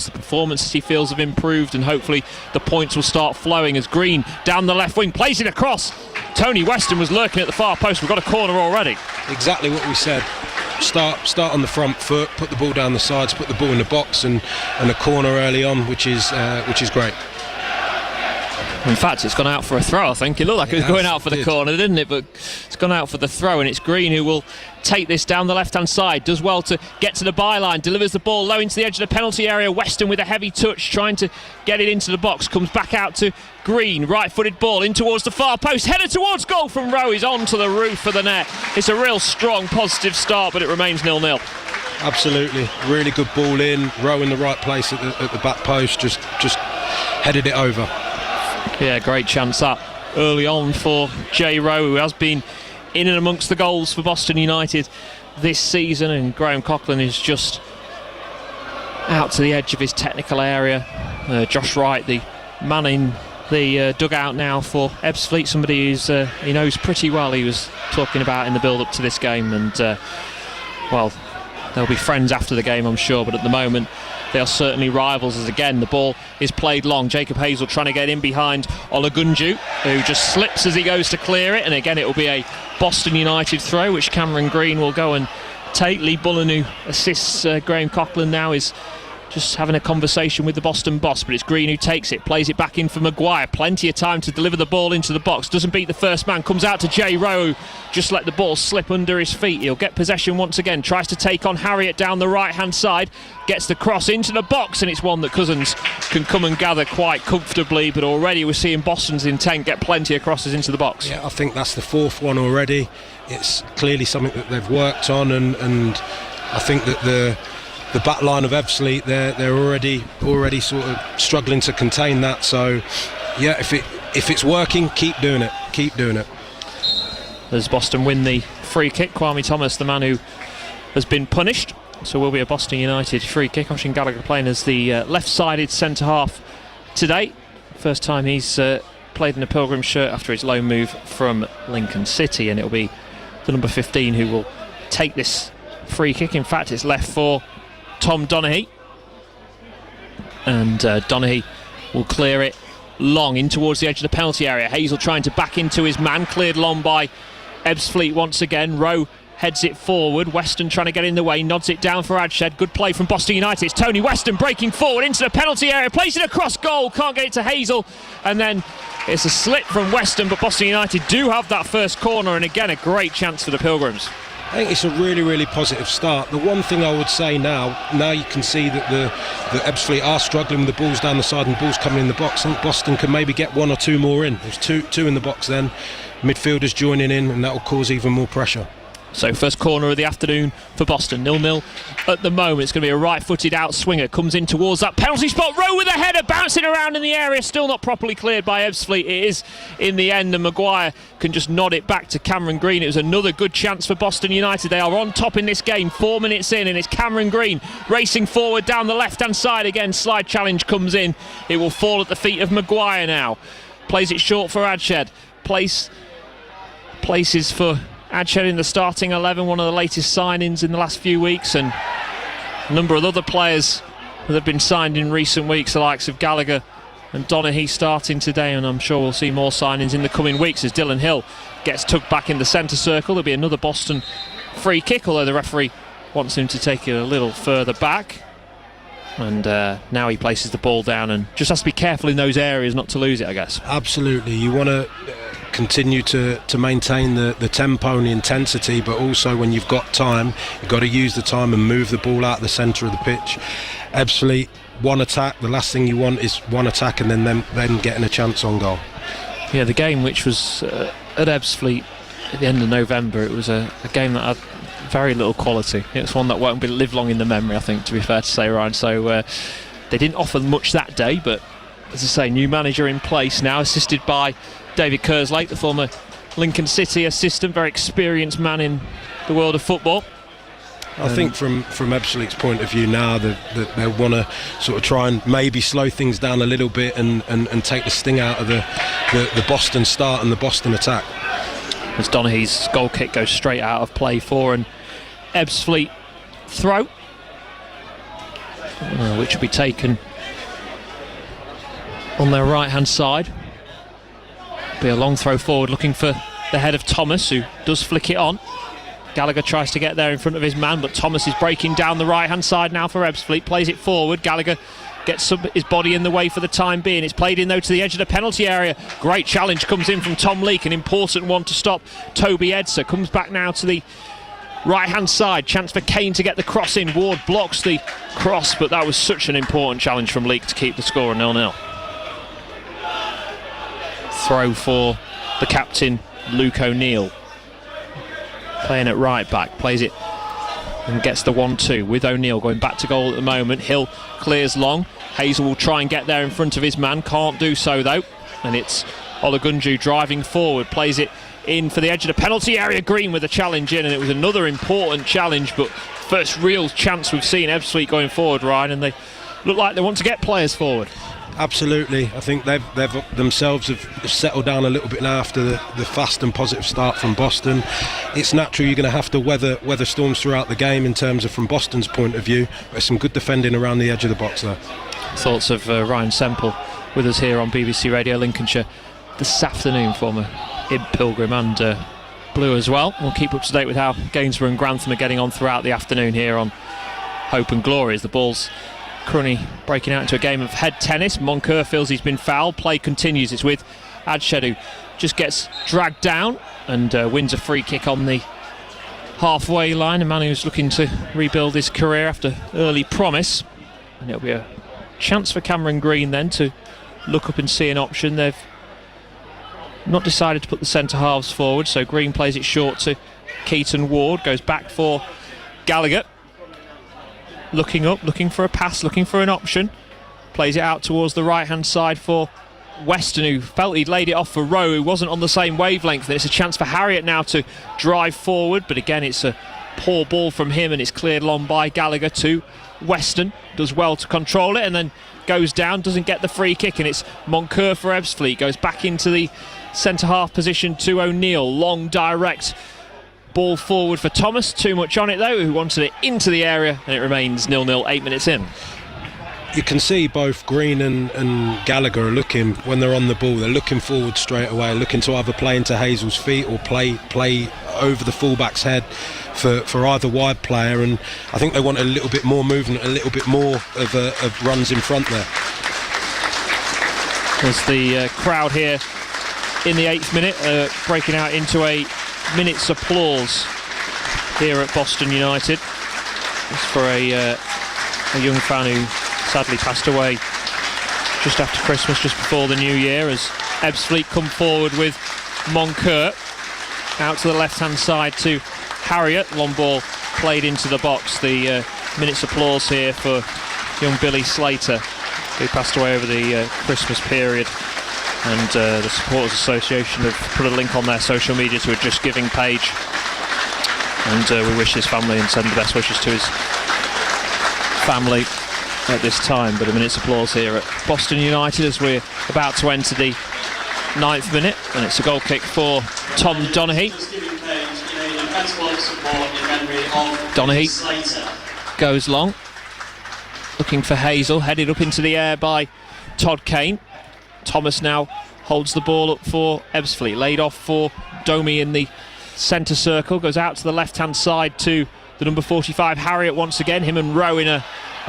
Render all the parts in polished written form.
results, the performances he feels have improved, and hopefully the points will start flowing as Green down the left wing plays it across. Tony Weston was lurking at the far post. We've got a corner already. Exactly what we said. Start on the front foot, put the ball down the sides, put the ball in the box, and a corner early on, which is great. In fact, it's gone out for a throw, I think. It looked like it was going out for the corner, didn't it? But it's gone out for the throw, and it's Green who will take this down the left-hand side. Does well to get to the byline, delivers the ball low into the edge of the penalty area. Weston with a heavy touch, trying to get it into the box. Comes back out to Green, right-footed ball in towards the far post. Header towards goal from Rowe. He's on to the roof of the net. It's a real strong, positive start, but it remains 0-0. Absolutely. Really good ball in. Rowe in the right place at the back post. Just headed it over. Yeah, great chance that early on for Jay Rowe, who has been in and amongst the goals for Boston United this season, and Graham Coughlin is just out to the edge of his technical area. Josh Wright, the man in the dugout now for Ebbsfleet, somebody who's he knows pretty well, he was talking about in the build-up to this game, and well, they'll be friends after the game, I'm sure, but at the moment they are certainly rivals, as again the ball is played long. Jacob Hazel trying to get in behind Olagunju, who just slips as he goes to clear it, and again it will be a Boston United throw, which Cameron Green will go and take. Lee Bullen, who assists Graham Coughlin now, is just having a conversation with the Boston boss, but it's Green who takes it, plays it back in for Maguire. Plenty of time to deliver the ball into the box, doesn't beat the first man, comes out to Jay Rowe, just let the ball slip under his feet. He'll get possession once again, tries to take on Harriott down the right hand side, gets the cross into the box, and it's one that Cousins can come and gather quite comfortably, but already we're seeing Boston's intent get plenty of crosses into the box. Yeah, I think that's the fourth one already. It's clearly something that they've worked on, and I think that the back line of Ebbsfleet, they're already sort of struggling to contain that. So yeah, if it's working, keep doing it. As Boston win the free kick, Kwame Thomas, the man who has been punished, so will be a Boston United free kick. Oshin Gallagher playing as the left-sided centre half today. First time he's played in a Pilgrim shirt after his loan move from Lincoln City, and it'll be the number 15 who will take this free kick. In fact, it's left for Tom Donaghy, and Donaghy will clear it long in towards the edge of the penalty area. Hazel trying to back into his man, cleared long by Ebbsfleet once again. Rowe heads it forward, Weston trying to get in the way, nods it down for Adshed. Good play from Boston United. It's Tony Weston breaking forward into the penalty area, plays it across goal, can't get it to Hazel, and then it's a slip from Weston, but Boston United do have that first corner, and again a great chance for the Pilgrims. I think it's a really, really positive start. The one thing I would say now you can see that the Ebbsfleet are struggling with the balls down the side and the balls coming in the box. I think Boston can maybe get one or two more in. There's two in the box then. Midfielders joining in, and that will cause even more pressure. So first corner of the afternoon for Boston, 0-0 at the moment. It's going to be a right-footed out swinger, comes in towards that penalty spot. Rowe with a header, bouncing around in the area, still not properly cleared by Ebbsfleet. It is in the end, and Maguire can just nod it back to Cameron Green. It was another good chance for Boston United. They are on top in this game, 4 minutes in, and it's Cameron Green racing forward down the left-hand side again. Slide challenge comes in. It will fall at the feet of Maguire now. Plays it short for Adshed. Places for Adshed in the starting 11, one of the latest signings in the last few weeks, and a number of other players that have been signed in recent weeks, the likes of Gallagher and Donaghy starting today, and I'm sure we'll see more signings in the coming weeks as Dylan Hill gets tucked back in the centre circle. There'll be another Boston free kick, although the referee wants him to take it a little further back, and now he places the ball down and just has to be careful in those areas not to lose it, I guess. Absolutely, you want to continue to maintain the tempo and the intensity, but also when you've got time, you've got to use the time and move the ball out the centre of the pitch. Ebbsfleet, one attack, the last thing you want is one attack and then getting a chance on goal. Yeah, the game which was at Ebbsfleet at the end of November, it was a game that had very little quality. It's one that won't live long in the memory, I think, to be fair to say, Ryan. So they didn't offer much that day, but as I say, new manager in place now, assisted by David Kerslake, the former Lincoln City assistant, very experienced man in the world of football. I think from Ebbsfleet's point of view now, that they want to sort of try and maybe slow things down a little bit and take the sting out of the Boston start and the Boston attack. As Donaghy's goal kick goes straight out of play for an Ebbsfleet throw. which will be taken on their right hand side. Be a long throw forward, looking for the head of Thomas, who does flick it on. Gallagher tries to get there in front of his man, but Thomas is breaking down the right hand side now for Ebbsfleet. Plays it forward. Gallagher gets his body in the way for the time being. It's played in though to the edge of the penalty area. Great challenge comes in from Tom Leake, an important one to stop Toby Edser. Comes back now to the right hand side. Chance for Kane to get the cross in. Ward blocks the cross, but that was such an important challenge from Leake to keep the score 0-0. Throw for the captain, Luke O'Neill. Playing at right back, plays it and gets the 1-2 with O'Neill going back to goal at the moment. Hill clears long. Hazel will try and get there in front of his man, can't do so though, and it's Olagunju driving forward, plays it in for the edge of the penalty area. Green with a challenge in, and it was another important challenge, but first real chance we've seen Ebbsfleet going forward, Ryan, and they look like they want to get players forward. Absolutely. I think they've themselves have settled down a little bit now after the fast and positive start from Boston. It's natural you're going to have to weather storms throughout the game in terms of from Boston's point of view. There's some good defending around the edge of the box there. Thoughts of Ryan Semple with us here on BBC Radio Lincolnshire this afternoon, former Ib Pilgrim and Blue as well. We'll keep up to date with how Gainsborough and Grantham are getting on throughout the afternoon here on Hope and Glory as the ball's currently breaking out into a game of head tennis. Moncur feels he's been fouled. Play continues. It's with Adshed, who just gets dragged down and wins a free kick on the halfway line. A man who's looking to rebuild his career after early promise. And it'll be a chance for Cameron Green then to look up and see an option. They've not decided to put the centre halves forward, so Green plays it short to Keaton Ward. Goes back for Gallagher. Looking up, looking for a pass, looking for an option. Plays it out towards the right-hand side for Weston, who felt he'd laid it off for Rowe, who wasn't on the same wavelength. And it's a chance for Harriott now to drive forward, but again it's a poor ball from him, and it's cleared long by Gallagher to Weston. Does well to control it and then goes down, doesn't get the free kick, and it's Moncur for Ebbsfleet. Goes back into the centre-half position to O'Neill. Long, direct ball forward for Thomas. Too much on it though, who wanted it into the area, and it remains 0-0 8 minutes in. You can see both Green and Gallagher are looking, when they're on the ball, they're looking forward straight away, looking to either play into Hazel's feet or play over the fullback's head for either wide player, and I think they want a little bit more movement, a little bit more of runs in front there. There's the crowd here in the 8th minute, breaking out into a minute's applause here at Boston United. It's for a young fan who sadly passed away just after Christmas, just before the new year, as Ebbsfleet come forward with Moncur out to the left hand side to Harriott. Long ball played into the box. The minute's applause here for young Billy Slater, who passed away over the Christmas period. And the Supporters Association have put a link on their social media to a Just Giving page, and we wish his family and send the best wishes to his family at this time. But a minute's applause here at Boston United as we're about to enter the 9th minute, and it's a goal kick for Tom Donaghy. Donaghy goes long, looking for Hazel, headed up into the air by Todd Kane. Thomas now holds the ball up for Ebbsfleet, laid off for Domi in the centre circle, goes out to the left hand side to the number 45 Harriott once again. Him and Rowe in a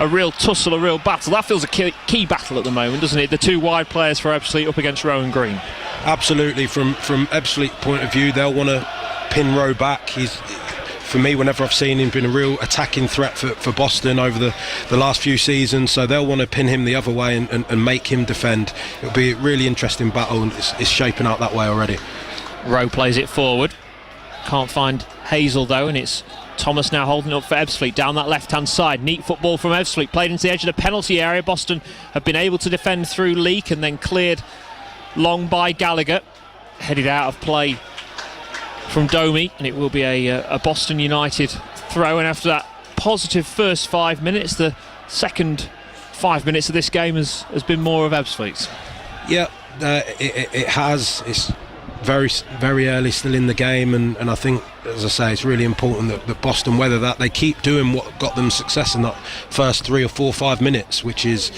real tussle, a real battle. That feels a key battle at the moment, doesn't it? The two wide players for Ebbsfleet up against Rowe and Green. Absolutely. From Ebbsfleet point of view, they'll want to pin Rowe back. He's, for me, whenever I've seen him, been a real attacking threat for Boston over the last few seasons, so they'll want to pin him the other way and make him defend. It'll be a really interesting battle, and it's shaping out that way already. Rowe plays it forward, can't find Hazel though, and it's Thomas now holding up for Ebbsfleet down that left hand side. Neat football from Ebbsfleet, played into the edge of the penalty area. Boston have been able to defend through Leake, and then cleared long by Gallagher, headed out of play from Domi, and it will be a Boston United throw. And after that positive first 5 minutes, the second 5 minutes of this game has been more of Ebbsfleet's. Yeah, it has. It's very early still in the game, and I think, as I say, it's really important that Boston weather that. They keep doing what got them success in that first 3 or 4 or 5 minutes, which is,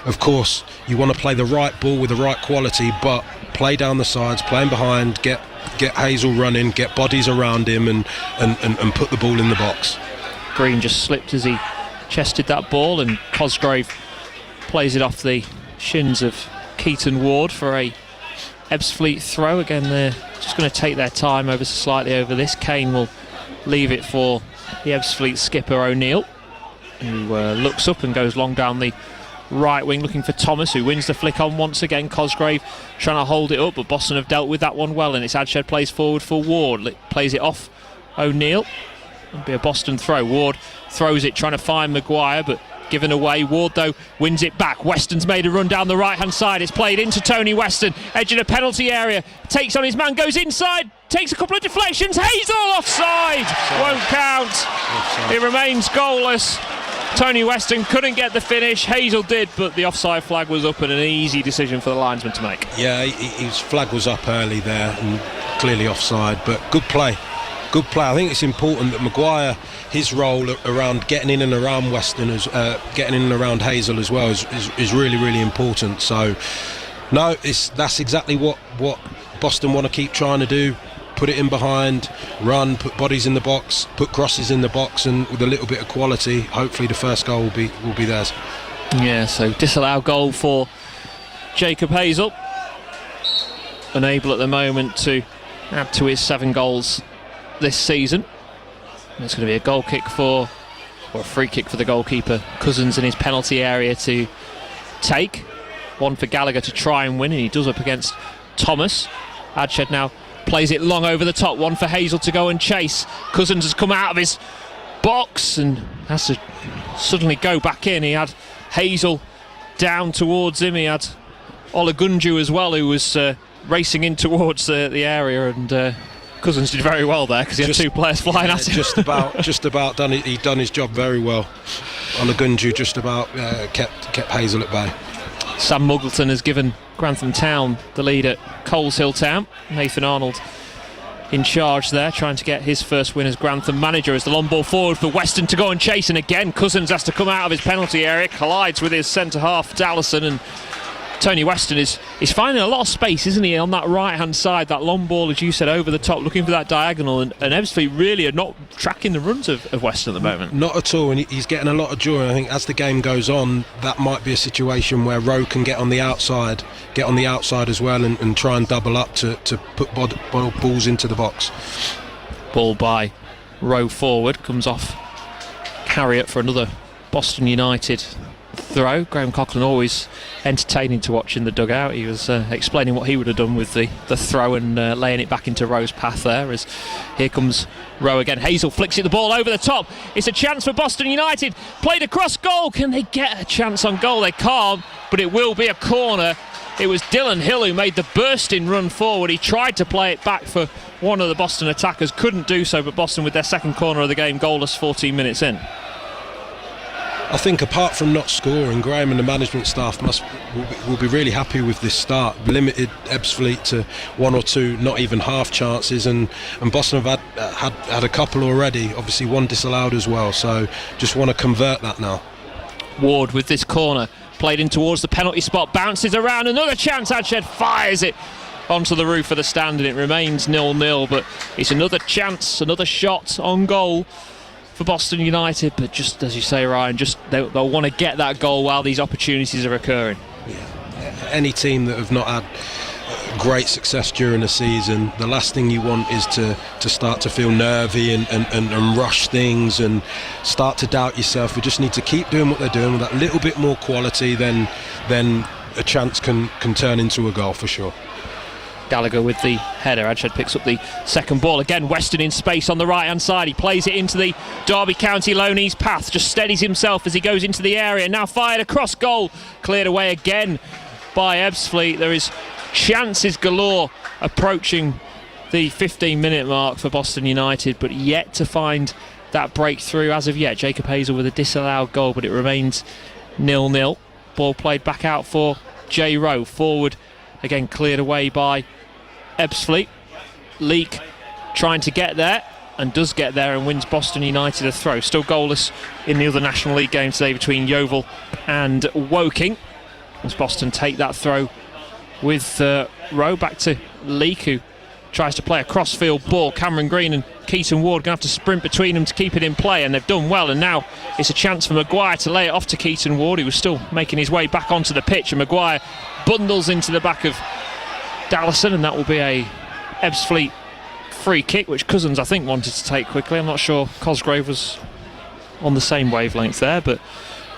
of course, you want to play the right ball with the right quality, but play down the sides, playing behind, get Hazel running, get bodies around him, and put the ball in the box. Green just slipped as he chested that ball, and Cosgrave plays it off the shins of Keaton Ward for a Ebbsfleet throw. Again, they're just going to take their time slightly over this. Kane will leave it for the Ebbsfleet skipper O'Neill, who looks up and goes long down the right wing looking for Thomas, who wins the flick on once again. Cosgrave trying to hold it up, but Boston have dealt with that one well, and it's Adshed plays forward for Ward. Plays it off O'Neill. It'll be a Boston throw. Ward throws it trying to find Maguire, but given away. Ward, though, wins it back. Weston's made a run down the right-hand side. It's played into Tony Weston, edge of the penalty area. Takes on his man, goes inside, takes a couple of deflections. Hazel offside! Won't count. Offside. It remains goalless. Tony Weston couldn't get the finish. Hazel did, but the offside flag was up, and an easy decision for the linesman to make. Yeah, his flag was up early there and clearly offside, but good play. Good play. I think it's important that Maguire, his role around getting in and around Weston, getting in and around Hazel as well, is really, really important. So, no, that's exactly what Boston want to keep trying to do. Put it in behind, run, put bodies in the box, put crosses in the box, and with a little bit of quality, hopefully the first goal will be theirs. Yeah, so disallowed goal for Jacob Hazel. Unable at the moment to add to his 7 goals this season. And it's going to be a goal kick or a free kick for the goalkeeper Cousins in his penalty area to take. One for Gallagher to try and win, and he does up against Thomas. Adshed now plays it long over the top. One for Hazel to go and chase. Cousins has come out of his box and has to suddenly go back in. He had Hazel down towards him. He had Olagunju as well, who was racing in towards the area, and Cousins did very well there because he had 2 players flying at him. just about done it. He'd done his job very well. Olagunju just about kept Hazel at bay. Sam Muggleton has given Grantham Town the lead at Coleshill Town. Nathan Arnold in charge there, trying to get his first win as Grantham manager, as the long ball forward for Weston to go and chase, and again Cousins has to come out of his penalty area, collides with his centre half Dallison, and Tony Weston is finding a lot of space, isn't he, on that right hand side. That long ball, as you said, over the top, looking for that diagonal, and Ebbsfleet really are not tracking the runs of Weston at the moment. Not at all, and he's getting a lot of joy. I think as the game goes on, that might be a situation where Rowe can get on the outside as well, and try and double up to put balls into the box. Ball by Rowe forward, comes off Harriet for another Boston United throw. Graham Coughlin always entertaining to watch in the dugout. He was explaining what he would have done with the throw and laying it back into Rowe's path there, as here comes Rowe again. Hazel flicks it the ball over the top. It's a chance for Boston United, played across goal. Can they get a chance on goal? They can't, but it will be a corner. It was Dylan Hill who made the bursting run forward. He tried to play it back for one of the Boston attackers, couldn't do so, but Boston with their second corner of the game, goalless 14 minutes in. I think apart from not scoring, Graham and the management staff will be really happy with this start. Limited Ebbsfleet to 1 or 2, not even half chances, and Boston have had a couple already. Obviously, 1 disallowed as well. So just want to convert that now. Ward with this corner, played in towards the penalty spot, bounces around, another chance. Adshed fires it onto the roof of the stand, and it remains 0-0. But it's another chance, another shot on goal for Boston United, but just as you say, Ryan, just they'll want to get that goal while these opportunities are occurring. Yeah. Any team that have not had great success during the season, the last thing you want is to start to feel nervy and rush things and start to doubt yourself. We just need to keep doing what they're doing with that little bit more quality, then a chance can turn into a goal for sure. Gallagher with the header. Adshed picks up the second ball. Again, Weston in space on the right hand side. He plays it into the Derby County Loneys path, just steadies himself as he goes into the area. Now fired across goal, cleared away again by Ebbsfleet. There is chances galore approaching the 15-minute mark for Boston United, but yet to find that breakthrough as of yet. Jacob Hazel with a disallowed goal, but it remains 0-0. Ball played back out for J. Rowe. Forward again, cleared away by Ebbsfleet. Leake trying to get there, and does get there and wins Boston United a throw. Still goalless in the other National League game today between Yeovil and Woking, as Boston take that throw with Rowe. Back to Leake, who tries to play a crossfield ball. Cameron Green and Keaton Ward going to have to sprint between them to keep it in play, and they've done well. And now it's a chance for Maguire to lay it off to Keaton Ward, who was still making his way back onto the pitch, and Maguire bundles into the back of Dallison, and that will be a Ebbsfleet free kick, which Cousins I think wanted to take quickly. I'm not sure Cosgrave was on the same wavelength there, but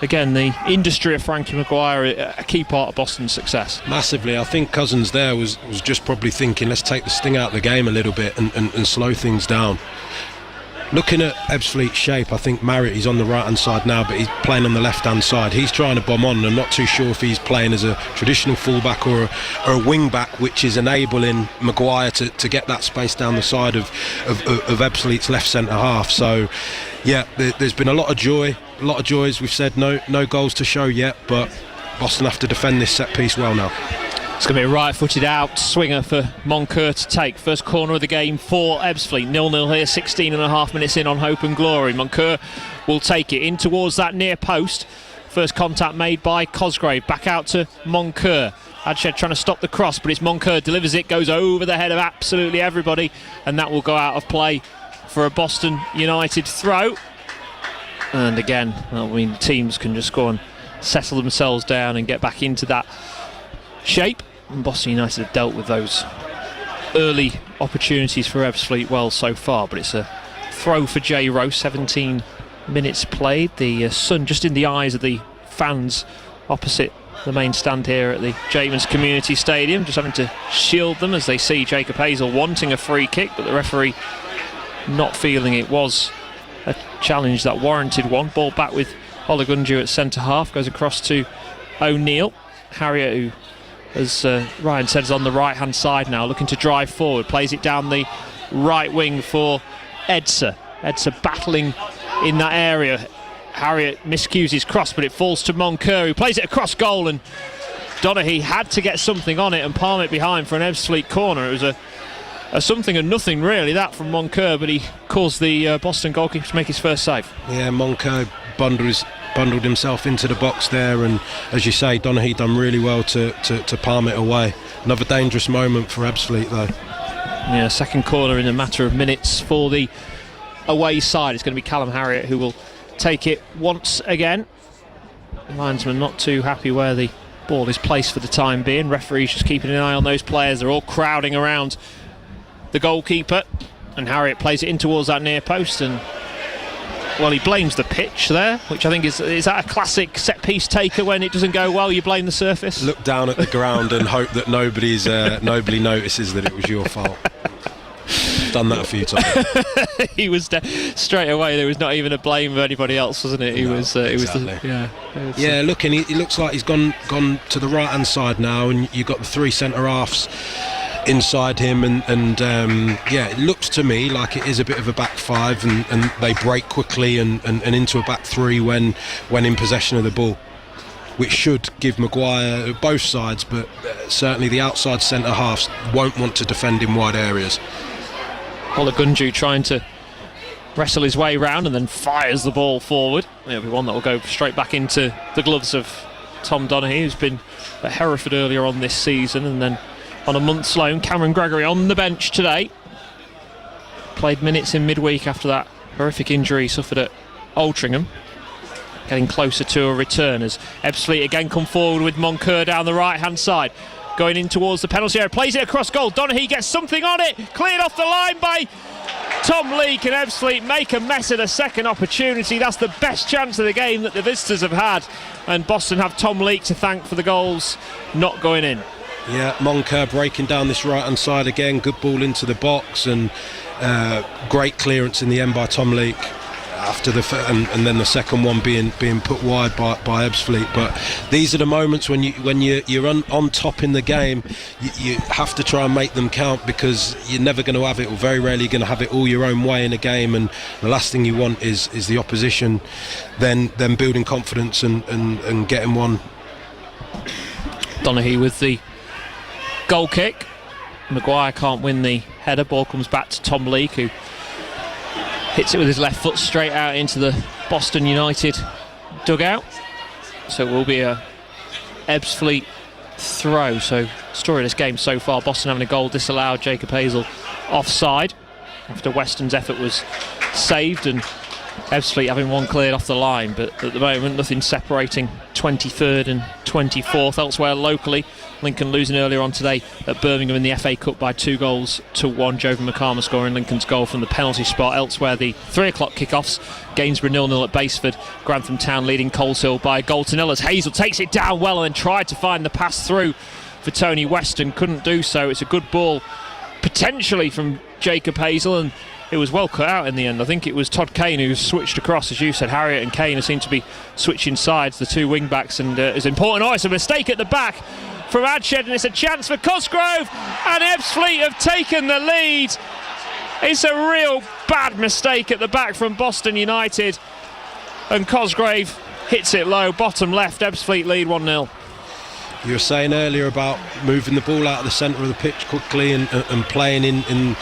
again, the industry of Frankie Maguire, a key part of Boston's success. Massively. I think Cousins there was just probably thinking, let's take the sting out of the game a little bit and slow things down. Looking at Ebbsfleet's shape, I think Marriott, he's on the right hand side now, but he's playing on the left hand side. He's trying to bomb on, and I'm not too sure if he's playing as a traditional fullback or a wing back, which is enabling Maguire to get that space down the side of Ebbsfleet's left centre half. So yeah, there's been a lot of joy, as we've said. No goals to show yet, but Boston have to defend this set piece well now. It's going to be a right-footed out swinger for Moncur to take. First corner of the game for Ebbsfleet. 0-0 here, 16.5 minutes in on Hope and Glory. Moncur will take it in towards that near post. First contact made by Cosgrave. Back out to Moncur. Adshed trying to stop the cross, but it's Moncur delivers it, goes over the head of absolutely everybody, and that will go out of play for a Boston United throw. And again, teams can just go and settle themselves down and get back into that shape, and Boston United have dealt with those early opportunities for Ebbsfleet well so far. But it's a throw for J. Rowe. 17 minutes played. The sun just in the eyes of the fans opposite the main stand here at the Jamans Community Stadium, just having to shield them as they see Jacob Hazel wanting a free kick, but the referee not feeling it was a challenge that warranted one. Ball back with Olagunju at centre half, goes across to O'Neill. Harriet, who, as Ryan said, is on the right hand side now, looking to drive forward, plays it down the right wing for Edser battling in that area. Harriet miscues his cross, but it falls to Moncur, who plays it across goal, and Donaghy had to get something on it and palm it behind for an Ebbsfleet corner. It was a something and nothing really, that from Moncur, but he caused the Boston goalkeeper to make his first save. Yeah, Moncur bundled himself into the box there, and as you say, Donaghy done really well to palm it away. Another dangerous moment for Ebbsfleet though. Yeah, second corner in a matter of minutes for the away side. It's going to be Callum Harriet who will take it once again. The linesman not too happy where the ball is placed for the time being. Referee's just keeping an eye on those players. They're all crowding around the goalkeeper, and Harriet plays it in towards that near post, and well, he blames the pitch there, which I think is that a classic set piece taker? When it doesn't go well, you blame the surface. Look down at the ground and hope that nobody notices that it was your fault. Done that a few times. He was straight away. There was not even a blame of anybody else, wasn't it? He was. Exactly. Looking. It looks like he's gone to the right hand side now, and you've got the three centre halves inside him, and it looks to me like it is a bit of a back five, and they break quickly and into a back three when in possession of the ball, which should give Maguire both sides, but certainly the outside centre halves won't want to defend in wide areas. Olagunju trying to wrestle his way round and then fires the ball forward. It'll be one that will go straight back into the gloves of Tom Donaghy, who's been at Hereford earlier on this season, and then on a month's loan. Cameron Gregory on the bench today. Played minutes in midweek after that horrific injury he suffered at Altrincham. Getting closer to a return as Ebbsfleet again come forward with Moncur down the right hand side. Going in towards the penalty area, plays it across goal. Donaghy gets something on it, cleared off the line by Tom Leake, and Ebbsfleet make a mess of the second opportunity. That's the best chance of the game that the visitors have had, and Boston have Tom Leake to thank for the goals not going in. Yeah, Moncur breaking down this right hand side again, good ball into the box, and great clearance in the end by Tom Leake after and then the second one being put wide by Ebbsfleet. But these are the moments when you're on top in the game, you have to try and make them count, because you're never going to have it, or very rarely going to have it all your own way in a game, and the last thing you want is the opposition then building confidence and getting one. Donaghy with the goal kick. Maguire can't win the header. Ball comes back to Tom Leake, who hits it with his left foot straight out into the Boston United dugout. So it will be a Ebbsfleet throw. So story of this game so far, Boston having a goal disallowed, Jacob Hazel offside after Weston's effort was saved, and Ebbsfleet having one cleared off the line. But at the moment, nothing separating 23rd and 24th. Elsewhere locally, Lincoln losing earlier on today at Birmingham in the FA Cup by 2-1. Jovan McCarmer scoring Lincoln's goal from the penalty spot. Elsewhere, the 3 o'clock kickoffs, Gainsborough 0-0 at Basford, Grantham Town leading Coleshill by a goal to nil as Hazel takes it down well and then tried to find the pass through for Tony Weston, couldn't do so. It's a good ball potentially from Jacob Hazel, and it was well cut out in the end. I think it was Todd Kane who switched across. As you said, Harriott and Kane seem to be switching sides, the two wing backs, and it's important. Oh, it's a mistake at the back from Adshed, and it's a chance for Cosgrove, and Ebbsfleet have taken the lead. It's a real bad mistake at the back from Boston United, and Cosgrave hits it low, bottom left. Ebbsfleet lead 1-0. You were saying earlier about moving the ball out of the centre of the pitch quickly and playing in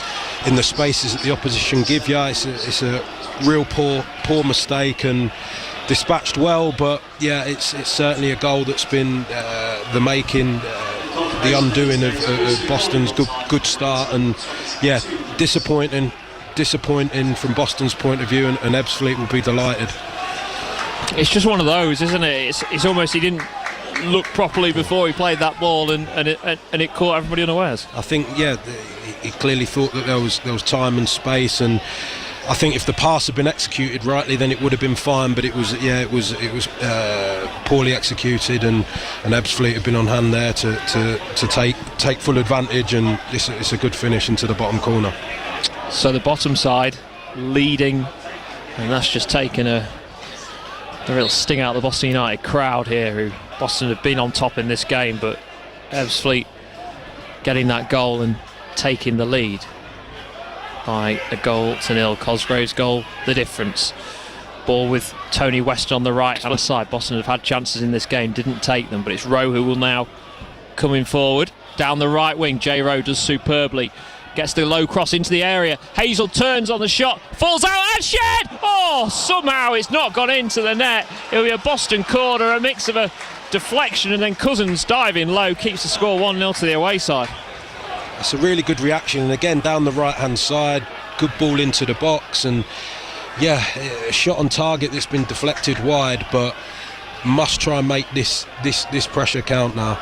the spaces that the opposition give you. It's a real poor mistake and dispatched well, but yeah, it's certainly a goal that's been the making, the undoing of Boston's good start, and yeah, disappointing from Boston's point of view, and Ebbsfleet will be delighted. It's just one of those, isn't it? It's almost he didn't look properly before he played that ball, and it caught everybody unawares. I think he clearly thought that there was time and space, and I think if the pass had been executed rightly, then it would have been fine. But it was poorly executed, and Ebbsfleet have been on hand there to take full advantage, and it's a good finish into the bottom corner. So the bottom side leading, and that's just taken the real sting out of the Boston United crowd here, who Boston have been on top in this game, but Ebbsfleet getting that goal and taking the lead by a goal to nil. Cosgrove's goal, the difference. Ball with Tony Weston on the right hand side. Boston have had chances in this game, didn't take them, but it's Rowe who will now coming forward down the right wing. J. Rowe does superbly, gets the low cross into the area. Hazel turns on the shot, falls out, and Shed! Oh, somehow it's not gone into the net. It'll be a Boston corner, a mix of a deflection and then Cousins diving low, keeps the score 1-0 to the away side. It's a really good reaction, and again down the right hand side, good ball into the box, and yeah, a shot on target that's been deflected wide, but must try and make this pressure count now.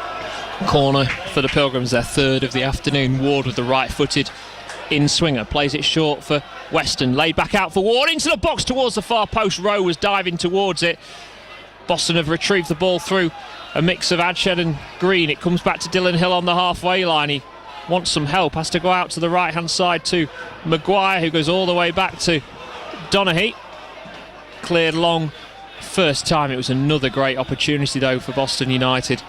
Corner for the Pilgrims, their third of the afternoon. Ward with the right-footed in-swinger, plays it short for Weston, laid back out for Ward, into the box towards the far post. Rowe was diving towards it. Boston have retrieved the ball through a mix of Adshed and Green. It comes back to Dylan Hill on the halfway line. He wants some help, has to go out to the right-hand side to Maguire, who goes all the way back to Donaghy. Cleared long first time. It was another great opportunity though for Boston United,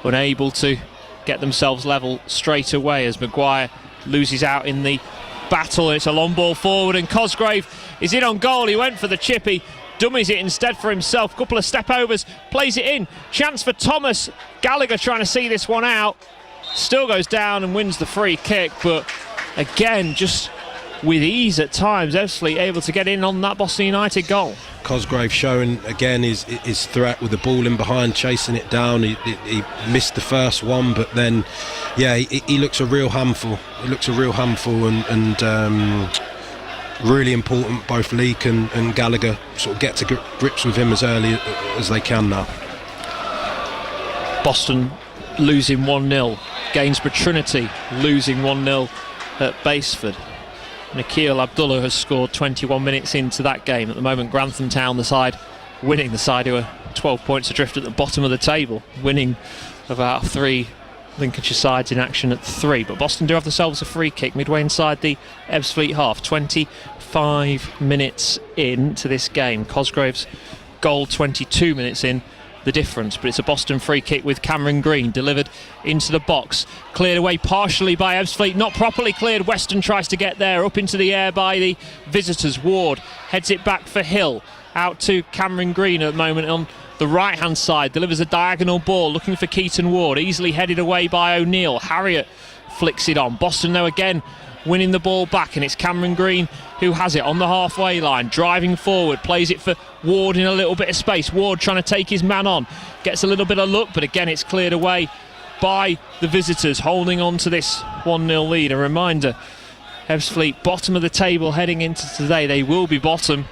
unable to get themselves level straight away as Maguire loses out in the battle. It's a long ball forward, and Cosgrave is in on goal. He went for the chippy, dummies it instead for himself. Couple of step overs, plays it in. Chance for Thomas. Gallagher trying to see this one out. Still goes down and wins the free kick, but again, just with ease at times, Ebbsfleet able to get in on that Boston United goal. Cosgrave showing again his threat with the ball in behind, chasing it down. He missed the first one, but then yeah, he looks a real handful. He looks a real handful, and really important both Leake and Gallagher sort of get to grips with him as early as they can now. Boston losing 1-0. Gainsborough Trinity losing 1-0 at Basford. Nikhil Abdullah has scored 21 minutes into that game. At the moment, Grantham Town, the side winning, the side who are 12 points adrift at the bottom of the table, winning about 3 Lincolnshire sides in action at 3. But Boston do have themselves a free kick midway inside the Ebbsfleet half. 25 minutes into this game. Cosgrove's goal 22 minutes in, the difference, but it's a Boston free kick with Cameron Green, delivered into the box, cleared away partially by Ebbsfleet, not properly cleared. Weston tries to get there, up into the air by the visitors. Ward heads it back for Hill, out to Cameron Green at the moment on the right-hand side, delivers a diagonal ball, looking for Keaton Ward, easily headed away by O'Neill. Harriott flicks it on. Boston, though, again winning the ball back, and it's Cameron Green who has it on the halfway line, driving forward, plays it for Ward in a little bit of space. Ward trying to take his man on, gets a little bit of luck, but again it's cleared away by the visitors, holding on to this 1-0 lead. A reminder, Ebbsfleet bottom of the table heading into today. They will be bottom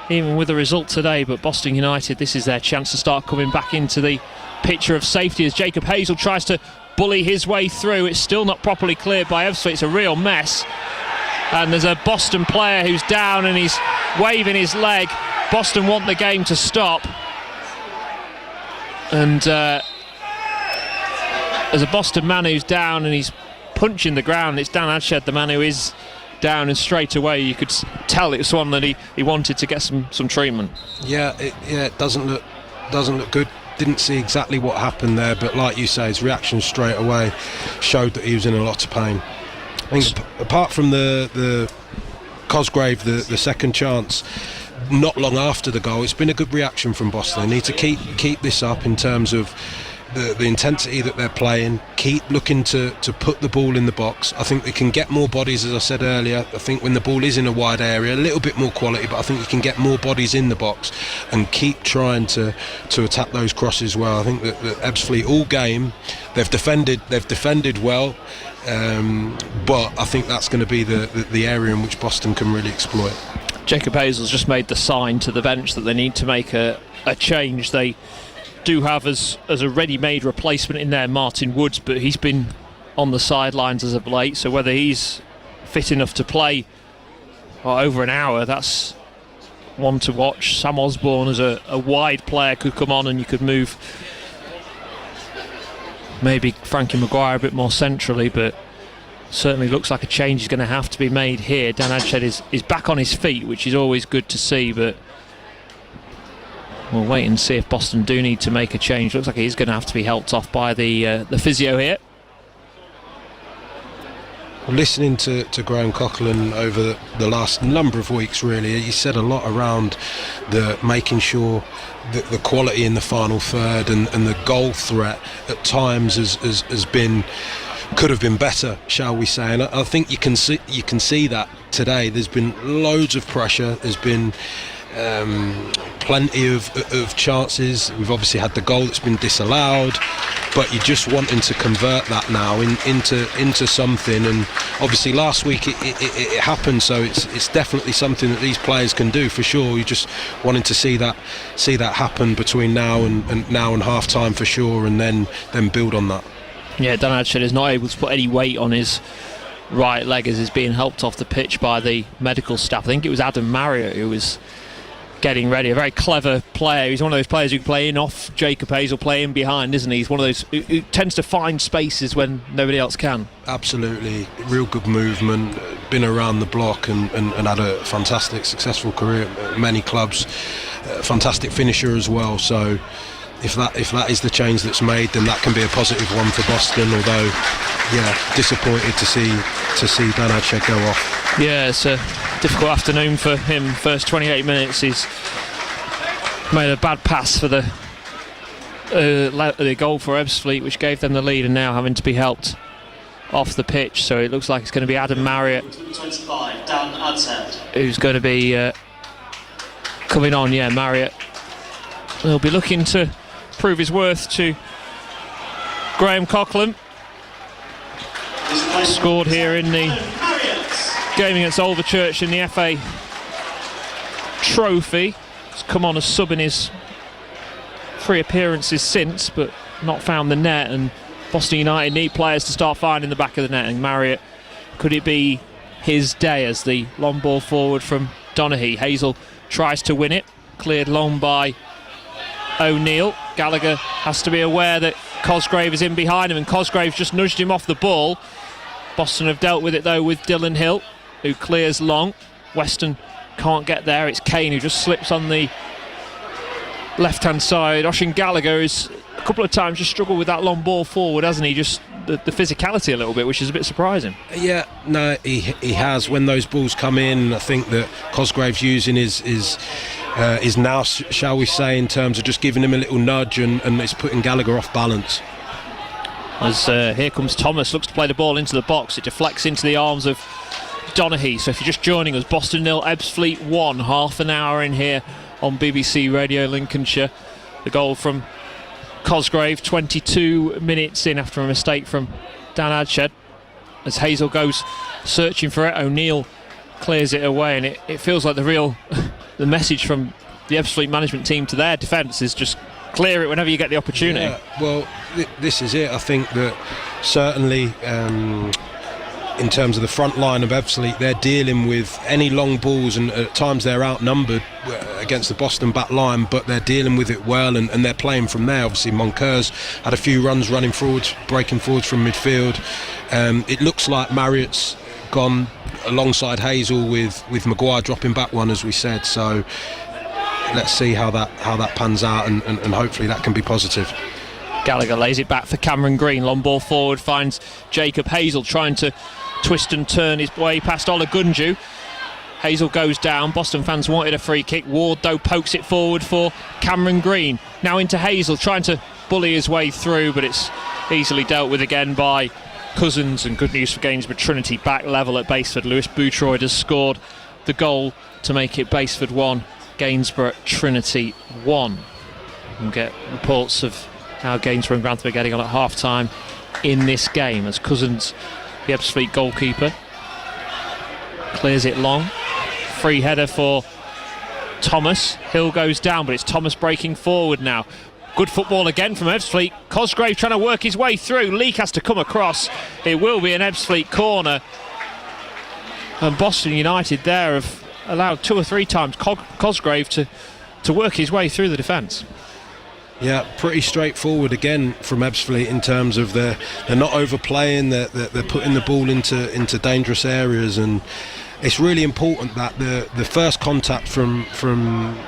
even with the result today, but Boston United, this is their chance to start coming back into the picture of safety as Jacob Hazel tries to bully his way through. It's still not properly cleared by Ebbsfleet. It's a real mess, and there's a Boston player who's down and he's waving his leg. Boston want the game to stop, and there's a Boston man who's down and he's punching the ground. It's Dan Adshed, the man who is down, and straight away you could tell it was one that he wanted to get some treatment. It doesn't look good. Didn't see exactly what happened there, but like you say, his reaction straight away showed that he was in a lot of pain. I think apart from the Cosgrave, the second chance, not long after the goal, it's been a good reaction from Boston. They need to keep this up in terms of the intensity that they're playing, keep looking to put the ball in the box. I think they can get more bodies, as I said earlier. I think when the ball is in a wide area, a little bit more quality, but I think you can get more bodies in the box and keep trying to attack those crosses well. I think that Ebbsfleet all game they've defended well, but I think that's going to be the area in which Boston can really exploit. Jacob Hazel's just made the sign to the bench that they need to make a change. They do have as a ready-made replacement in there Martin Woods, but he's been on the sidelines as of late, so whether he's fit enough to play over an hour, that's one to watch. Sam Osborne as a wide player could come on, and you could move maybe Frankie Maguire a bit more centrally, but certainly looks like a change is going to have to be made here. Dan Adshed is back on his feet, which is always good to see, but we'll wait and see if Boston do need to make a change. Looks like he's going to have to be helped off by the physio here. Listening to Graham Coughlin over the last number of weeks, really, he said a lot around making sure that the quality in the final third and the goal threat at times could have been better, shall we say. And I think you can see that today. There's been loads of pressure. There's been plenty of chances. We've obviously had the goal that's been disallowed, but you're just wanting to convert that now into something. And obviously last week it happened, so it's definitely something that these players can do for sure. You're just wanting to see that happen between now and half time for sure, and then build on that. Yeah, Dan Adshed is not able to put any weight on his right leg as is being helped off the pitch by the medical staff. I think it was Adam Marriott who was getting ready. A very clever player. He's one of those players who can play in off Jacob Hazel, play in behind, isn't he? He's one of those who tends to find spaces when nobody else can. Absolutely. Real good movement, been around the block and had a fantastic successful career at many clubs. Fantastic finisher as well, so if that is the change that's made, then that can be a positive one for Boston, although disappointed to see Dan Adshed go off. Yeah, it's a difficult afternoon for him. First 28 minutes he's made a bad pass for the goal for Ebbsfleet, which gave them the lead, and now having to be helped off the pitch. So it looks like it's going to be Adam Marriott 25, Dan Adshed, who's going to be coming on. Yeah, Marriott will be looking to prove his worth to Graham Coughlin. Scored here in the game against Overchurch in the FA Trophy. He's come on as sub in his 3 appearances since, but not found the net, and Boston United need players to start finding the back of the net. And Marriott, could it be his day as the long ball forward from Donaghy? Hazel tries to win it, cleared long by O'Neill. Gallagher has to be aware that Cosgrave is in behind him, and Cosgrave's just nudged him off the ball. Boston have dealt with it though with Dylan Hill, who clears long. Weston can't get there. It's Kane who just slips on the left hand side. Oisin Gallagher is a couple of times just struggled with that long ball forward, hasn't he? Just the physicality a little bit, which is a bit surprising. Yeah, no, he has. When those balls come in, I think that Cosgrave's using his is now, shall we say, in terms of just giving him a little nudge, and it's putting Gallagher off balance. As here comes Thomas, looks to play the ball into the box. It deflects into the arms of Donaghy. So if you're just joining us, Boston 0, Ebbsfleet 1, half an hour in here on BBC Radio Lincolnshire. The goal from Cosgrave 22 minutes in after a mistake from Dan Adshed. As Hazel goes searching for it, O'Neill clears it away, and it feels like the message from the Ebbsfleet management team to their defence is just clear it whenever you get the opportunity. Yeah, well, this is it. I think that certainly in terms of the front line of Ebbsfleet, they're dealing with any long balls, and at times they're outnumbered against the Boston back line, but they're dealing with it well, and they're playing from there. Obviously Moncur's had a few runs running forwards, breaking forwards from midfield. It looks like Marriott's gone alongside Hazel with Maguire dropping back one, as we said, so let's see how that pans out, and hopefully that can be positive. Gallagher lays it back for Cameron Green. Long ball forward, finds Jacob Hazel trying to twist and turn his way past Ola Gunju. Hazel goes down. Boston fans wanted a free kick. Ward though pokes it forward for Cameron Green. Now into Hazel, trying to bully his way through, but it's easily dealt with again by Cousins. And good news for Gainsborough Trinity, back level at Basford. Lewis Bootroyd has scored the goal to make it Basford 1, Gainsborough Trinity 1. We'll get reports of how Gainsborough and Grantham are getting on at half time in this game, as Cousins, the Ebbsfleet goalkeeper, clears it long. Free header for Thomas. Hill goes down, but it's Thomas breaking forward now. Good football again from Ebbsfleet. Cosgrave trying to work his way through. Leake has to come across. It will be an Ebbsfleet corner, and Boston United there have allowed 2 or 3 times Cosgrave to work his way through the defence. Yeah, pretty straightforward again from Ebbsfleet in terms of they're not overplaying, they're putting the ball into dangerous areas, and it's really important that the first contact from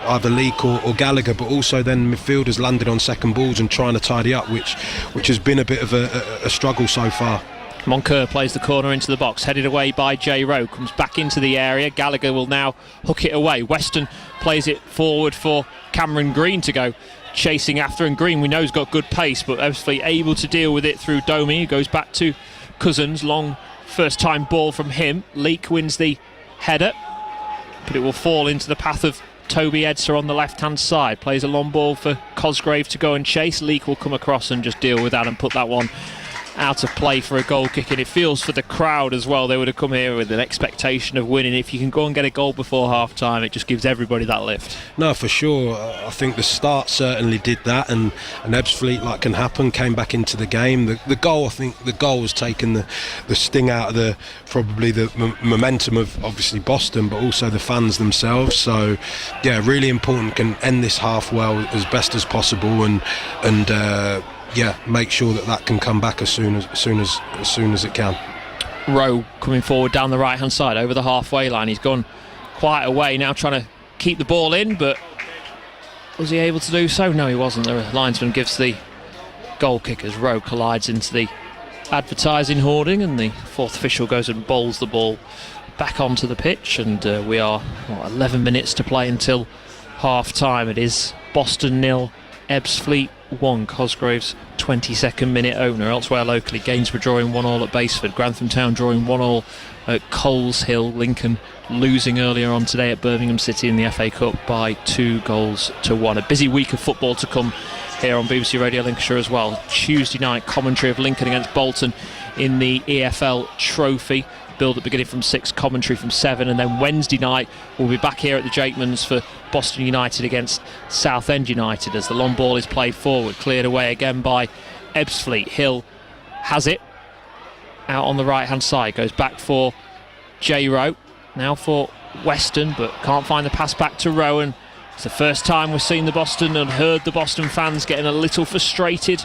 either Leake or Gallagher, but also then midfielders landed on second balls and trying to tidy up, which has been a bit of a struggle so far. Moncur plays the corner into the box, headed away by J. Rowe, comes back into the area. Gallagher will now hook it away. Weston plays it forward for Cameron Green to go chasing after, and Green we know has got good pace, but Ebbsfleet able to deal with it through Domi, who goes back to Cousins. Long first time ball from him. Leake wins the header, but it will fall into the path of Toby Edser on the left hand side. Plays a long ball for Cosgrave to go and chase. Leake will come across and just deal with that and put that one out of play for a goal kick. And it feels for the crowd as well, they would have come here with an expectation of winning. If you can go and get a goal before half time, it just gives everybody that lift. No, for sure. I think the start certainly did that, and Ebbsfleet, like can happen, came back into the game. The goal, I think the goal has taken the sting out of probably the momentum of obviously Boston, but also the fans themselves. So yeah, really important, can end this half well as best as possible, and yeah, make sure that can come back as soon as it can. Rowe coming forward down the right hand side over the halfway line. He's gone quite a way now, trying to keep the ball in, but was he able to do so? No, he wasn't. The linesman gives the goal kick as Rowe collides into the advertising hoarding, and the fourth official goes and bowls the ball back onto the pitch. And we are 11 minutes to play until half time. It is Boston 0, Ebbsfleet 1, Cosgrave's 22nd minute opener. Elsewhere locally, Gainsborough drawing 1-1 at Basford, Grantham Town drawing 1-1 at Coleshill, Lincoln losing earlier on today at Birmingham City in the FA Cup by 2-1. A busy week of football to come here on BBC Radio Lincolnshire as well. Tuesday night commentary of Lincoln against Bolton in the EFL Trophy. Build up beginning from 6, commentary from 7, and then Wednesday night we'll be back here at the Jakemans for Boston United against Southend United, as the long ball is played forward, cleared away again by Ebbsfleet. Hill has it out on the right hand side, goes back for J. Rowe, now for Weston, but can't find the pass back to Rowe, and it's the first time we've seen the Boston and heard the Boston fans getting a little frustrated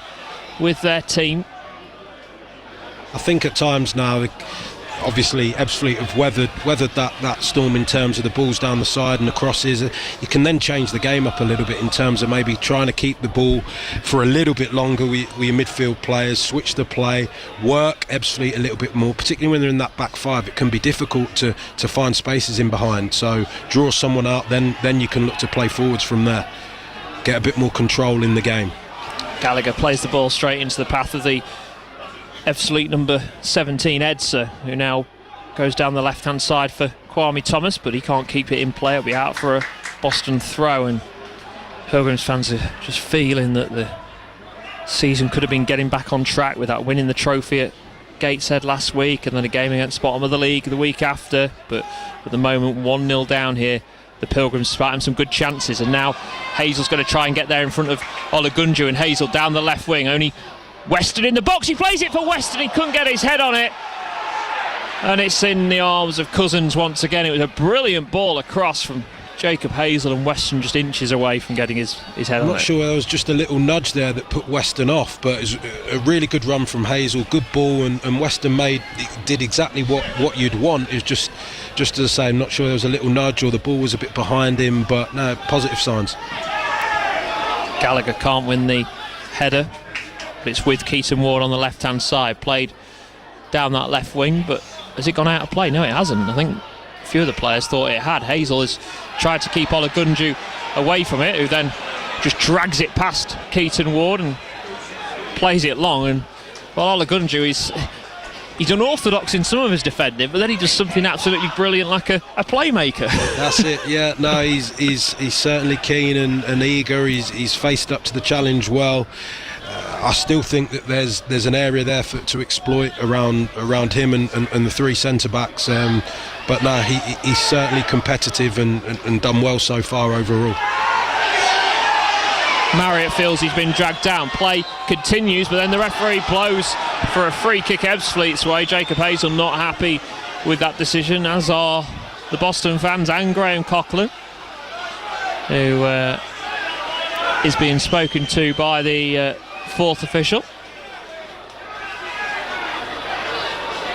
with their team. I think at times now obviously Ebbsfleet have weathered that storm in terms of the balls down the side and the crosses. You can then change the game up a little bit in terms of maybe trying to keep the ball for a little bit longer with your midfield players, switch the play, work Ebbsfleet a little bit more, particularly when they're in that back five. It can be difficult to find spaces in behind, so draw someone out, then you can look to play forwards from there, get a bit more control in the game. Gallagher plays the ball straight into the path of the Ebbsfleet number 17 Edser, who now goes down the left hand side for Kwame Thomas, but he can't keep it in play. It'll be out for a Boston throw, and Pilgrims fans are just feeling that the season could have been getting back on track with that winning the trophy at Gateshead last week and then a game against bottom of the league the week after. But at the moment 1-0 down here, the Pilgrims spotting some good chances, and now Hazel's going to try and get there in front of Olagunju, and Hazel down the left wing, only Weston in the box. He plays it for Weston, he couldn't get his head on it, and it's in the arms of Cousins once again. It was a brilliant ball across from Jacob Hazel, and Weston just inches away from getting his head on it. I'm not sure, there was just a little nudge there that put Weston off, but it was a really good run from Hazel, good ball, and Weston did exactly what you'd want. It was just as I say, I'm not sure there was a little nudge or the ball was a bit behind him, but no, positive signs. Gallagher can't win the header, but it's with Keaton Ward on the left hand side, played down that left wing, but has it gone out of play? No, it hasn't. I think a few of the players thought it had. Hazel has tried to keep Olagunju away from it, who then just drags it past Keaton Ward and plays it long. And well, Olagunju he's unorthodox in some of his defending, but then he does something absolutely brilliant like a playmaker. That's it, yeah. No, he's certainly keen and eager. He's faced up to the challenge well. I still think that there's an area there to exploit around him and the three centre-backs. But no, he's certainly competitive and done well so far overall. Marriott feels he's been dragged down. Play continues, but then the referee blows for a free kick Ebbsfleet's way. Jacob Hazel not happy with that decision, as are the Boston fans and Graham Coughlin, who is being spoken to by the fourth official.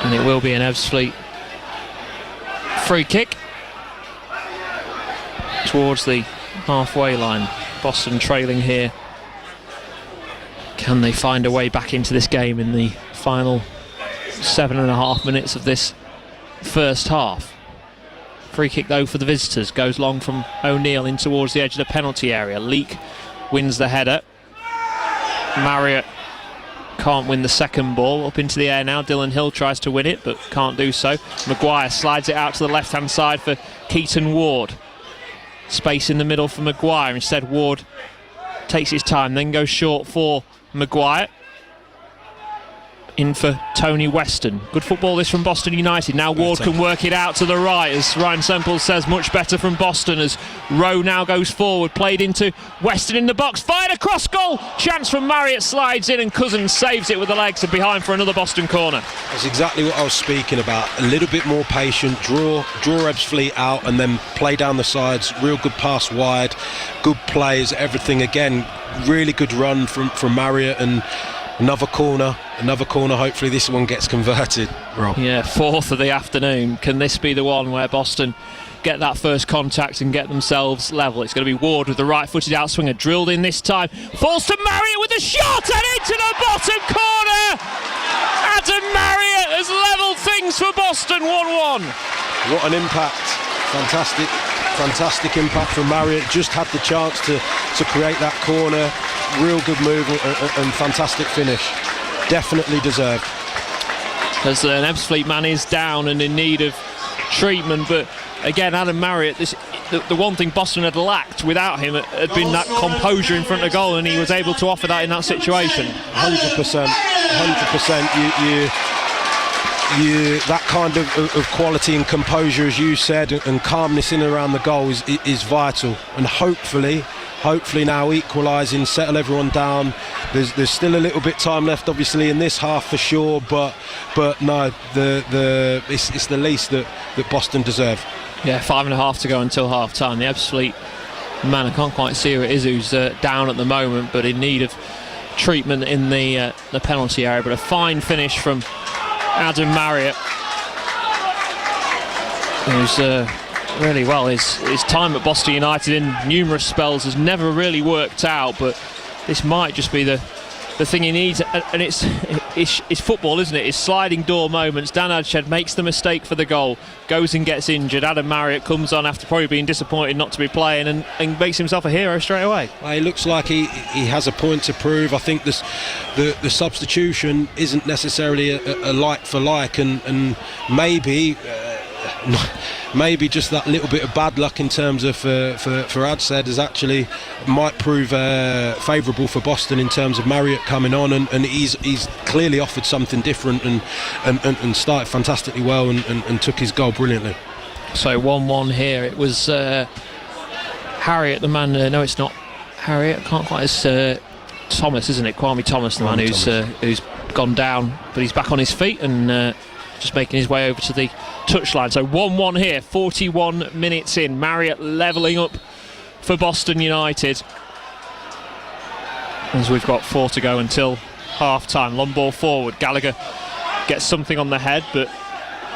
And it will be an Ebbsfleet free kick towards the halfway line. Boston trailing here. Can they find a way back into this game in the final 7.5 minutes of this first half? Free kick though for the visitors, goes long from O'Neill in towards the edge of the penalty area. Leak wins the header. Marriott can't win the second ball. Up into the air now, Dylan Hill tries to win it but can't do so. Maguire slides it out to the left hand side for Keaton Ward. Space in the middle for Maguire. Instead Ward takes his time, then goes short for Maguire. In for Tony Weston. Good football this from Boston United. Now Ward can work it out to the right, as Ryan Semple says, much better from Boston, as Rowe now goes forward, played into Weston in the box, fired across goal, chance from Marriott, slides in and Cousins saves it with the legs and behind for another Boston corner. That's exactly what I was speaking about. A little bit more patient, draw Ebbsfleet out and then play down the sides. Real good pass wide, good plays, everything. Again, really good run from Marriott, and another corner, hopefully this one gets converted, Rob. Yeah, fourth of the afternoon. Can this be the one where Boston get that first contact and get themselves level? It's going to be Ward with the right-footed outswinger, drilled in this time, falls to Marriott with a shot and into the bottom corner. Adam Marriott has levelled things for Boston, 1-1. What an impact. Fantastic impact from Marriott. Just had the chance to create that corner. Real good move and fantastic finish. Definitely deserved. As an Ebbsfleet man is down and in need of treatment, but again, Adam Marriott, the one thing Boston had lacked without him had been that composure in front of goal, and he was able to offer that in that situation. 100%. You that kind of quality and composure, as you said, and calmness in and around the goal is vital, and hopefully now equalising, settle everyone down. There's still a little bit time left, obviously, in this half for sure, but no, it's the least that Boston deserve. Yeah, 5.5 to go until half time. The Ebbsfleet man, I can't quite see who it is who's down at the moment, but in need of treatment in the penalty area. But a fine finish from Adam Marriott. who's really well. His time at Boston United in numerous spells has never really worked out, but this might just be the thing he needs, and it's football, isn't it? It's sliding door moments. Dan Adshed makes the mistake for the goal, goes and gets injured. Adam Marriott comes on after probably being disappointed not to be playing, and makes himself a hero straight away. Well, he looks like he has a point to prove. I think the substitution isn't necessarily a like for like, and maybe just that little bit of bad luck in terms of for Adshed is actually might prove favourable for Boston in terms of Marriott coming on, and he's clearly offered something different and started fantastically well and took his goal brilliantly. So 1-1 here. It was Harriet, the man. No, it's not Harriet. I can't quite. It's Thomas, isn't it? Kwame Thomas, the man who's gone down, but he's back on his feet and just making his way over to the touchline. So 1-1 here, 41 minutes in. Marriott levelling up for Boston United as we've got 4 to go until half time. Long ball forward. Gallagher gets something on the head but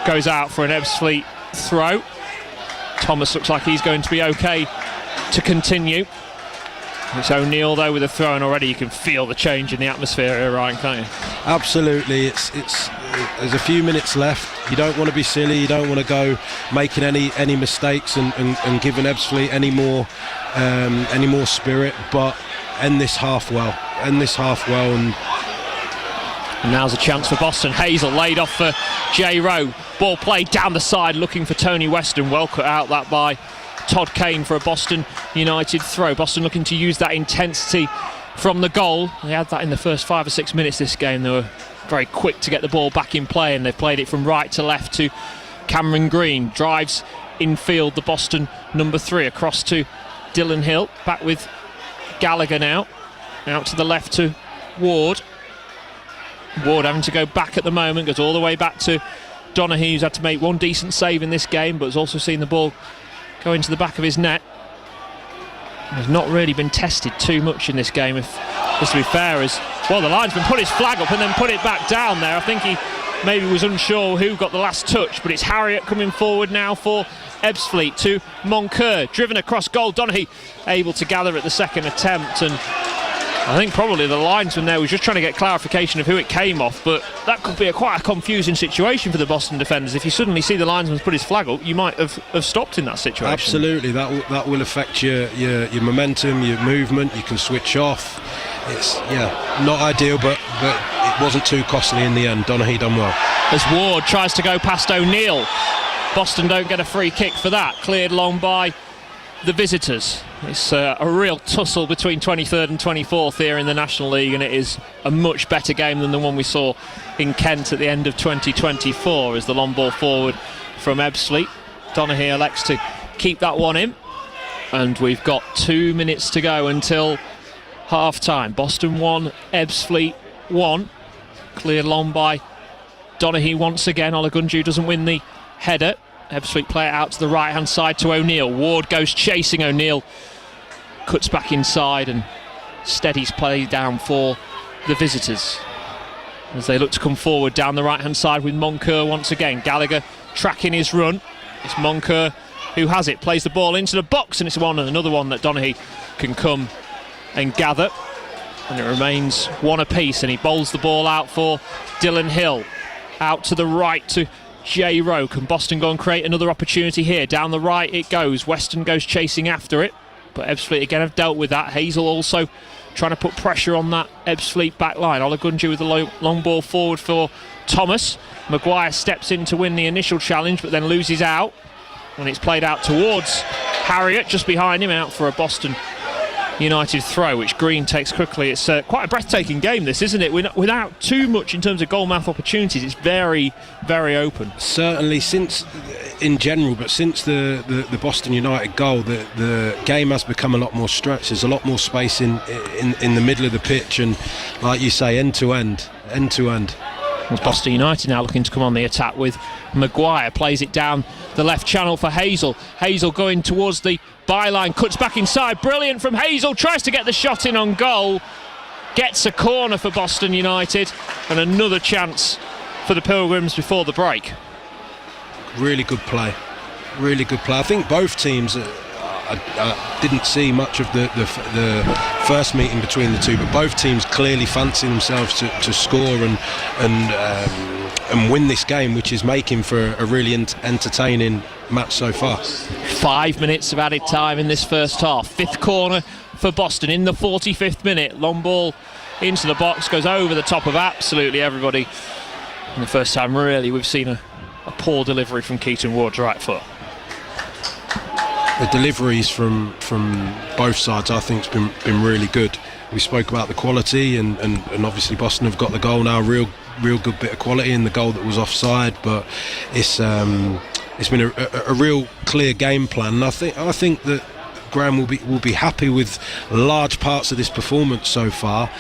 goes out for an Ebbsfleet throw. Thomas looks like he's going to be okay to continue. It's O'Neill though with a throw, and already you can feel the change in the atmosphere here, Ryan, can't you? Absolutely. There's a few minutes left. You don't want to be silly. You don't want to go making any mistakes and giving Ebbsfleet any more spirit. But end this half well. And now's a chance for Boston. Hazel laid off for J. Rowe. Ball played down the side, looking for Tony Weston. Well cut out that by Todd Kane for a Boston United throw. Boston looking to use that intensity from the goal. They had that in the first 5 or 6 minutes this game. They were very quick to get the ball back in play, and they've played it from right to left to Cameron Green. Drives infield, the Boston number 3, across to Dylan Hill. Back with Gallagher now. Out to the left to Ward. Ward having to go back at the moment, goes all the way back to Donaghy, who's had to make one decent save in this game, but has also seen the ball go into the back of his net. Has not really been tested too much in this game, if to be fair, as well. The linesman put his flag up and then put it back down there. I think he maybe was unsure who got the last touch, but it's Harriet coming forward now for Ebbsfleet to Moncur, driven across goal. Donaghy able to gather at the second attempt, and I think probably the linesman there was just trying to get clarification of who it came off, but that could be quite a confusing situation for the Boston defenders. If you suddenly see the linesman put his flag up, you might have stopped in that situation. Absolutely, that will affect your momentum, your movement. You can switch off. It's not ideal, but it wasn't too costly in the end. Donaghy done well. As Ward tries to go past O'Neill, Boston don't get a free kick for that. Cleared long by the visitors. It's a real tussle between 23rd and 24th here in the National League, and it is a much better game than the one we saw in Kent at the end of 2024, as the long ball forward from Ebbsfleet. Donaghy elects to keep that one in, and we've got 2 minutes to go until half time. Boston 1, Ebbsfleet 1. Cleared long by Donaghy once again. Olagunju doesn't win the header. Ebbsfleet play it out to the right hand side to O'Neill. Ward goes chasing. O'Neill cuts back inside and steadies play down for the visitors as they look to come forward down the right hand side with Moncur once again. Gallagher tracking his run. It's Moncur who has it, plays the ball into the box, and it's another one that Donaghy can come and gather, and it remains 1 apiece, and he bowls the ball out for Dylan Hill. Out to the right to J. Rowe. Can Boston go and create another opportunity here? Down the right it goes. Weston goes chasing after it, but Ebbsfleet again have dealt with that. Hazel also trying to put pressure on that Ebbsfleet back line. Olagunju with the long ball forward for Thomas. Maguire steps in to win the initial challenge, but then loses out, and it's played out towards Harriet, just behind him, out for a Boston United throw, which Green takes quickly. It's quite a breathtaking game, this, isn't it? Without too much in terms of goal mouth opportunities, it's very, very open. Certainly, since the Boston United goal, the game has become a lot more stretched. There's a lot more space in the middle of the pitch, and like you say, end to end. Well, Boston United now looking to come on the attack with Maguire. Plays it down the left channel for Hazel. Hazel going towards the byline, cuts back inside. Brilliant from Hazel, tries to get the shot in on goal. Gets a corner for Boston United, and another chance for the Pilgrims before the break. Really good play. really good play. I think both teams. I didn't see much of the first meeting between the two, but both teams clearly fancy themselves to score and win this game, which is making for a really entertaining match so far. 5 minutes of added time in this first half. Fifth corner for Boston in the 45th minute. Long ball into the box, goes over the top of absolutely everybody. And the first time really we've seen a poor delivery from Keaton Ward's right foot. The deliveries from both sides, I think, has been really good. We spoke about the quality, and obviously Boston have got the goal now. Real good bit of quality in the goal that was offside, but it's been a real clear game plan. And I think that Graham will be happy with large parts of this performance so far.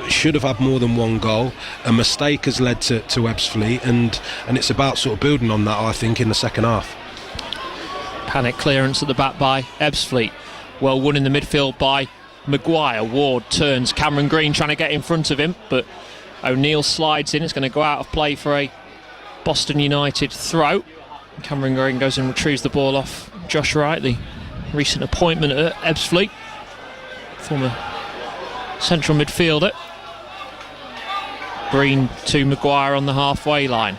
Should have had more than one goal. A mistake has led to Ebbsfleet, and it's about sort of building on that, I think, in the second half. Panic clearance at the back by Ebbsfleet. Well won in the midfield by Maguire. Ward turns. Cameron Green trying to get in front of him, but O'Neill slides in. It's going to go out of play for a Boston United throw. Cameron Green goes and retrieves the ball off Josh Wright, the recent appointment at Ebbsfleet, former central midfielder. Green to Maguire on the halfway line.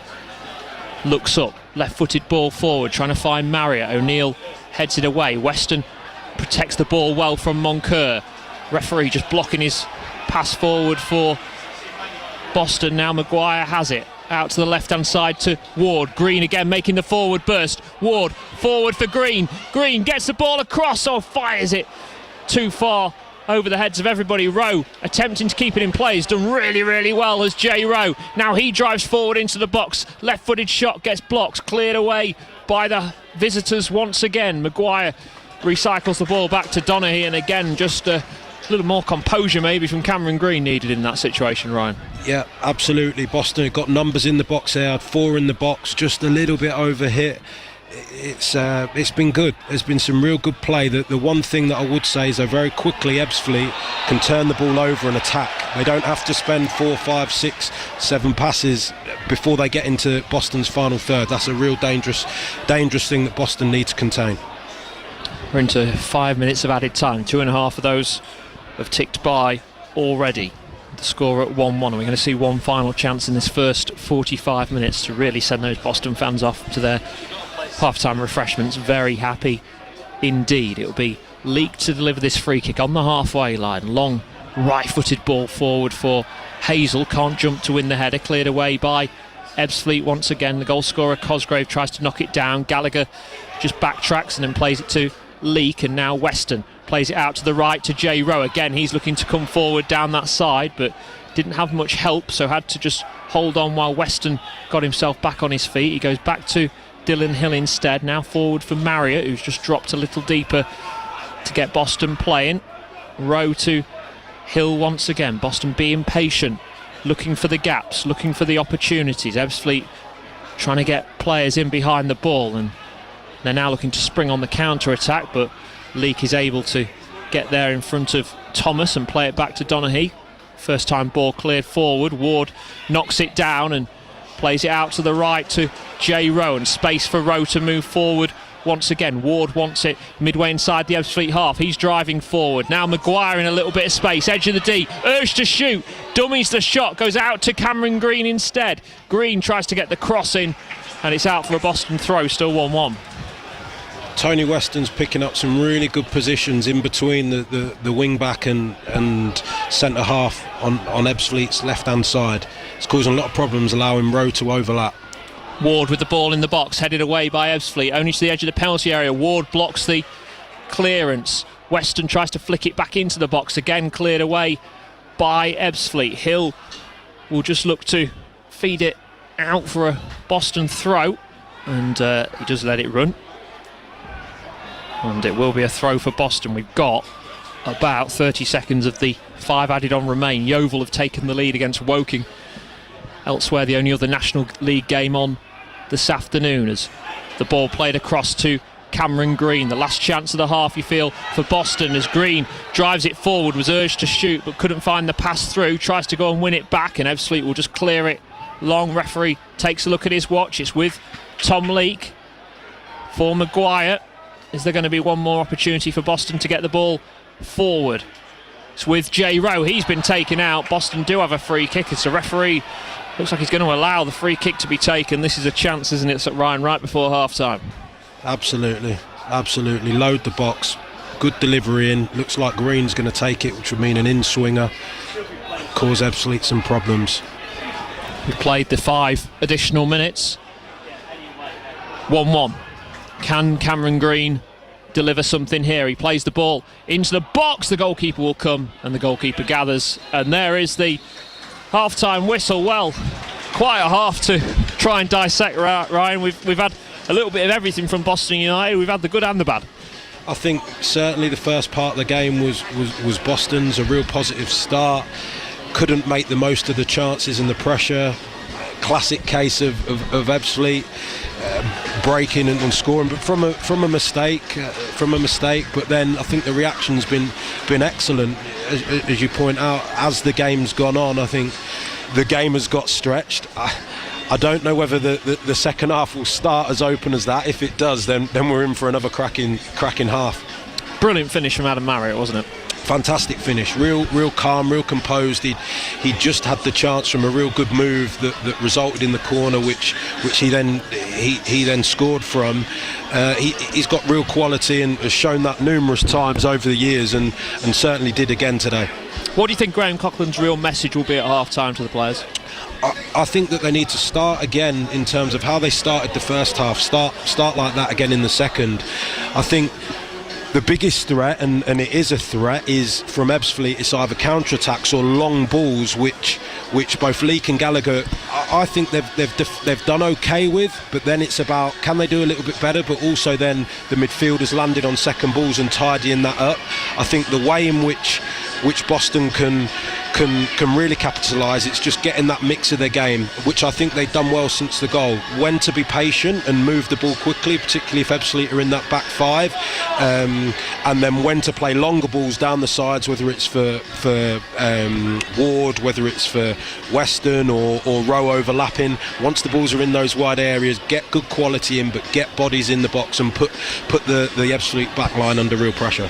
Looks up, left-footed ball forward, trying to find Marriott. O'Neill heads it away. Weston protects the ball well from Moncur. Referee just blocking his pass forward for Boston. Now Maguire has it. Out to the left-hand side to Ward. Green again making the forward burst. Ward forward for Green. Green gets the ball across, fires it too far over the heads of everybody. Rowe attempting to keep it in play. He's done really, really well as Jay Rowe. Now he drives forward into the box. Left-footed shot gets blocked. Cleared away by the visitors once again. Maguire recycles the ball back to Donaghy, and again just a little more composure maybe from Cameron Green needed in that situation, Ryan. Yeah, absolutely. Boston have got numbers in the box there. Had 4 in the box, just a little bit over hit. It's been good. There's been some real good play. The one thing that I would say is that very quickly Ebbsfleet can turn the ball over and attack. They don't have to spend 4, 5, 6, 7 passes before they get into Boston's final third. That's a real dangerous thing that Boston need to contain. We're into 5 minutes of added time. 2.5 of those have ticked by already. The score at 1-1, and we're going to see one final chance in this first 45 minutes to really send those Boston fans off to their half-time refreshments very happy indeed. It'll be Leake to deliver this free kick on the halfway line. Long right-footed ball forward for Hazel. Can't jump to win the header. Cleared away by Ebbsfleet once again. The goal scorer Cosgrave tries to knock it down. Gallagher just backtracks and then plays it to Leake, and now Weston plays it out to the right to Jay Rowe. Again, he's looking to come forward down that side, but didn't have much help, so had to just hold on while Weston got himself back on his feet. He goes back to Dylan Hill instead. Now forward for Marriott, who's just dropped a little deeper to get Boston playing. Rowe to Hill once again. Boston being patient, looking for the gaps, looking for the opportunities. Ebbsfleet trying to get players in behind the ball, and they're now looking to spring on the counter-attack, but Leake is able to get there in front of Thomas and play it back to Donaghy. First time ball cleared forward. Ward knocks it down and plays it out to the right to Jay Rowe, and space for Rowe to move forward once again. Ward wants it midway inside the Ebbsfleet half. He's driving forward. Now Maguire in a little bit of space. Edge of the D. Urged to shoot. Dummies the shot. Goes out to Cameron Green instead. Green tries to get the cross in, and it's out for a Boston throw. Still 1-1. Tony Weston's picking up some really good positions in between the wing back and centre half on Ebbsfleet's left hand side. It's causing a lot of problems, allowing Rowe to overlap. Ward with the ball in the box, headed away by Ebbsfleet, only to the edge of the penalty area. Ward blocks the clearance. Weston tries to flick it back into the box, again cleared away by Ebbsfleet. Hill will just look to feed it out for a Boston throw, and he does let it run. And it will be a throw for Boston. We've got about 30 seconds of the 5 added on remain. Yeovil have taken the lead against Woking. Elsewhere, the only other National League game on this afternoon, as the ball played across to Cameron Green. The last chance of the half, you feel, for Boston, as Green drives it forward, was urged to shoot but couldn't find the pass through, tries to go and win it back, and Ebbsfleet will just clear it long. Referee takes a look at his watch. It's with Tom Leake for Maguire. Is there going to be one more opportunity for Boston to get the ball forward? It's with Jay Rowe. He's been taken out. Boston do have a free kick. It's a referee. Looks like he's going to allow the free kick to be taken. This is a chance, isn't it, Ryan, right before half-time? Absolutely. Load the box. Good delivery in. Looks like Green's going to take it, which would mean an in-swinger. Cause Ebbsfleet some problems. We played the 5 additional minutes. 1-1. Can Cameron Green deliver something here? He plays the ball into the box. The goalkeeper will come, and the goalkeeper gathers. And there is the half-time whistle. Well, quite a half to try and dissect, Ryan. We've had a little bit of everything from Boston United. We've had the good and the bad. I think certainly the first part of the game was Boston's, a real positive start. Couldn't make the most of the chances and the pressure. Classic case of Ebbsfleet breaking and scoring, but from a mistake. But then I think the reaction's been excellent, as you point out. As the game's gone on, I think the game has got stretched. I don't know whether the second half will start as open as that. If it does, then we're in for another cracking half. Brilliant finish from Adam Marriott, wasn't it? Fantastic finish, real calm, real composed. He just had the chance from a real good move that resulted in the corner, which he then scored from. He's got real quality and has shown that numerous times over the years, and certainly did again today. What do you think Graham Coughlin's real message will be at half-time to the players? I think that they need to start again in terms of how they started the first half. Start like that again in the second. I think the biggest threat, and it is a threat, is from Ebbsfleet. It's either counter-attacks or long balls, which both Leake and Gallagher, I think they've done okay with. But then it's about, can they do a little bit better? But also then the midfielders landed on second balls and tidying that up. I think the way in which Boston can really capitalise, it's just getting that mix of their game, which I think they've done well since the goal. When to be patient and move the ball quickly, particularly if Ebbsfleet are in that back 5, and then when to play longer balls down the sides, whether it's for Ward, whether it's for Weston or Rowe overlapping. Once the balls are in those wide areas, get good quality in, but get bodies in the box and put the Ebbsfleet back line under real pressure.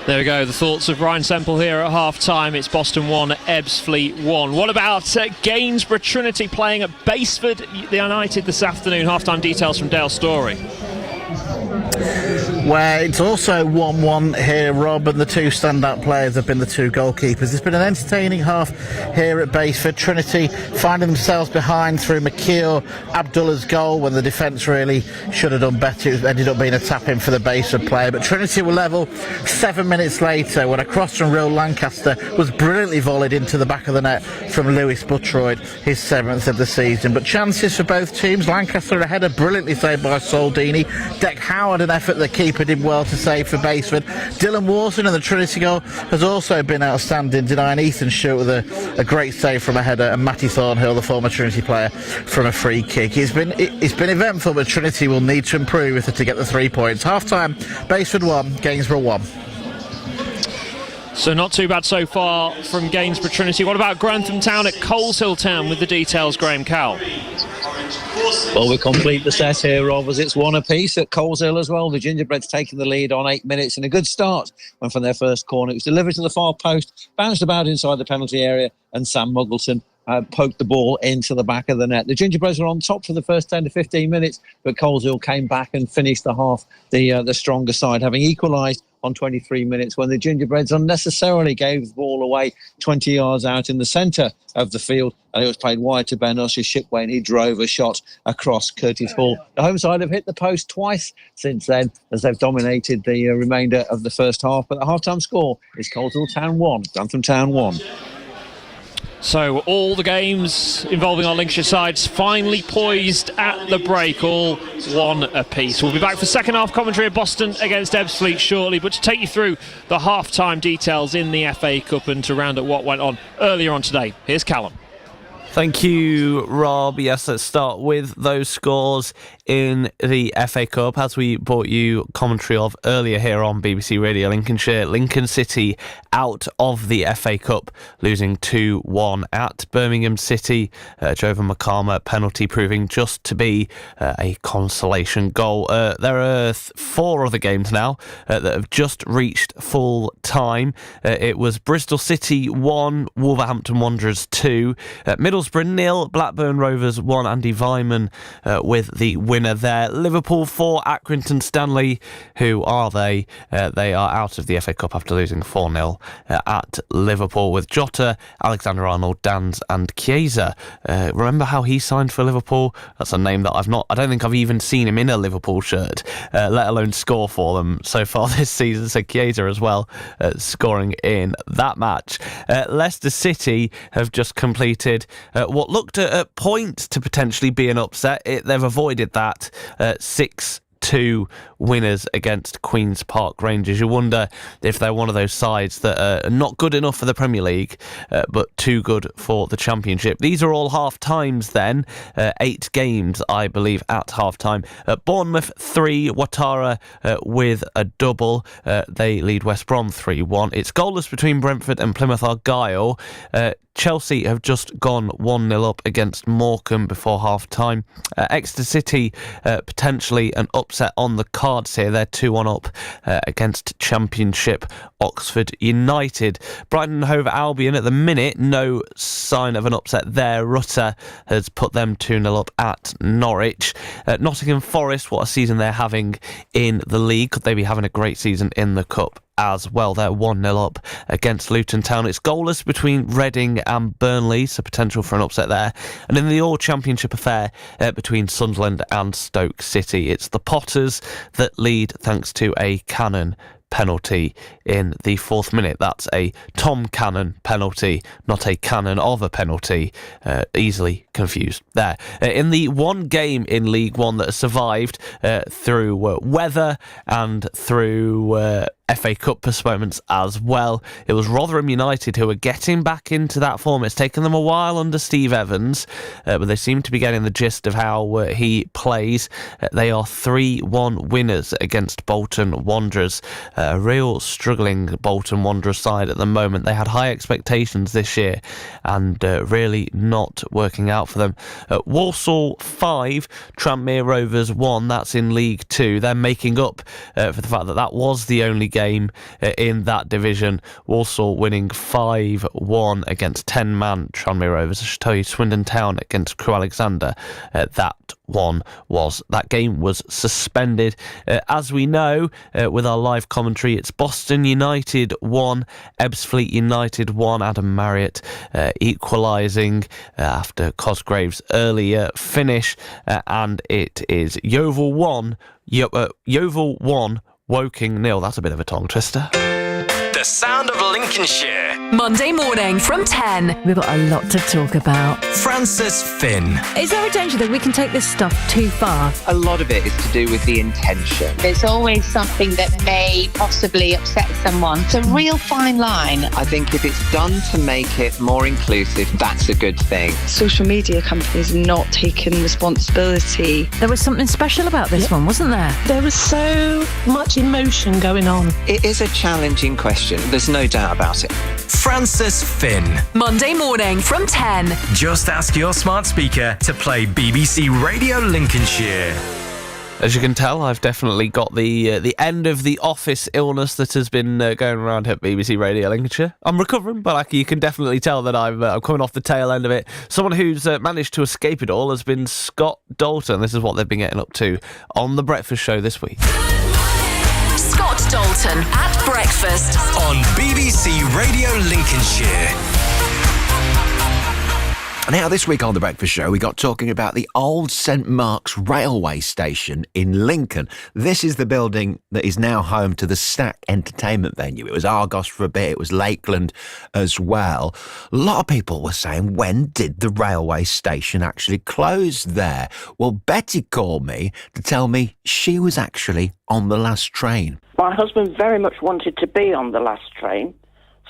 There we go, the thoughts of Ryan Semple here at half-time. It's Boston 1, Ebbsfleet 1. What about Gainsborough Trinity playing at Basford United this afternoon? Half-time details from Dale Story. Where it's also 1-1 here, Rob, and the two standout players have been the two goalkeepers. It's been an entertaining half here at Basford. Trinity finding themselves behind through McKeel Abdullah's goal when the defence really should have done better. It ended up being a tap-in for the Basford player, but Trinity were level 7 minutes later when a cross from Real Lancaster was brilliantly volleyed into the back of the net from Lewis Buttroyd, his 7th of the season. But chances for both teams. Lancaster a header brilliantly saved by Soldini. Deck Howard, an effort the keeper did well to save for Basford. Dylan Warson in the Trinity goal has also been outstanding, denying Ethan Stewart with a great save from a header, and Matty Thornhill, the former Trinity player, from a free kick. It's been eventful, but Trinity will need to improve if they're to get the 3 points. Half-time, Basford 1, Gainsborough 1. So not too bad so far from Gainsborough Trinity. What about Grantham Town at Coleshill Town with the details, Graham Cowell? Well, we complete the set here, Rob, as it's 1 apiece at Coleshill as well. The Gingerbreads taking the lead on 8 minutes, and a good start when from their first corner. It was delivered to the far post, bounced about inside the penalty area, and Sam Muggleton poked the ball into the back of the net. The Gingerbreads were on top for the first 10 to 15 minutes, but Coleshill came back and finished the half the stronger side, having equalised on 23 minutes when the Gingerbreads unnecessarily gave the ball away 20 yards out in the centre of the field, and it was played wide to Ben Usher Shipway, and he drove a shot across Curtis Hall. The home side have hit the post twice since then as they've dominated the remainder of the first half, but the half-time score is Coleshill Town 1, Grantham Town 1. So all the games involving our Lincolnshire sides finally poised at the break, all 1 apiece. We'll be back for second half commentary of Boston against Ebbsfleet shortly, but to take you through the half-time details in the FA Cup and to round up what went on earlier on today, here's Callum. Thank you, Rob. Yes, let's start with those scores in the FA Cup, as we brought you commentary of earlier here on BBC Radio Lincolnshire. Lincoln City out of the FA Cup, losing 2-1 at Birmingham City. Jovan Makama penalty proving just to be a consolation goal. There are 4 other games now that have just reached full time. It was Bristol City 1, Wolverhampton Wanderers 2, Middlesbrough 0, Blackburn Rovers 1, Andy Vyman with the winner there. Liverpool 4, Accrington Stanley. Who are they? They are out of the FA Cup after losing 4-0 at Liverpool with Jota, Alexander-Arnold, Dans and Chiesa. Remember how he signed for Liverpool? That's a name that I don't think I've even seen him in a Liverpool shirt, let alone score for them so far this season. So Chiesa as well scoring in that match. Leicester City have just completed what looked at a point to potentially be an upset. They've avoided that. 6-2 winners against Queen's Park Rangers. You wonder if they're one of those sides that are not good enough for the Premier League, but too good for the Championship. These are all half-times then. 8 games, I believe, at half-time. Bournemouth 3, Ouattara with a double. They lead West Brom 3-1. It's goalless between Brentford and Plymouth Argyle. Chelsea have just gone 1-0 up against Morecambe before half-time. Exeter City, potentially an upset on the cards here. They're 2-1 up against Championship Oxford United. Brighton and Hove Albion at the minute, no sign of an upset there. Rutter has put them 2-0 up at Norwich. Nottingham Forest, what a season they're having in the league. Could they be having a great season in the Cup as well? They're 1-0 up against Luton Town. It's goalless between Reading and Burnley, so potential for an upset there. And in the all-championship affair between Sunderland and Stoke City, it's the Potters that lead thanks to a Cannon penalty in the 4th minute. That's a Tom Cannon penalty, not a cannon of a penalty. Easily confused there. In the one game in League One that has survived through weather and through FA Cup postponements as well, it was Rotherham United who are getting back into that form. It's taken them a while under Steve Evans, but they seem to be getting the gist of how he plays. They are 3-1 winners against Bolton Wanderers. A real struggling Bolton Wanderers side at the moment. They had high expectations this year and really not working out for them. Walsall 5, Tranmere Rovers 1. That's in League 2. They're making up for the fact that that was the only game in that division. Walsall winning 5-1 against 10-man Tranmere Rovers. I should tell you, Swindon Town against Crewe Alexander. That game was suspended. As we know, with our live commentary, it's Boston United 1, Ebbsfleet United 1. Adam Marriott equalising after Cosgrave's earlier finish, and it is Yeovil 1, Woking 0. That's a bit of a tongue twister. The sound of Lincolnshire. Monday morning from 10. We've got a lot to talk about. Francis Finn. Is there a danger that we can take this stuff too far? A lot of it is to do with the intention. There's always something that may possibly upset someone. It's a real fine line. I think if it's done to make it more inclusive, that's a good thing. Social media companies not taking responsibility. There was something special about this one, wasn't there? There was so much emotion going on. It is a challenging question. There's no doubt about it. Francis Finn. Monday morning from 10. Just ask your smart speaker to play BBC Radio Lincolnshire. As you can tell, I've definitely got the end of the office illness that has been going around at BBC Radio Lincolnshire. I'm recovering, but you can definitely tell that I'm coming off the tail end of it. Someone who's managed to escape it all has been Scott Dalton. This is what they've been getting up to on The Breakfast Show this week. Scott Dalton at breakfast on BBC Radio Lincolnshire. Now, this week on The Breakfast Show, we got talking about the old St Mark's railway station in Lincoln. This is the building that is now home to the Stack entertainment venue. It was Argos for a bit, it was Lakeland as well. A lot of people were saying, when did the railway station actually close there? Well, Betty called me to tell me she was actually on the last train. My husband very much wanted to be on the last train,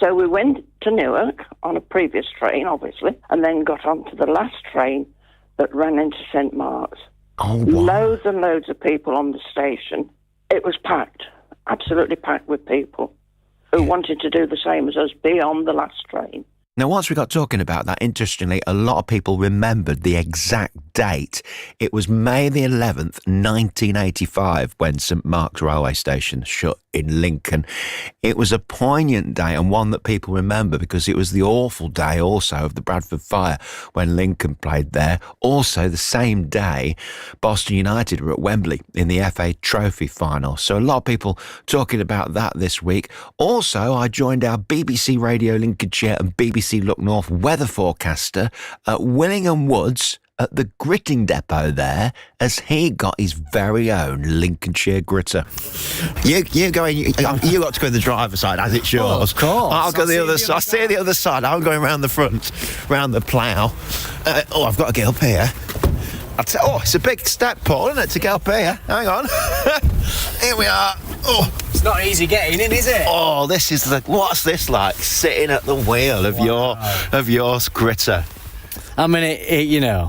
So we went to Newark on a previous train, obviously, and then got onto the last train that ran into St Mark's. Oh, wow. Loads and loads of people on the station. It was packed, absolutely packed with people who wanted to do the same as us, be on the last train. Now, once we got talking about that, interestingly, a lot of people remembered the exact date. It was May the 11th, 1985, when St Mark's railway station shut in Lincoln. It was a poignant day and one that people remember because it was the awful day also of the Bradford fire when Lincoln played there. Also, the same day, Boston United were at Wembley in the FA Trophy final. So a lot of people talking about that this week. Also, I joined our BBC Radio Lincolnshire and BBC Look North weather forecaster at Willingham Woods at the gritting depot there, as he got his very own Lincolnshire gritter. You got to go to the driver's side as it's yours. Oh, of course. I'll go the other side. I'll stay the other side. I'm going round the front, round the plough. I've got to get up here. It's a big step, Paul, isn't it, to get up here? Hang on. Here we are. Oh, it's not easy getting in, is it? Oh, this is what's this like? Sitting at the wheel of your gritter. I mean, it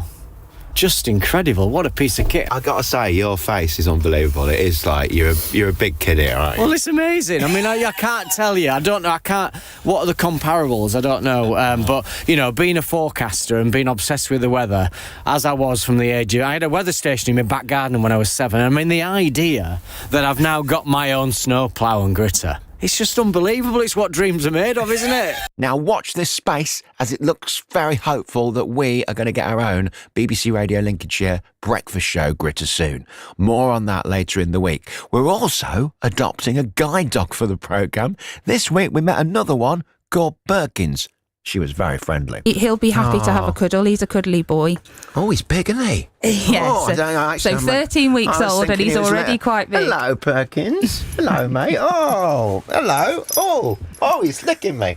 just incredible. What a piece of kit. I gotta say, your face is unbelievable. It is like you're a big kid here, aren't you? Well, it's amazing. I mean, I can't tell you. I don't know. What are the comparables? I don't know. But being a forecaster and being obsessed with the weather, as I was from the age of, I had a weather station in my back garden when I was 7. I mean, the idea that I've now got my own snowplough and gritter. It's just unbelievable. It's what dreams are made of, isn't it? Now watch this space, as it looks very hopeful that we are going to get our own BBC Radio Lincolnshire breakfast show gritter soon. More on that later in the week. We're also adopting a guide dog for the programme. This week we met another one called Perkins. She was very friendly. He'll be happy to have a cuddle. He's a cuddly boy. Oh, he's big, isn't he? Yes. So 13 weeks old and he's already quite big. Hello, Perkins. Hello, mate. Oh, hello. Oh, he's licking me.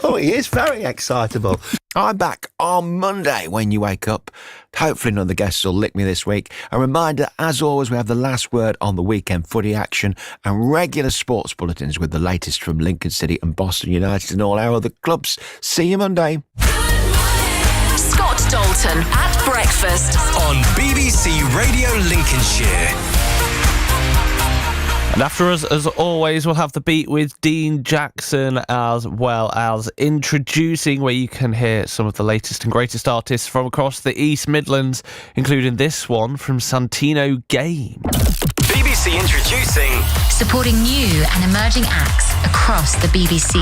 Oh, he is very excitable. I'm back on Monday when you wake up. Hopefully none of the guests will lick me this week. A reminder, as always, we have the last word on the weekend footy action and regular sports bulletins with the latest from Lincoln City and Boston United and all our other clubs. See you Monday. Scott Dalton at breakfast on BBC Radio Lincolnshire. And after us, as always, we'll have the beat with Dean Jackson, as well as introducing, where you can hear some of the latest and greatest artists from across the East Midlands, including this one from Santino Game. BBC introducing. Supporting new and emerging acts across the BBC.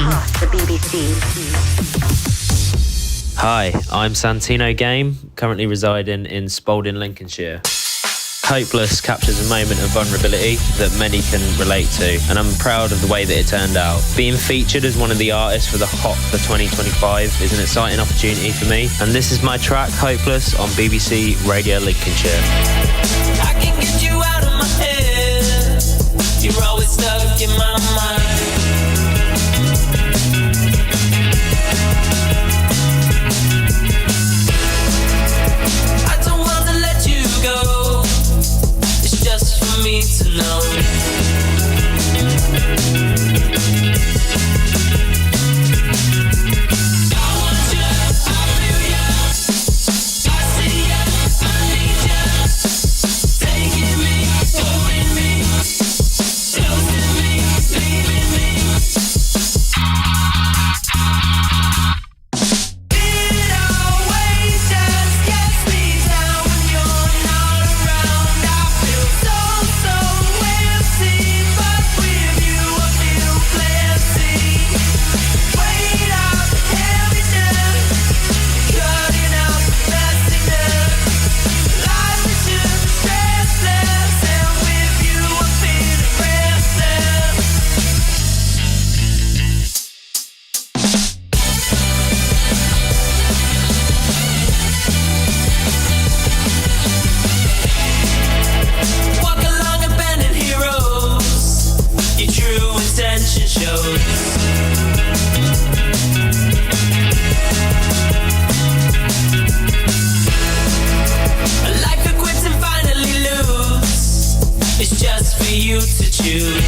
Hi, I'm Santino Game, currently residing in Spalding, Lincolnshire. Hopeless captures a moment of vulnerability that many can relate to, and I'm proud of the way that it turned out. Being featured as one of the artists for the Hot for 2025 is an exciting opportunity for me, and this is my track, Hopeless, on BBC Radio Lincolnshire. I can get you out of my head. You're always stuck in my mind. I don't want to let you go. It's just for me to know. I want you, I feel you. I see you, I need you. Taking me, holding me, closing me, leaving me. It always just gets me down when you're not around. I feel so empty, but with you I feel plenty. Weight out the heaviness, cutting out the messiness. Life is just stressless, and with you I feel restless. Walk along abandoned heroes, your true intention shows. A life you quit and finally lose, it's just for you to choose.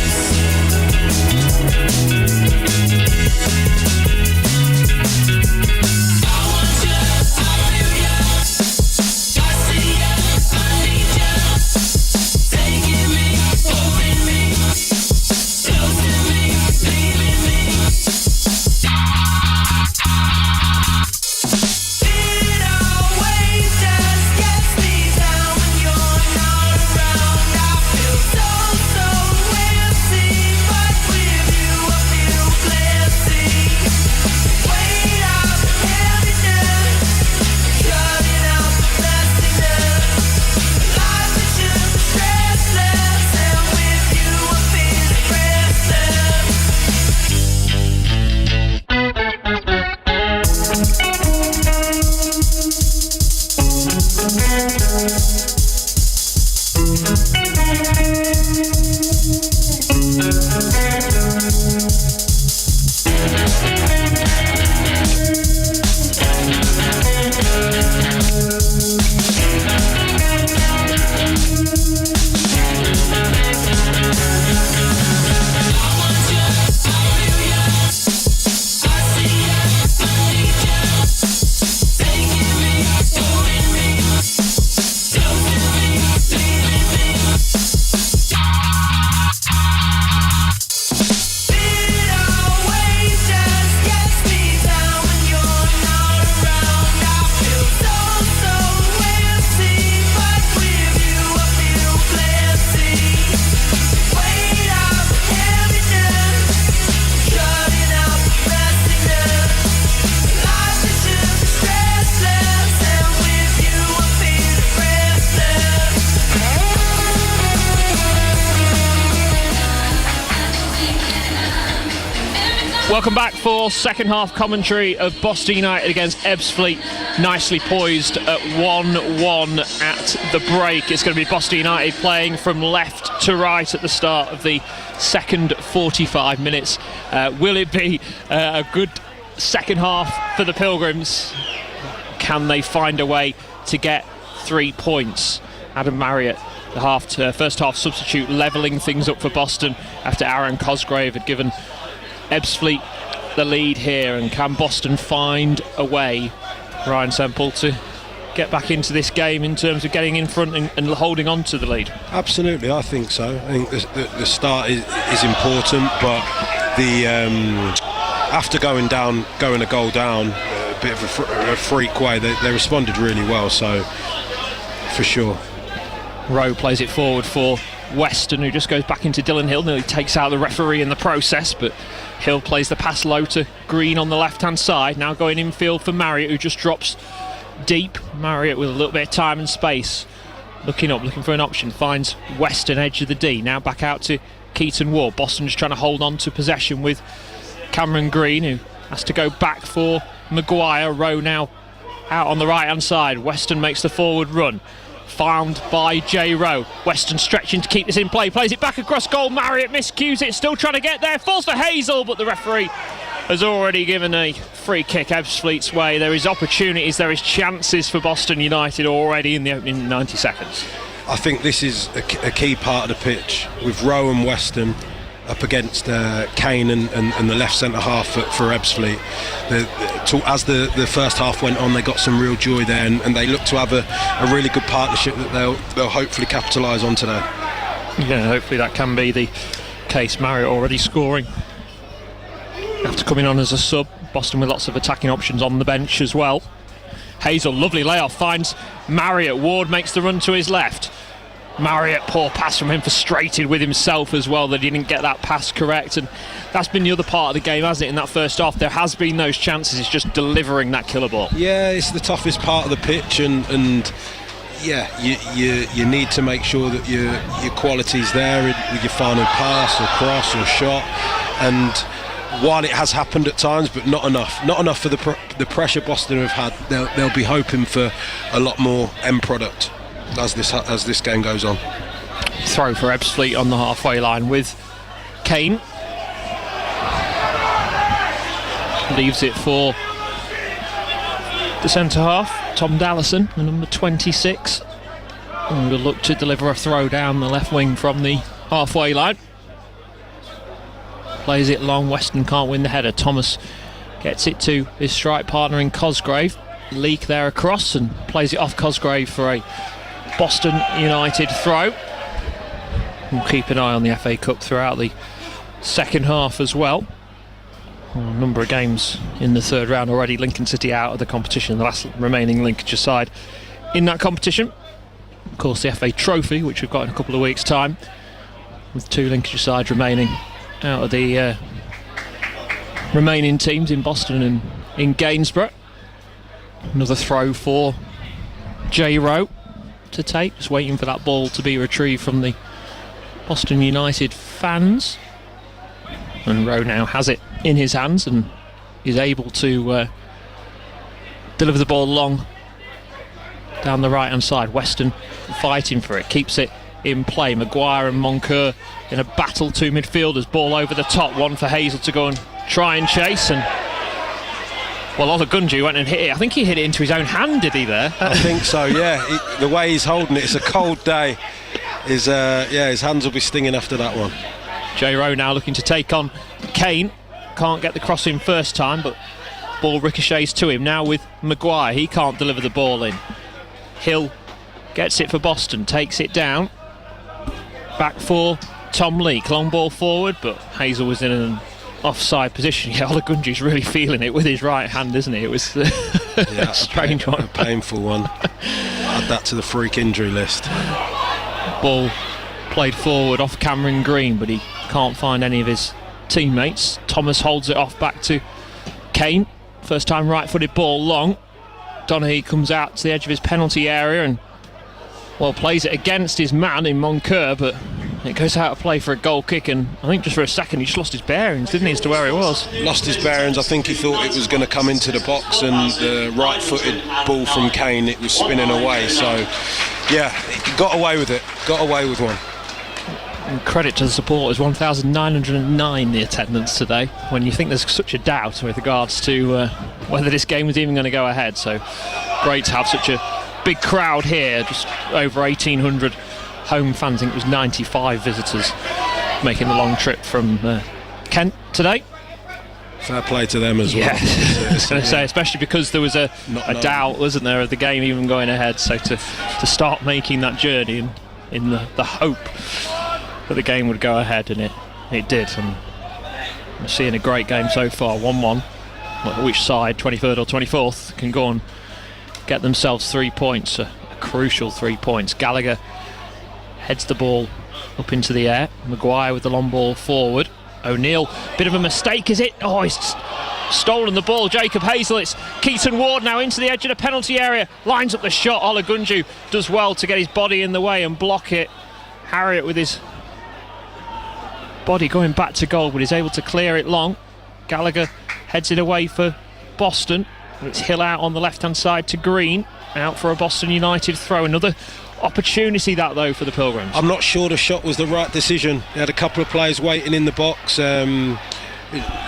Welcome back for second half commentary of Boston United against Ebbsfleet. Nicely poised at 1-1 at the break. It's going to be Boston United playing from left to right at the start of the second 45 minutes. Will it be a good second half for the Pilgrims? Can they find a way to get 3 points? Adam Marriott, the first half substitute, levelling things up for Boston after Aaron Cosgrave had given Ebbsfleet the lead here. And can Boston find a way, Ryan Semple, to get back into this game in terms of getting in front and holding on to the lead? Absolutely, I think so. I think the start is important, but the after going a goal down, a bit of a freak way, they responded really well, so for sure. Rowe plays it forward for Weston, who just goes back into Dylan Hill, nearly takes out the referee in the process, but Hill plays the pass low to Green on the left hand side. Now going infield for Marriott, who just drops deep. Marriott with a little bit of time and space, looking for an option, finds Weston, edge of the D. Now back out to Keaton Ward. Boston just trying to hold on to possession with Cameron Green, who has to go back for Maguire. Rowe now out on the right hand side. Weston makes the forward run, found by J. Rowe. Weston stretching to keep this in play, plays it back across goal. Marriott miscues it, still trying to get there, falls for Hazel, but the referee has already given a free kick Ebbsfleet's way. There is opportunities, there is chances for Boston United already in the opening 90 seconds. I think this is a key part of the pitch, with Rowe and Weston up against Kane and the left centre half for Ebbsfleet. As the first half went on, they got some real joy there, and they look to have a really good partnership that they'll hopefully capitalise on today. Yeah, hopefully that can be the case. Marriott already scoring after coming on as a sub. Boston with lots of attacking options on the bench as well. Hazel, lovely layoff, finds Marriott. Ward makes the run to his left. Marriott, poor pass from him, frustrated with himself as well that he didn't get that pass correct, and that's been the other part of the game, hasn't it? In that first half, there has been those chances. It's just delivering that killer ball. Yeah, it's the toughest part of the pitch, and yeah, you need to make sure that your quality's there with your final pass or cross or shot. And while it has happened at times, but not enough for the pressure Boston have had, they'll be hoping for a lot more end product as this game goes on. Throw for Ebbsfleet on the halfway line with Kane. Leaves it for the centre half, Tom Dallison, the number 26. And will look to deliver a throw down the left wing from the halfway line. Plays it long, Weston can't win the header. Thomas gets it to his strike partner in Cosgrave. Leak there across and plays it off Cosgrave for a Boston United throw. We'll keep an eye on the FA Cup throughout the second half as well. A number of games in the third round already. Lincoln City out of the competition, the last remaining Lincolnshire side in that competition. Of course, the FA Trophy, which we've got in a couple of weeks' time, with 2 Lincolnshire sides remaining out of the remaining teams in Boston and in Gainsborough. Another throw for J. Rowe to take, just waiting for that ball to be retrieved from the Boston United fans. And Rowe now has it in his hands and is able to deliver the ball long down the right hand side. Weston fighting for it, keeps it in play. Maguire and Moncur in a battle, 2 midfielders, ball over the top, one for Hazel to go and try and chase, and well, Olagunji went and hit it. I think he hit it into his own hand, did he there? I think so, yeah. The way he's holding it, it's a cold day. His hands will be stinging after that one. J. Rowe now looking to take on Kane. Can't get the cross in first time, but ball ricochets to him. Now with Maguire, he can't deliver the ball in. Hill gets it for Boston, takes it down. Back for Tom Leake, long ball forward, but Hazel was in an offside position. Yeah, Olagunji's really feeling it with his right hand, isn't he? It was a strange one. A painful one. Add that to the freak injury list. Ball played forward off Cameron Green, but he can't find any of his teammates. Thomas holds it off back to Kane. First time right-footed ball long. Donaghy comes out to the edge of his penalty area and plays it against his man in Moncur, but It goes out of play for a goal kick, and I think just for a second he just lost his bearings, didn't he, as to where he was? Lost his bearings. I think he thought it was going to come into the box, and the right-footed ball from Kane, it was spinning away. So, yeah, he got away with it. Got away with one. And credit to the supporters, 1,909 the attendance today, when you think there's such a doubt with regards to whether this game was even going to go ahead. So great to have such a big crowd here, just over 1,800 home fans. I think it was 95 visitors making the long trip from Kent today. Fair play to them as well. Yeah, I was going to say, especially because there was a doubt, wasn't there, of the game even going ahead. So to start making that journey in the hope that the game would go ahead, and it did. And we're seeing a great game so far, 1-1. Which side, 23rd or 24th, can go and get themselves 3 points, a crucial 3 points. Gallagher heads the ball up into the air. Maguire with the long ball forward. O'Neill, bit of a mistake, is it? Oh, he's stolen the ball. Jacob Hazel. It's Keaton Ward now into the edge of the penalty area. Lines up the shot. Olagunju does well to get his body in the way and block it. Harriott with his body going back to goal, but he's able to clear it long. Gallagher heads it away for Boston. It's Hill out on the left-hand side to Green. Out for a Boston United throw. Another opportunity that, though, for the Pilgrims. I'm not sure the shot was the right decision. They had a couple of players waiting in the box.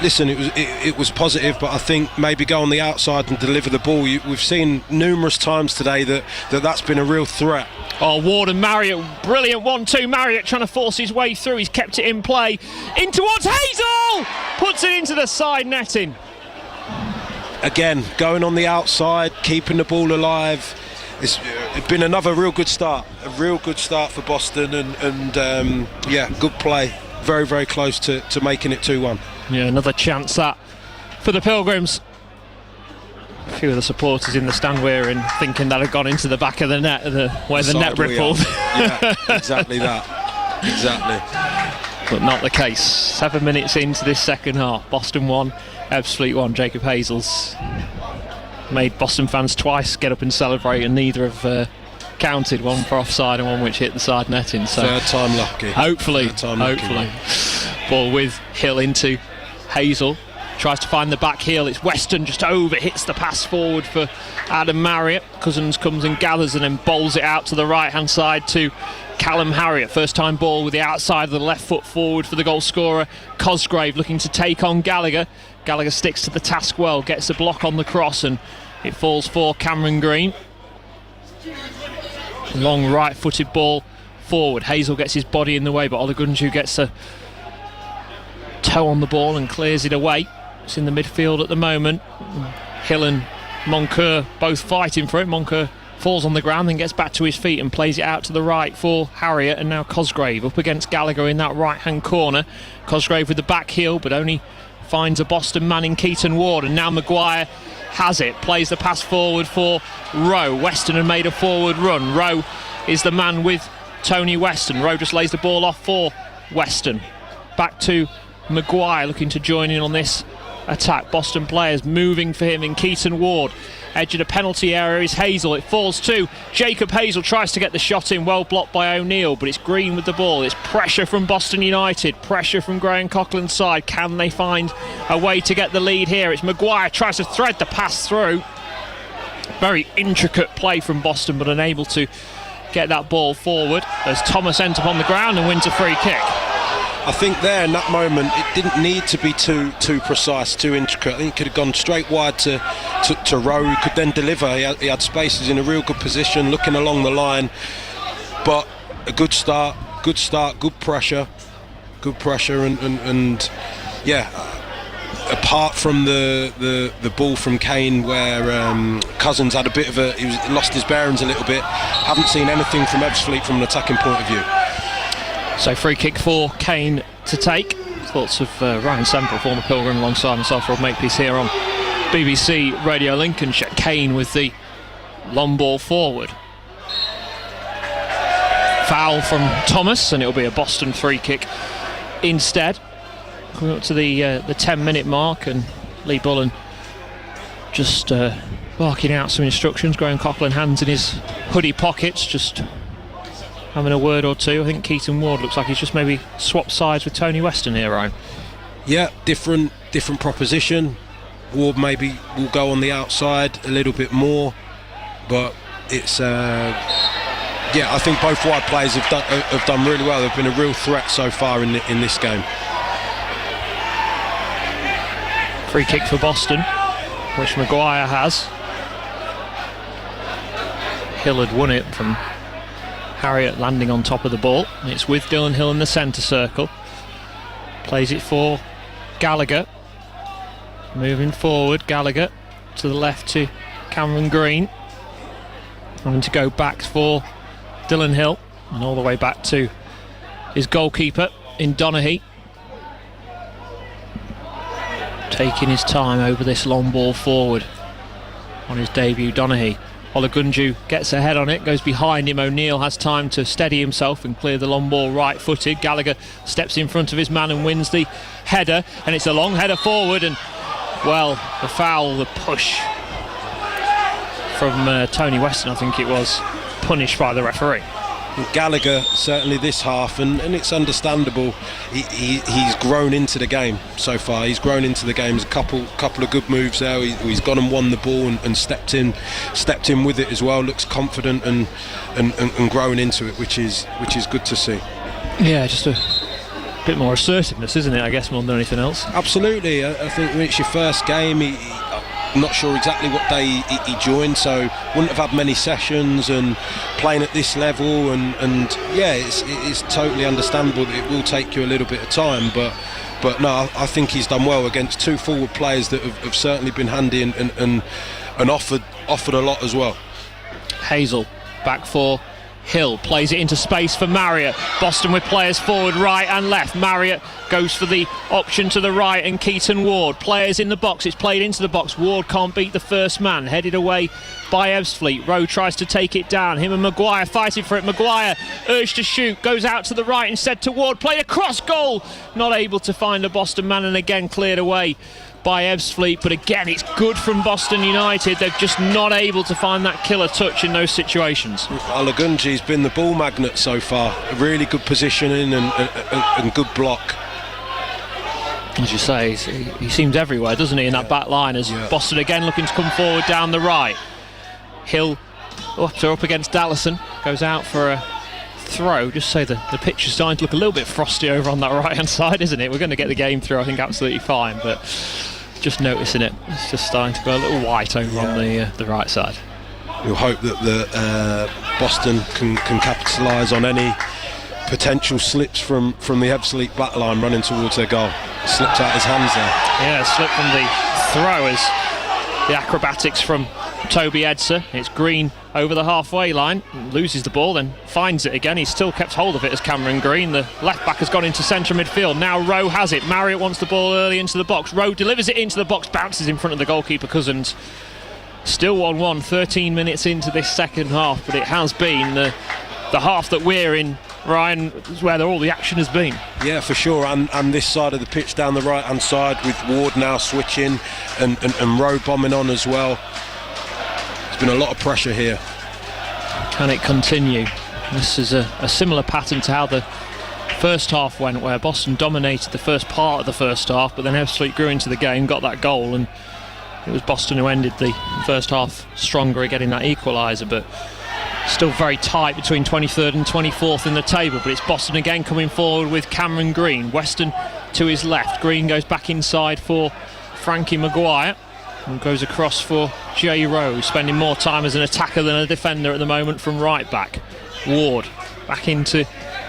Listen, it was positive, but I think maybe go on the outside and deliver the ball. We've seen numerous times today that's been a real threat. Oh, Ward and Marriott, brilliant 1-2. Marriott trying to force his way through. He's kept it in play. In towards Hazel! Puts it into the side netting. Again, going on the outside, keeping the ball alive. It's been another real good start. A real good start for Boston, and yeah, good play. Very, very close to making it 2-1. Yeah, another chance that for the Pilgrims. A few of the supporters in the stand we're in thinking that had gone into the back of the net, where the net rippled. Yeah, exactly that. Exactly. But not the case. 7 minutes into this second half. Boston 1, Ebbsfleet 1. Jacob Hazel's made Boston fans twice get up and celebrate, and neither have counted, one for offside and one which hit the side netting. So third time lucky. Hopefully. Lucky. Ball with Hill into Hazel. Tries to find the back heel. It's Weston just over, hits the pass forward for Adam Marriott. Cousins comes and gathers and then bowls it out to the right hand side to Callum Harriott. First time ball with the outside of the left foot forward for the goal scorer Cosgrave, looking to take on Gallagher. Gallagher sticks to the task well, gets a block on the cross, and it falls for Cameron Green. Long right footed ball forward. Hazel gets his body in the way, but Olagunju gets a toe on the ball and clears it away. It's in the midfield at the moment. Hill and Moncur both fighting for it. Moncur falls on the ground, then gets back to his feet and plays it out to the right for Harriott, and now Cosgrave up against Gallagher in that right hand corner. Cosgrave with the back heel, but only finds a Boston man in Keaton Ward, and now Maguire has it, plays the pass forward for Rowe. Weston had made a forward run. Rowe is the man with Tony Weston. Rowe just lays the ball off for Weston. Back to Maguire looking to join in on this attack. Boston players moving for him in Keaton Ward. Edge of the penalty area is Hazel. It falls to Jacob Hazel, tries to get the shot in, well blocked by O'Neill, but it's Green with the ball. It's pressure from Boston United, pressure from Graham Coughlin's side. Can they find a way to get the lead here? It's Maguire, tries to thread the pass through. Very intricate play from Boston, but unable to get that ball forward as Thomas ends up on the ground and wins a free kick. I think there in that moment it didn't need to be too precise, too intricate. I think he could have gone straight wide to Rowe, who could then deliver. He had spaces in a real good position, looking along the line. But a good start, good pressure, and yeah. Apart from the ball from Kane, where Cousins had a bit of he lost his bearings a little bit. Haven't seen anything from Ebbsfleet from an attacking point of view. So free kick for Kane to take. Thoughts of Ryan Semple, former Pilgrim, alongside myself, Rob Makepeace, here on BBC Radio Lincolnshire. Kane with the long ball forward. Foul from Thomas, and it'll be a Boston free kick instead. Coming up to the 10-minute mark, and Lee Bullen just barking out some instructions. Graham Coughlin, hands in his hoodie pockets, just having a word or two. I think Keaton Ward looks like he's just maybe swapped sides with Tony Weston here, Ryan. Yeah, different proposition. Ward maybe will go on the outside a little bit more, but it's I think both wide players have done really well. They've been a real threat so far in this game. Free kick for Boston, which Maguire has. Hill had won it from Harriott landing on top of the ball. It's with Dylan Hill in the centre circle. Plays it for Gallagher. Moving forward, Gallagher to the left to Cameron Green. Having to go back for Dylan Hill and all the way back to his goalkeeper in Donaghy. Taking his time over this long ball forward on his debut, Donaghy. Olagunju gets ahead on it, goes behind him. O'Neill has time to steady himself and clear the long ball right-footed. Gallagher steps in front of his man and wins the header, and it's a long header forward, and well, the foul, the push from Tony Weston, I think it was, punished by the referee. Gallagher certainly this half, and it's understandable. He's grown into the game so far. He's grown into the game. There's a couple of good moves there. He's gone and won the ball and stepped in with it as well. Looks confident and growing into it, which is good to see. Yeah, just a bit more assertiveness, isn't it? I guess more than anything else. Absolutely. I think when it's your first game, I'm not sure exactly what day he joined, so wouldn't have had many sessions and playing at this level, and yeah, it's totally understandable that it will take you a little bit of time, but no, I think he's done well against two forward players that have certainly been handy and offered a lot as well. Hazel back for Hill, plays it into space for Marriott. Boston with players forward, right and left. Marriott goes for the option to the right, and Keaton Ward. Players in the box, it's played into the box. Ward can't beat the first man, headed away by Ebbsfleet. Rowe tries to take it down. Him and Maguire fighting for it. Maguire urged to shoot, goes out to the right instead to Ward. Played across goal, not able to find a Boston man, and again cleared away by Ebbsfleet, but again it's good from Boston United. They're just not able to find that killer touch in those situations. Olagunji's been the ball magnet so far. Really good positioning and good block. As you say, he seems everywhere, doesn't he, in that back line, as Boston again looking to come forward down the right. Hill up against Dallison, goes out for a throw. Just say the pitch is starting to look a little bit frosty over on that right hand side, isn't it? We're going to get the game through, I think, absolutely fine, but just noticing it, it's just starting to go a little white over on the right side. You'll hope that the Boston can capitalise on any potential slips from the Ebbsfleet back line running towards their goal. Slipped out his hands there. Yeah, slip from the throwers. The acrobatics from Toby Edser. It's Green over the halfway line, loses the ball, then finds it again. He's still kept hold of it as Cameron Green. The left back has gone into centre midfield. Now Rowe has it. Marriott wants the ball early into the box. Rowe delivers it into the box, bounces in front of the goalkeeper Cousins. Still 1-1, 13 minutes into this second half, but it has been the half that we're in, Ryan, where all the action has been. Yeah, for sure, and this side of the pitch down the right hand side with Ward now switching and Rowe bombing on as well. There's been a lot of pressure here. Can it continue? This is a similar pattern to how the first half went, where Boston dominated the first part of the first half, but then Ebbsfleet grew into the game, got that goal, and it was Boston who ended the first half stronger at getting that equaliser, but still very tight between 23rd and 24th in the table. But it's Boston again coming forward with Cameron Green. Weston to his left. Green goes back inside for Frankie Maguire and goes across for Jay Rowe, spending more time as an attacker than a defender at the moment from right back. Ward back into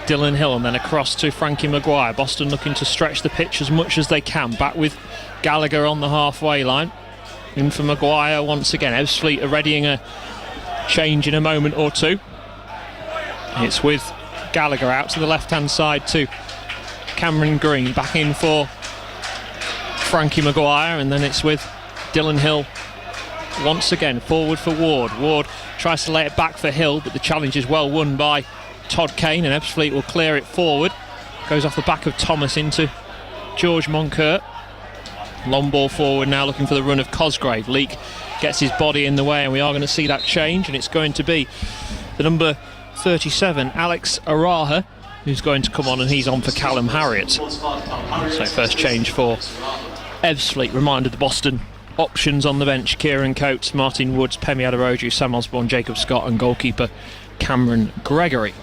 Dylan Hill and then across to Frankie Maguire. Boston looking to stretch the pitch as much as they can. Back with Gallagher on the halfway line. In for Maguire once again. Ebbsfleet are readying a change in a moment or two. It's with Gallagher out to the left hand side to Cameron Green, back in for Frankie Maguire, and then it's with Dylan Hill once again forward for Ward. Ward tries to lay it back for Hill, but the challenge is well won by Todd Kane, and Ebbsfleet will clear it forward. Goes off the back of Thomas into George Moncur. Long ball forward now, looking for the run of Cosgrave. Leak gets his body in the way, and we are going to see that change, and it's going to be the number 37, Alex Araha, who's going to come on, and he's on for Callum Harriott. So first change for Ebbsfleet. Reminded the Boston options on the bench: Kieran Coates, Martin Woods, Pemi Aderoju, Sam Osborne, Jacob Scott, and goalkeeper Cameron Gregory.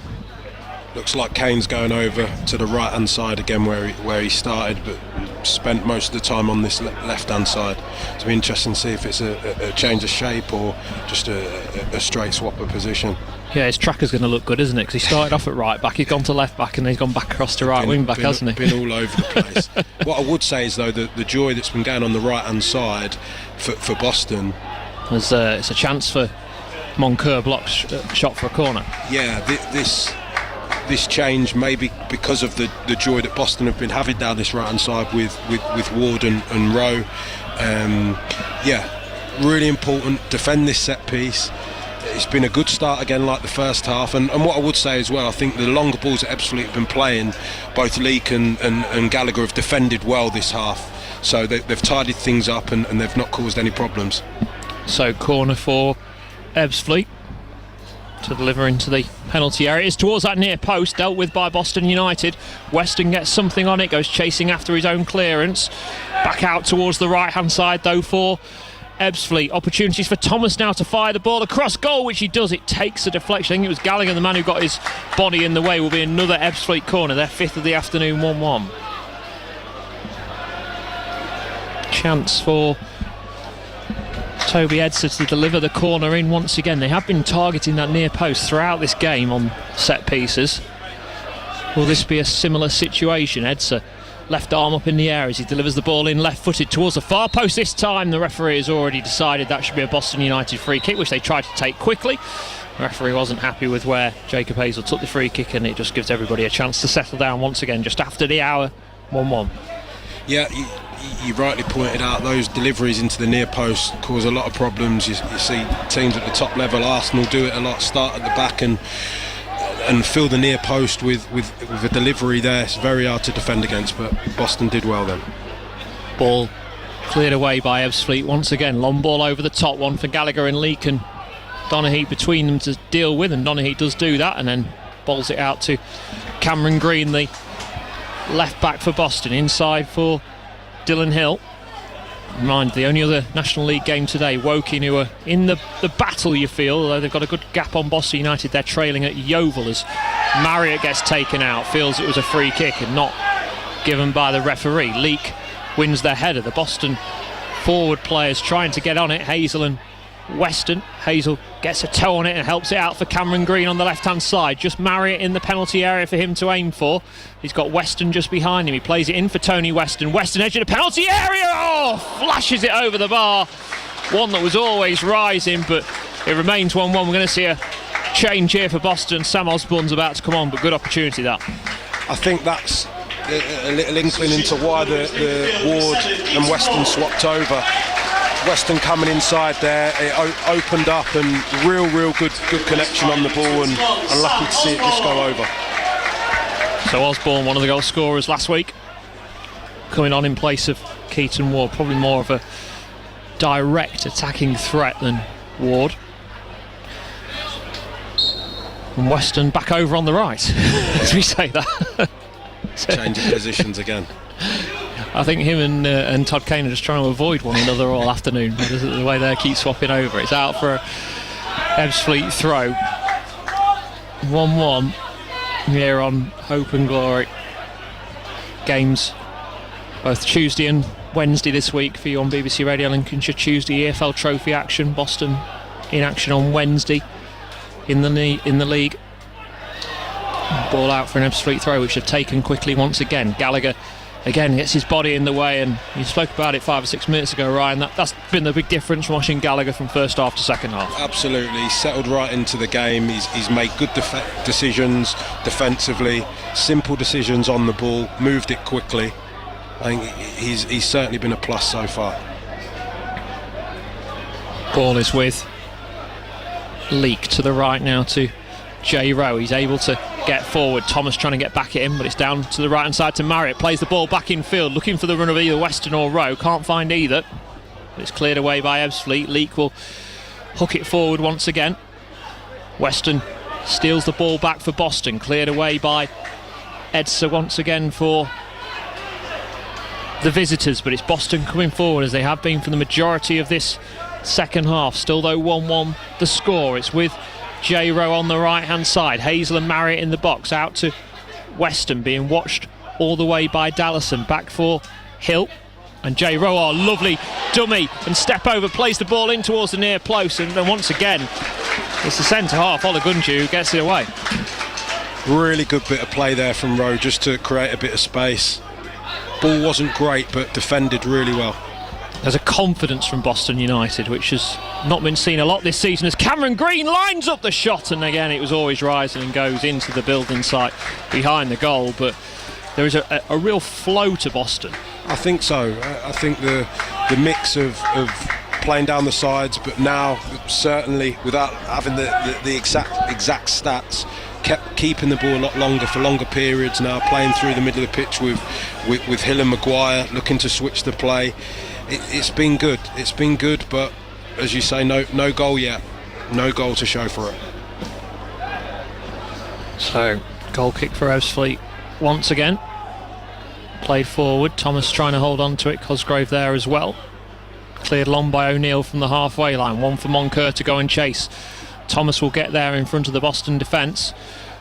Looks like Kane's going over to the right hand side again where he started, but spent most of the time on this left hand side. So it'll be interesting to see if it's a change of shape or just a straight swap of position. Yeah, his tracker's going to look good, isn't it? Because he started off at right back, he's gone to left back, and he's gone back across to right wing back, hasn't he? Been all over the place. What I would say is, though, the joy that's been going on the right hand side for Boston. It's a chance for Moncur block shot for a corner. Yeah, this change maybe because of the joy that Boston have been having down this right hand side with Ward and Rowe. Really important. Defend this set piece. It's been a good start again, like the first half, and what I would say as well, I think the longer balls that Ebbsfleet have been playing, both Leake and Gallagher have defended well this half, so they've tidied things up and they've not caused any problems. So corner for Ebbsfleet to deliver into the penalty area. It's towards that near post, dealt with by Boston United. Weston gets something on it, goes chasing after his own clearance. Back out towards the right hand side though for Ebbsfleet. Opportunities for Thomas now to fire the ball across goal, which he does. It takes a deflection. I think it was Gallagher, the man who got his body in the way. Will be another Ebbsfleet corner, their 5th of the afternoon. 1-1. Chance for Toby Edser to deliver the corner in once again. They have been targeting that near post throughout this game on set pieces. Will this be a similar situation? Edser, left arm up in the air as he delivers the ball in left-footed towards the far post. This time the referee has already decided that should be a Boston United free kick, which they tried to take quickly. The referee wasn't happy with where Jacob Hazel took the free kick, and it just gives everybody a chance to settle down once again just after the hour. 1-1. Yeah, you rightly pointed out those deliveries into the near post cause a lot of problems. You see teams at the top level, Arsenal do it a lot, start at the back and fill the near post with a delivery there. It's very hard to defend against, but Boston did well then. Ball cleared away by Ebbsfleet once again. Long ball over the top, one for Gallagher and Leake, and Donaghy between them to deal with, and Donaghy does do that and then bowls it out to Cameron Green, the left back for Boston. Inside for Dylan Hill. Mind, the only other National League game today, Woking, who are in the battle, you feel, although they've got a good gap on Boston United. They're trailing at Yeovil as Marriott gets taken out, feels it was a free kick and not given by the referee. Leake wins their header. The Boston forward players trying to get on it, Hazel and Weston. Hazel gets a toe on it and helps it out for Cameron Green on the left hand side. Just Marriott in the penalty area for him to aim for. He's got Weston just behind him. He plays it in for Tony Weston. Weston edge of the penalty area. Oh, flashes it over the bar. One that was always rising, but it remains 1-1. We're going to see a change here for Boston. Sam Osborne's about to come on, but good opportunity that. I think that's a little inkling into why the Ward and Weston swapped over. Weston coming inside there, it opened up and real good connection on the ball, and unlucky to see it just go over. So Osborne, one of the goal scorers last week, coming on in place of Keaton Ward, probably more of a direct attacking threat than Ward. And Weston back over on the right, as we say that. Changing positions again. I think him and Todd Kane are just trying to avoid one another all afternoon. The way they keep swapping over. It's out for a Ebbsfleet throw. 1-1 here on Hope and Glory. Games both Tuesday and Wednesday this week for you on BBC Radio Lincolnshire. Tuesday EFL Trophy action. Boston in action on Wednesday in the league. Ball out for an Ebbsfleet throw, which they've taken quickly once again. Gallagher again gets his body in the way, and you spoke about it 5 or 6 minutes ago, Ryan. That's been the big difference from watching Gallagher from first half to second half. Absolutely, he's settled right into the game. He's made good decisions defensively, simple decisions on the ball, moved it quickly. I think he's certainly been a plus so far. Ball is with Leake to the right now to J Rowe. He's able to get forward. Thomas trying to get back at him, but it's down to the right hand side to Marriott. Plays the ball back in field, looking for the run of either Weston or Rowe. Can't find either. But it's cleared away by Ebbsfleet. Leake will hook it forward once again. Weston steals the ball back for Boston, cleared away by Edsa once again for the visitors, but it's Boston coming forward as they have been for the majority of this second half. Still though 1-1 the score. It's with J Rowe on the right hand side, Hazel and Marriott in the box, out to Weston, being watched all the way by Dallison, back for Hill and J Rowe. Oh, lovely dummy and step over, plays the ball in towards the near post, and then once again it's the centre half Olagunju who gets it away. Really good bit of play there from Rowe just to create a bit of space. Ball wasn't great, but defended really well. There's a confidence from Boston United which has not been seen a lot this season as Cameron Green lines up the shot, and again it was always rising and goes into the building site behind the goal, but there is a real flow to Boston. I think so. I think the mix of playing down the sides, but now certainly without having the exact stats, kept keeping the ball a lot longer for longer periods now, playing through the middle of the pitch with Hill and Maguire, looking to switch the play. It's been good. It's been good, but as you say, no goal yet. No goal to show for it. So, goal kick for Ebbsfleet once again. Played forward, Thomas trying to hold on to it, Cosgrove there as well. Cleared long by O'Neill from the halfway line, one for Moncur to go and chase. Thomas will get there in front of the Boston defence,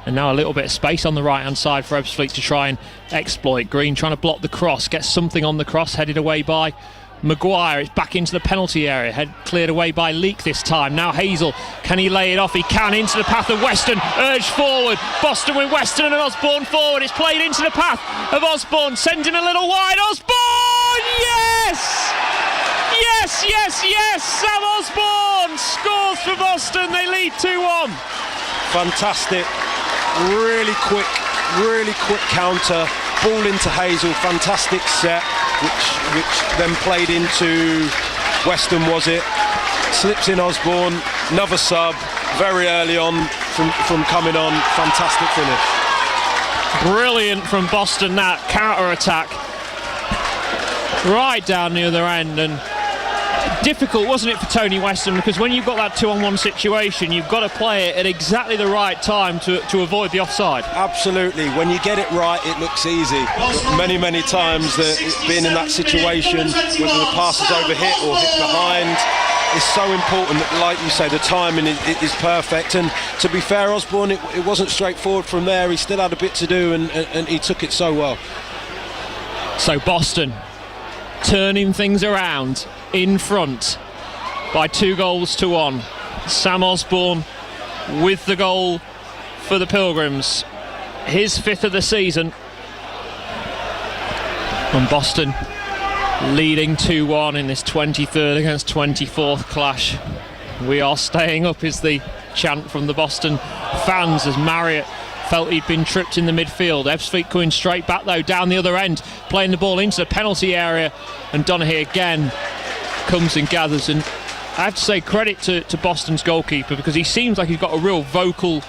and now a little bit of space on the right hand side for Ebbsfleet to try and exploit. Green trying to block the cross, gets something on the cross, headed away by Maguire. It's back into the penalty area, cleared away by Leake this time. Now Hazel, can he lay it off? He can, into the path of Weston, urged forward. Boston with Weston and Osborne forward. It's played into the path of Osborne, sending a little wide. Osborne, yes! Yes! Sam Osborne scores for Boston. They lead 2-1. Fantastic, really quick counter. Ball into Hazel, fantastic set, which then played into Weston, was it? Slips in Osborne, another sub, very early on from coming on, fantastic finish. Brilliant from Boston, that counter-attack. Right down the other end, and difficult, wasn't it, for Tony Weston, because when you've got that 2-on-1 situation, you've got to play it at exactly the right time to avoid the offside. Absolutely, when you get it right it looks easy, but many times being in that situation, whether the pass is overhit or hit behind, is so important that, like you say, the timing is perfect. And to be fair, Osborne, it wasn't straightforward from there. He still had a bit to do, and he took it so well. So Boston turning things around in front by 2-1. Sam Osborne with the goal for the Pilgrims, his 5th of the season, and Boston leading 2-1 in this 23rd against 24th clash. We are staying up is the chant from the Boston fans as Marriott felt he'd been tripped in the midfield. Ebbsfleet coming straight back though down the other end, playing the ball into the penalty area, and Donaghy again comes and gathers. And I have to say credit to Boston's goalkeeper, because he seems like he's got a real vocal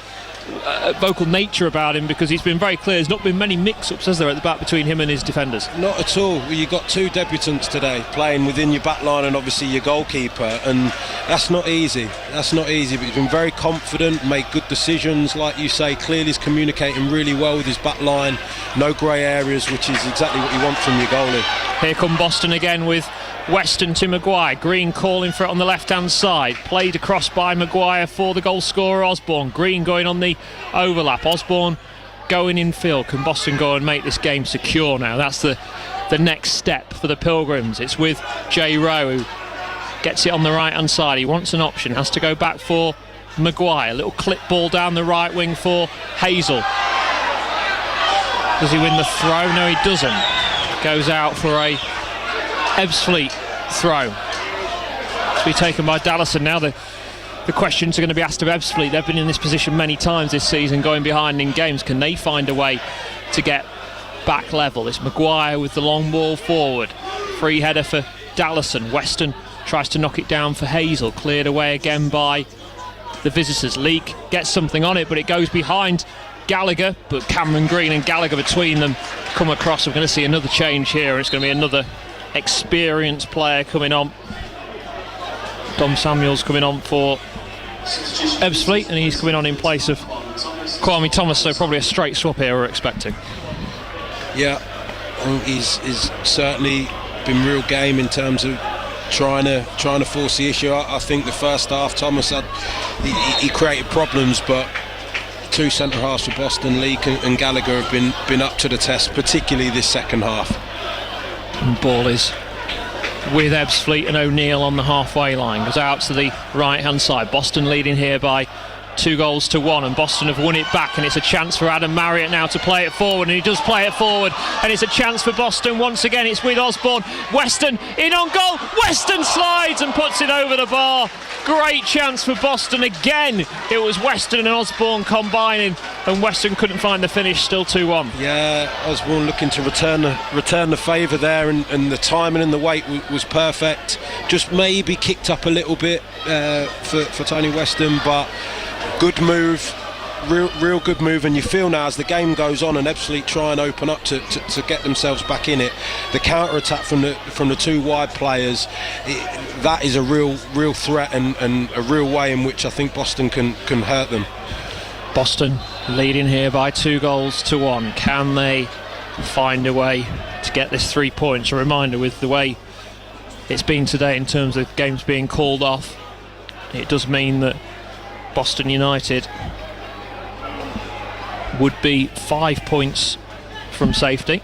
nature about him, because he's been very clear. There's not been many mix-ups, has there, at the back between him and his defenders? Not at all. You've got 2 debutants today playing within your back line and obviously your goalkeeper, and that's not easy, but he's been very confident, made good decisions, like you say. Clearly he's communicating really well with his back line, no grey areas, which is exactly what you want from your goalie. Here come Boston again with Weston to Maguire. Green calling for it on the left-hand side. Played across by Maguire for the goal scorer Osborne. Green going on the overlap. Osborne going in field. Can Boston go and make this game secure now? That's the next step for the Pilgrims. It's with J Rowe, who gets it on the right-hand side. He wants an option. Has to go back for Maguire. Little clip ball down the right wing for Hazel. Does he win the throw? No, he doesn't. Goes out for a Ebbsfleet throw. To be taken by Dallison. Now the questions are going to be asked of Ebbsfleet. They've been in this position many times this season, going behind in games. Can they find a way to get back level? It's Maguire with the long ball forward. Free header for Dallison. Weston tries to knock it down for Hazel. Cleared away again by the visitors. Leake gets something on it, but it goes behind Gallagher. But Cameron Green and Gallagher between them come across. We're going to see another change here. It's going to be another experienced player coming on. Dom Samuel's coming on for Ebbsfleet, and he's coming on in place of Kwame Thomas, so probably a straight swap here we're expecting. Yeah, I think he's certainly been real game in terms of trying to force the issue. I think the first half Thomas he created problems, but two centre halves for Boston, Leake and Gallagher, have been up to the test, particularly this second half. And ball is with Ebbsfleet and O'Neill on the halfway line, goes out to the right hand side. Boston leading here by 2-1, and Boston have won it back, and it's a chance for Adam Marriott now to play it forward, and he does play it forward, and it's a chance for Boston once again. It's with Osborne. Weston in on goal. Weston slides and puts it over the bar. Great chance for Boston again. It was Weston and Osborne combining, and Weston couldn't find the finish. Still 2-1. Yeah, Osborne looking to return the favour there, and the timing and the weight was perfect. Just maybe kicked up a little bit for Tony Weston, but good move, real good move. And you feel now as the game goes on and Ebbsfleet try and open up to get themselves back in it, the counter attack from the two wide players, that is a real threat and a real way in which I think Boston can hurt them. Boston leading here by 2-1. Can they find a way to get this 3 points? A reminder, with the way it's been today in terms of games being called off, it does mean that Boston United would be 5 points from safety.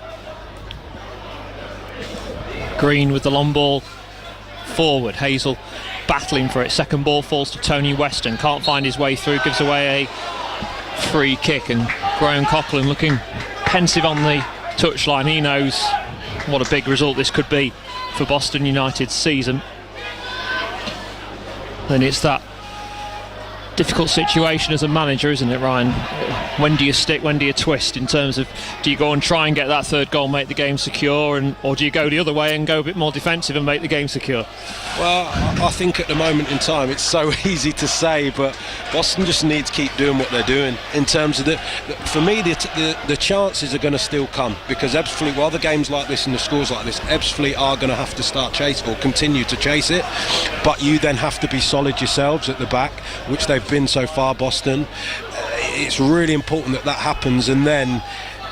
Green with the long ball forward. Hazel battling for it. Second ball falls to Tony Weston. Can't find his way through. Gives away a free kick. And Graham Coughlin looking pensive on the touchline. He knows what a big result this could be for Boston United's season. And it's that difficult situation as a manager, isn't it, Ryan? When do you stick, when do you twist, in terms of, do you go and try and get that third goal, make the game secure, or do you go the other way and go a bit more defensive and make the game secure? Well, I think at the moment in time it's so easy to say, but Boston just need to keep doing what they're doing. In terms of for me the chances are going to still come, because Ebbsfleet, while the games like this and the scores like this, Ebbsfleet are going to have to start chase or continue to chase it, but you then have to be solid yourselves at the back, which they've been so far, Boston. It's really important that happens, and then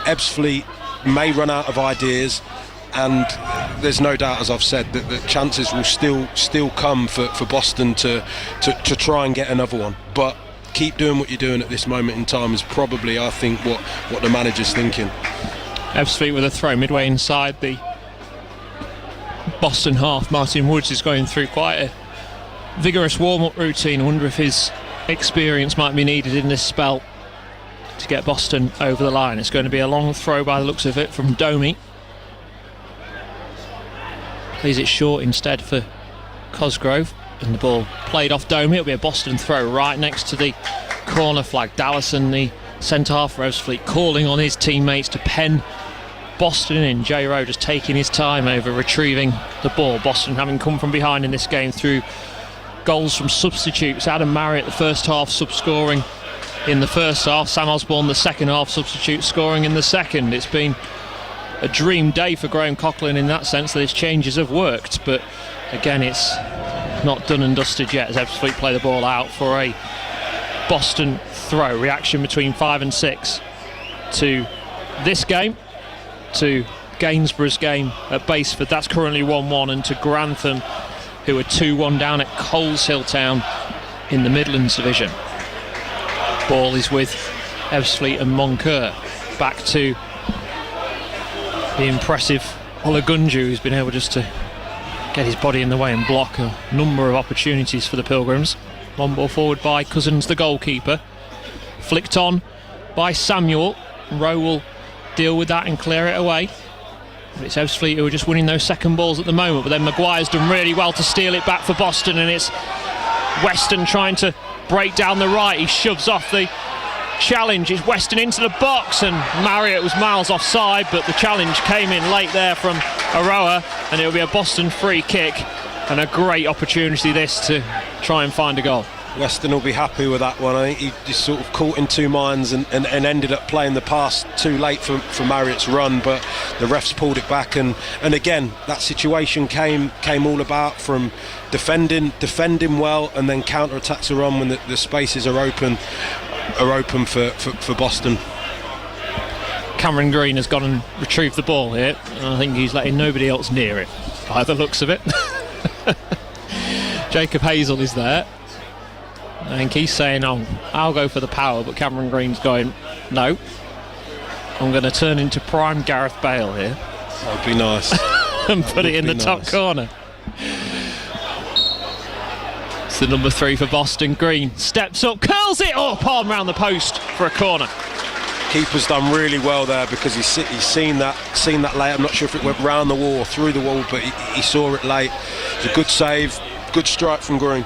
Ebbsfleet may run out of ideas, and there's no doubt, as I've said, that the chances will still come for Boston to try and get another one. But keep doing what you're doing at this moment in time is probably, I think, what the manager's thinking. Ebbsfleet with a throw midway inside the Boston half. Martin Woods is going through quite a vigorous warm-up routine. I wonder if his experience might be needed in this spell to get Boston over the line. It's going to be a long throw by the looks of it from Domi. Plays it short instead for Cosgrove, and the ball played off Domi. It'll be a Boston throw right next to the corner flag. Dallison, the centre half for Ebbsfleet, calling on his teammates to pen Boston in. J. Rowe just taking his time over retrieving the ball. Boston having come from behind in this game through goals from substitutes. Adam Marriott, the first half, sub-scoring in the first half. Sam Osborne, the second half, substitute, scoring in the second. It's been a dream day for Graham Coughlin in that sense, that his changes have worked, but again it's not done and dusted yet as Ebbsfleet play the ball out for a Boston throw. Reaction between 5 and 6 to this game, to Gainsborough's game at Baseford. That's currently 1-1, and to Grantham, who are 2-1 down at Coleshill Town in the Midlands Division. Ball is with Ebbsfleet and Moncur. Back to the impressive Olagunju, who's been able just to get his body in the way and block a number of opportunities for the Pilgrims. Long ball forward by Cousins, the goalkeeper. Flicked on by Samuel. Rowe will deal with that and clear it away. But it's Ebbsfleet who are just winning those second balls at the moment, but then Maguire's done really well to steal it back for Boston, and it's Weston trying to break down the right. He shoves off the challenge. It's Weston into the box, and Marriott was miles offside, but the challenge came in late there from Aroa, and it'll be a Boston free kick, and a great opportunity this to try and find a goal. Weston will be happy with that one. I think he just sort of caught in two minds and ended up playing the pass too late for Marriott's run, but the refs pulled it back, and again that situation came all about from defending well, and then counter-attacks are on when the spaces are open. are open for Boston. Cameron Green has gone and retrieved the ball here, and I think he's letting nobody else near it, by the looks of it. Jacob Hazel is there. I think he's saying, I'll go for the power, but Cameron Green's going, no, I'm going to turn into prime Gareth Bale here. That would be nice. And put it in the top corner. It's the number 3 for Boston. Green steps up, curls it, palm round the post for a corner. Keeper's done really well there because he's seen that late. I'm not sure if it went round the wall or through the wall, but he saw it late. It's a good save, good strike from Green.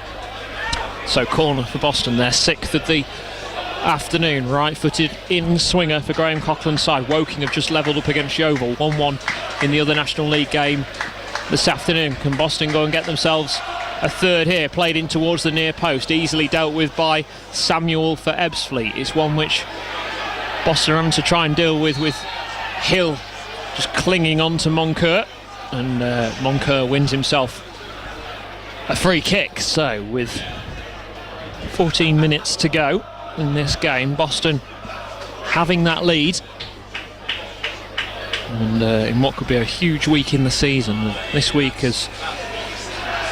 So corner for Boston, their 6th of the afternoon. Right-footed in swinger for Graham Coughlan's side. Woking have just levelled up against Yeovil, 1-1 in the other National League game this afternoon. Can Boston go and get themselves a third here? Played in towards the near post, easily dealt with by Samuel for Ebbsfleet. It's one which Boston are having to try and deal with Hill just clinging on to Moncur, and Moncur wins himself a free kick. So with 14 minutes to go in this game, Boston having that lead, and in what could be a huge week in the season. This week is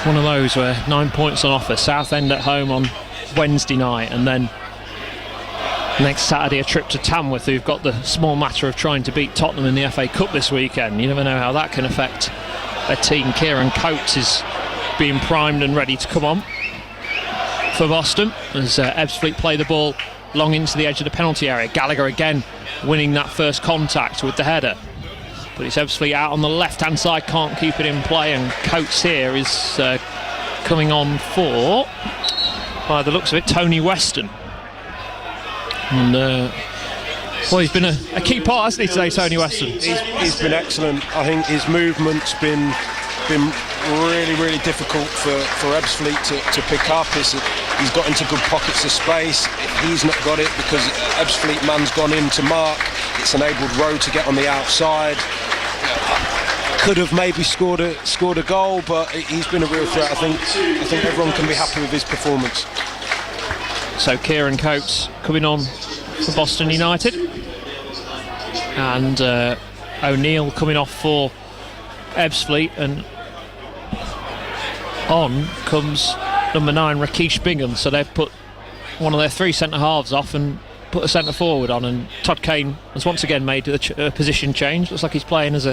one of those where 9 points on offer. Southend at home on Wednesday night, and then next Saturday a trip to Tamworth, who've got the small matter of trying to beat Tottenham in the FA Cup this weekend. You never know how that can affect their team. Kieran Coates is being primed and ready to come on for Boston as Ebbsfleet play the ball long into the edge of the penalty area. Gallagher again winning that first contact with the header, but it's Ebbsfleet out on the left hand side, can't keep it in play, and Coates here is coming on for, by the looks of it, Tony Weston. And well, he's been a key part, hasn't he, today, Tony Weston? He's been excellent. I think his movement's been really difficult for Ebbsfleet to pick up. He's got into good pockets of space. He's not got it because Ebbsfleet man's gone in to mark. It's enabled Rowe to get on the outside. Could have maybe scored a goal, but he's been a real threat. I think everyone can be happy with his performance. So Kieran Coates coming on for Boston United, and O'Neill coming off for Ebbsfleet, and on comes number 9 Rakesh Bingham. So they've put one of their 3 centre halves off and put a centre forward on, and Todd Kane has once again made a position change. Looks like he's playing as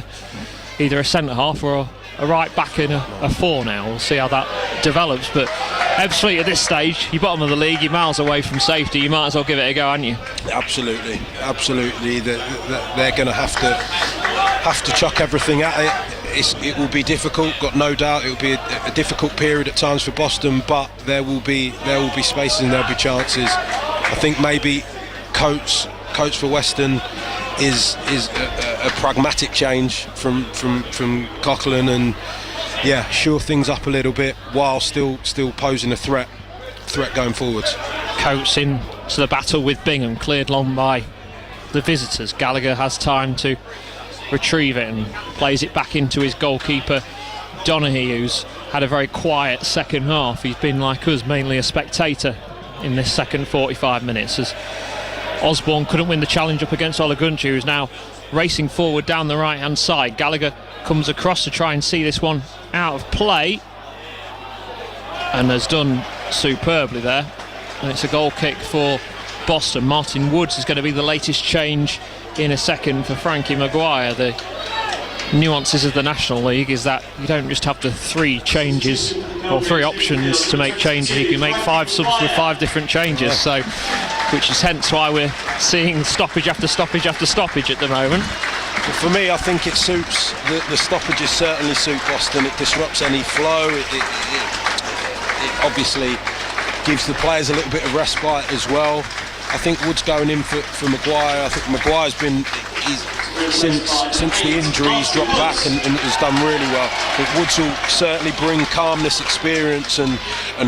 either a centre half or a right back in a 4 now. We'll see how that develops, but Ebbsfleet at this stage, you're bottom of the league, you're miles away from safety, you might as well give it a go, aren't you? Absolutely. They're going to have to chuck everything at it. It will be difficult, got no doubt. It will be a difficult period at times for Boston, but there will be spaces and there'll be chances. I think maybe Coates for Weston is a pragmatic change from Coughlin, and shore things up a little bit while still posing a threat going forwards. Coates in to the battle with Bingham, cleared long by the visitors. Gallagher has time to retrieve it and plays it back into his goalkeeper Donaghy, who's had a very quiet second half. He's been, like us, mainly a spectator in this second 45 minutes, as Osborne couldn't win the challenge up against Olagunji, who's now racing forward down the right hand side. Gallagher comes across to try and see this one out of play, and has done superbly there, and it's a goal kick for Boston. Martin Woods is going to be the latest change in a second for Frankie Maguire. The nuances of the National League is that you don't just have the 3 changes or 3 options to make changes. You can make 5 subs with 5 different changes, so which is hence why we're seeing stoppage after stoppage after stoppage at the moment. For me, I think it suits the stoppages certainly suit Boston. It disrupts any flow. It obviously gives the players a little bit of respite as well. I think Wood's going in for Maguire. I think Maguire's been since the injury, he's dropped back and has done really well. I think Woods will certainly bring calmness, experience and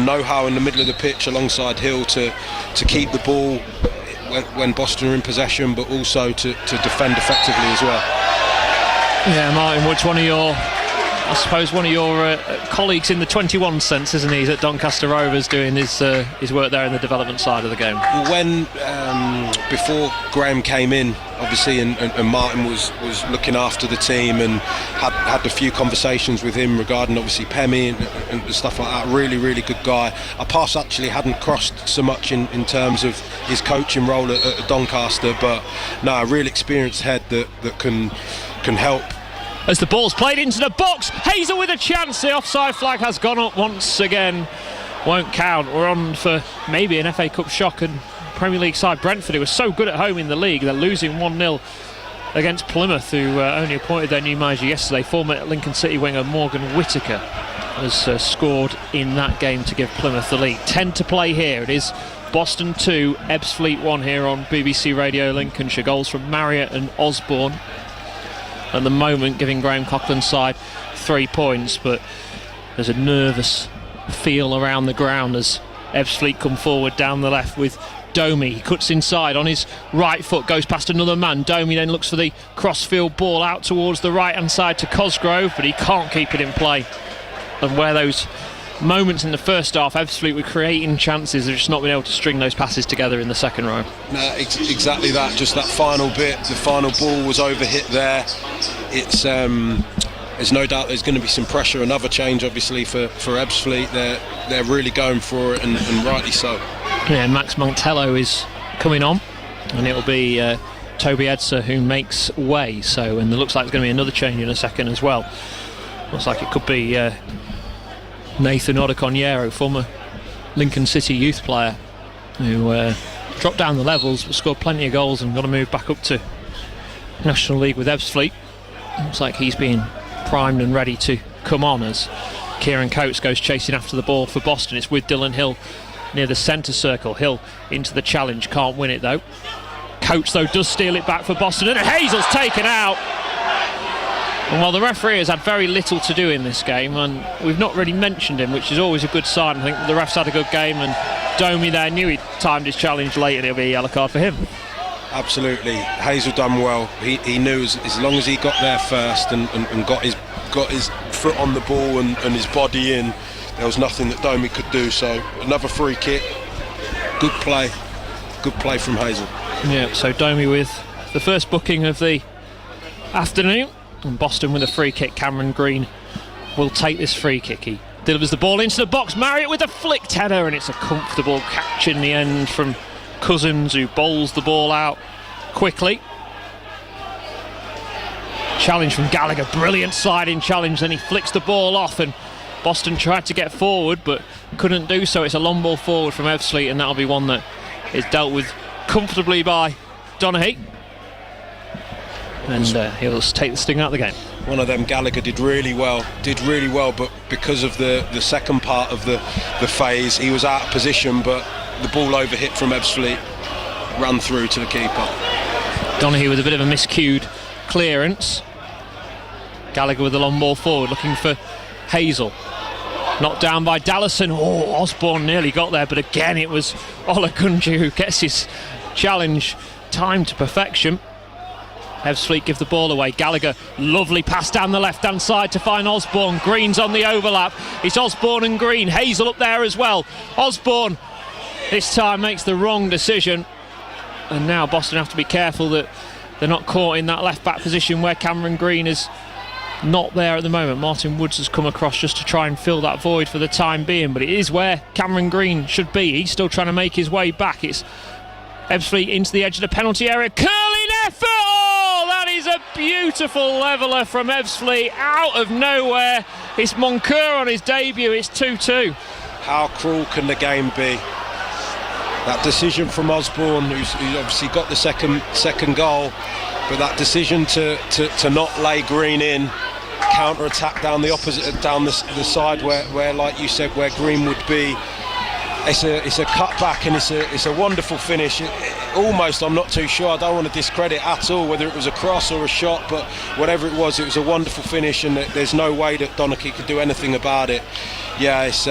know-how in the middle of the pitch alongside Hill to keep the ball when Boston are in possession, but also to defend effectively as well. Yeah, Martin Woods, one of your I suppose one of your colleagues in the 21 sense, isn't he? He's at Doncaster Rovers doing his work there in the development side of the game. When before Graham came in, obviously, and Martin was looking after the team and had a few conversations with him regarding obviously Pemi and stuff like that. Really good guy. Our paths actually hadn't crossed so much in terms of his coaching role at Doncaster, but no, a real experienced head that can help. As the ball's played into the box, Hazel with a chance. The offside flag has gone up once again. Won't count. We're on for maybe an FA Cup shock, and Premier League side Brentford, who were so good at home in the league, they're losing 1-0 against Plymouth, who only appointed their new manager yesterday. Former Lincoln City winger Morgan Whittaker has scored in that game to give Plymouth the lead. 10 to play here. It is Boston 2, Ebbsfleet 1 here on BBC Radio Lincolnshire. Goals from Marriott and Osborne at the moment, giving Graham Coughlin's side 3 points, but there's a nervous feel around the ground as Ebbsfleet come forward down the left with Domi. He cuts inside on his right foot, goes past another man. Domi then looks for the crossfield ball out towards the right hand side to Cosgrove, but he can't keep it in play. And where those moments in the first half Ebbsfleet were creating chances, they've just not been able to string those passes together in the second row. No, exactly that. Just that final bit, the final ball was overhit there. It's there's no doubt there's going to be some pressure. Another change obviously for Ebbsfleet. They're really going for it, and rightly so. Yeah, Max Montello is coming on, and it'll be Toby Edser who makes way. So, and it looks like there's going to be another change in a second as well. Looks like it could be Nathan Odekonyero, former Lincoln City youth player, who dropped down the levels but scored plenty of goals and got to move back up to National League with Ebbsfleet. Looks like he's being primed and ready to come on as Kieran Coates goes chasing after the ball for Boston. It's with Dylan Hill near the centre circle. Hill into the challenge, can't win it though. Coates though does steal it back for Boston, and Hazel's taken out. And while the referee has had very little to do in this game, and we've not really mentioned him, which is always a good sign. I think the ref's had a good game, and Domi there knew he'd timed his challenge late, and it'll be a yellow card for him. Absolutely, Hazel done well. He knew as long as he got there first and got his foot on the ball and his body in, there was nothing that Domi could do. So another free kick, good play from Hazel. Yeah, so Domi with the first booking of the afternoon, and Boston with a free kick. Cameron Green will take this free kick. He delivers the ball into the box. Marriott with a flicked header, and it's a comfortable catch in the end from Cousins, who bowls the ball out quickly. Challenge from Gallagher, brilliant sliding challenge, then he flicks the ball off, and Boston tried to get forward but couldn't do so. It's a long ball forward from Ebbsfleet, and that'll be one that is dealt with comfortably by Donaghy, and he'll take the sting out of the game. One of them, Gallagher, did really well, but because of the second part of the phase, he was out of position, but the ball overhit from Ebbsfleet, ran through to the keeper. Donaghy with a bit of a miscued clearance. Gallagher with a long ball forward, looking for Hazel. Knocked down by Dallison. Oh, Osborne nearly got there, but again it was Olagunju who gets his challenge timed to perfection. Ebbsfleet give the ball away. Gallagher, lovely pass down the left-hand side to find Osborne. Green's on the overlap. It's Osborne and Green. Hazel up there as well. Osborne this time makes the wrong decision, and now Boston have to be careful that they're not caught in that left-back position where Cameron Green is not there at the moment. Martin Woods has come across just to try and fill that void for the time being, but it is where Cameron Green should be. He's still trying to make his way back. It's Ebbsfleet into the edge of the penalty area. Curling effort! Oh, that is a beautiful leveller from Ebbsfleet out of nowhere. It's Moncur on his debut. It's 2-2. How cruel can the game be? That decision from Osborne, who's obviously got the second goal, but that decision to not lay Green in, counter-attack down the opposite, down the side where, like you said, where Green would be. It's a cut back, and it's a wonderful finish. Almost, I'm not too sure. I don't want to discredit at all whether it was a cross or a shot, but whatever it was a wonderful finish, and there's no way that Donaghy could do anything about it. Yeah, it's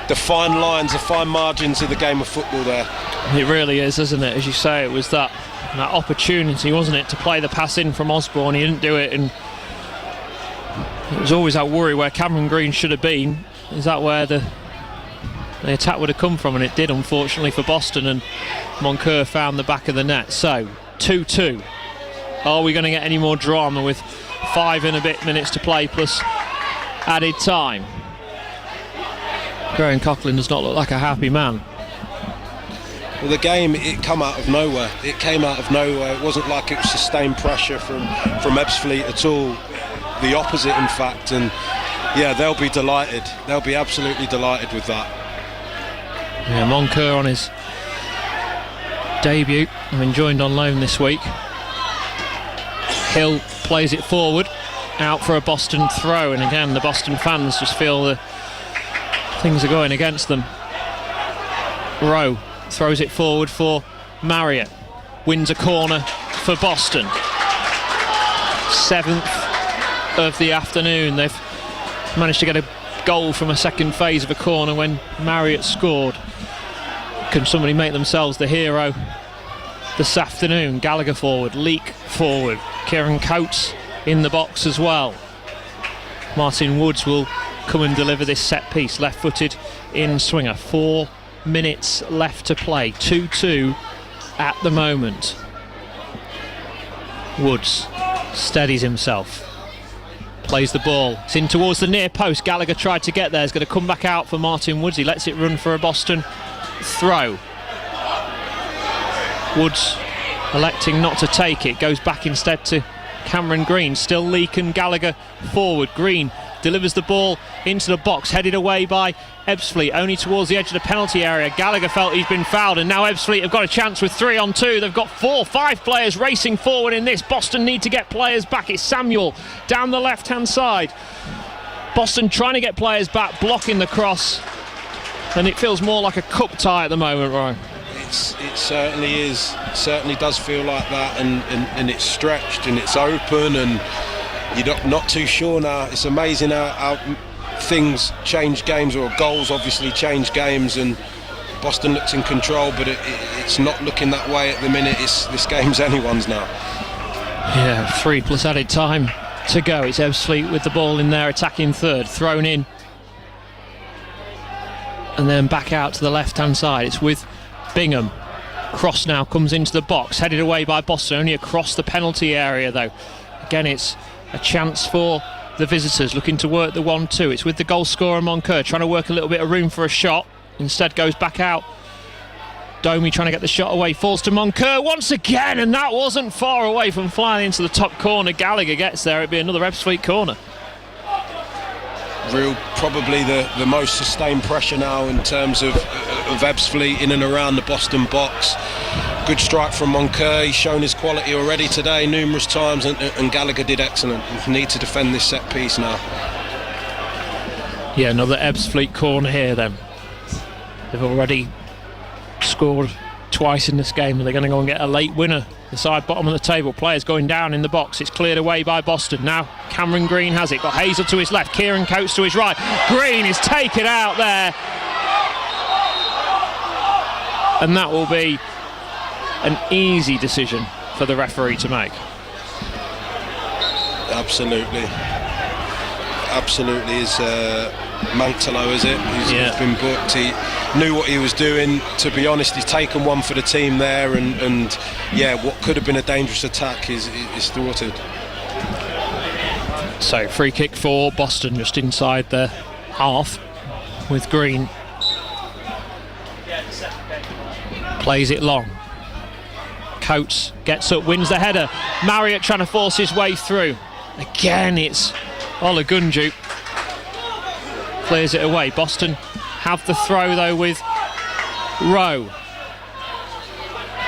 the fine lines, the fine margins of the game of football there. It really is, isn't it? As you say, it was that opportunity, wasn't it, to play the pass in from Osborne. He didn't do it, and It was always that worry where Cameron Green should have been. Is that where the attack would have come from? And it did, unfortunately, for Boston, and Moncur found the back of the net. So 2-2. Are we going to get any more drama with 5 and a bit minutes to play plus added time? Graham Coughlin does not look like a happy man. Well, the game, it come out of nowhere. It came out of nowhere. It wasn't like it was sustained pressure from Ebbsfleet at all. The opposite, in fact. And yeah, they'll be delighted. They'll be absolutely delighted with that. Yeah, Moncur on his debut, having joined on loan this week. Hill plays it forward, out for a Boston throw, and again the Boston fans just feel that things are going against them. Rowe throws it forward for Marriott, wins a corner for Boston. 7th of the afternoon. They've managed to get a goal from a second phase of a corner when Marriott scored. Can somebody make themselves the hero this afternoon? Gallagher forward, Leak forward, Kieran Coates in the box as well. Martin Woods will come and deliver this set piece, left-footed in swinger. 4 minutes left to play, 2-2 at the moment. Woods steadies himself, plays the ball, it's in towards the near post. Gallagher tried to get there, he's going to come back out for Martin Woods. He lets it run for a Boston throw. Woods electing not to take it, goes back instead to Cameron Green. Still Leak and Gallagher forward. Green delivers the ball into the box, headed away by Ebbsfleet, only towards the edge of the penalty area. Gallagher felt he's been fouled, and now Ebbsfleet have got a chance with 3 on 2. They've got 4-5 players racing forward in this. Boston need to get players back. It's Samuel down the left-hand side. Boston trying to get players back, blocking the cross, and it feels more like a cup tie at the moment, Ryan. It certainly is. It certainly does feel like that, and it's stretched and it's open, and you're not too sure now. It's amazing how things change games, or goals obviously change games, and Boston looks in control, but it's not looking that way at the minute. This game's anyone's now. Yeah, 3 plus added time to go. It's Ebbsfleet with the ball in there, attacking third, thrown in, and then back out to the left-hand side. It's with Bingham. Cross now comes into the box, headed away by Boston, only across the penalty area though. Again, it's a chance for the visitors, looking to work the 1-2. It's with the goal scorer Moncur, trying to work a little bit of room for a shot. Instead goes back out. Domi trying to get the shot away, falls to Moncur once again, and that wasn't far away from flying into the top corner. Gallagher gets there, it'd be another Ebbsfleet corner. Probably the most sustained pressure now in terms of Ebbsfleet in and around the Boston box. Good strike from Moncur. He's shown his quality already today numerous times, and Gallagher did excellent. We need to defend this set piece now. Yeah, another Ebbsfleet corner here then. They've already scored twice in this game, and they're going to go and get a late winner. The side bottom of the table, players going down in the box. It's cleared away by Boston. Now Cameron Green has it, got Hazel to his left, Kieran Coates to his right. Green is taken out there, and that will be an easy decision for the referee to make. Absolutely is Mantalo, is it? Who's been booked. He knew what he was doing. To be honest, he's taken one for the team there, and yeah, what could have been a dangerous attack is thwarted. So free kick for Boston, just inside the half, with Green. Plays it long. Coates gets up, wins the header. Marriott trying to force his way through. Again, it's Olagunju. Clears it away. Boston have the throw though with Rowe.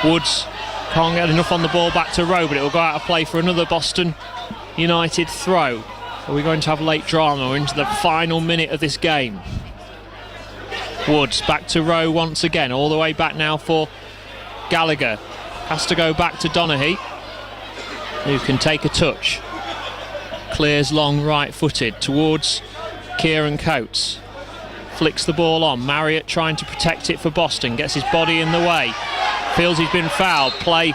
Woods can't get enough on the ball back to Rowe, but it will go out of play for another Boston United throw. Are we going to have late drama? We're into the final minute of this game. Woods back to Rowe once again, all the way back now for Gallagher. Has to go back to Donaghy, who can take a touch. Clears long right-footed towards Kieran Coates. Flicks the ball on. Marriott trying to protect it for Boston. Gets his body in the way. Feels he's been fouled. Play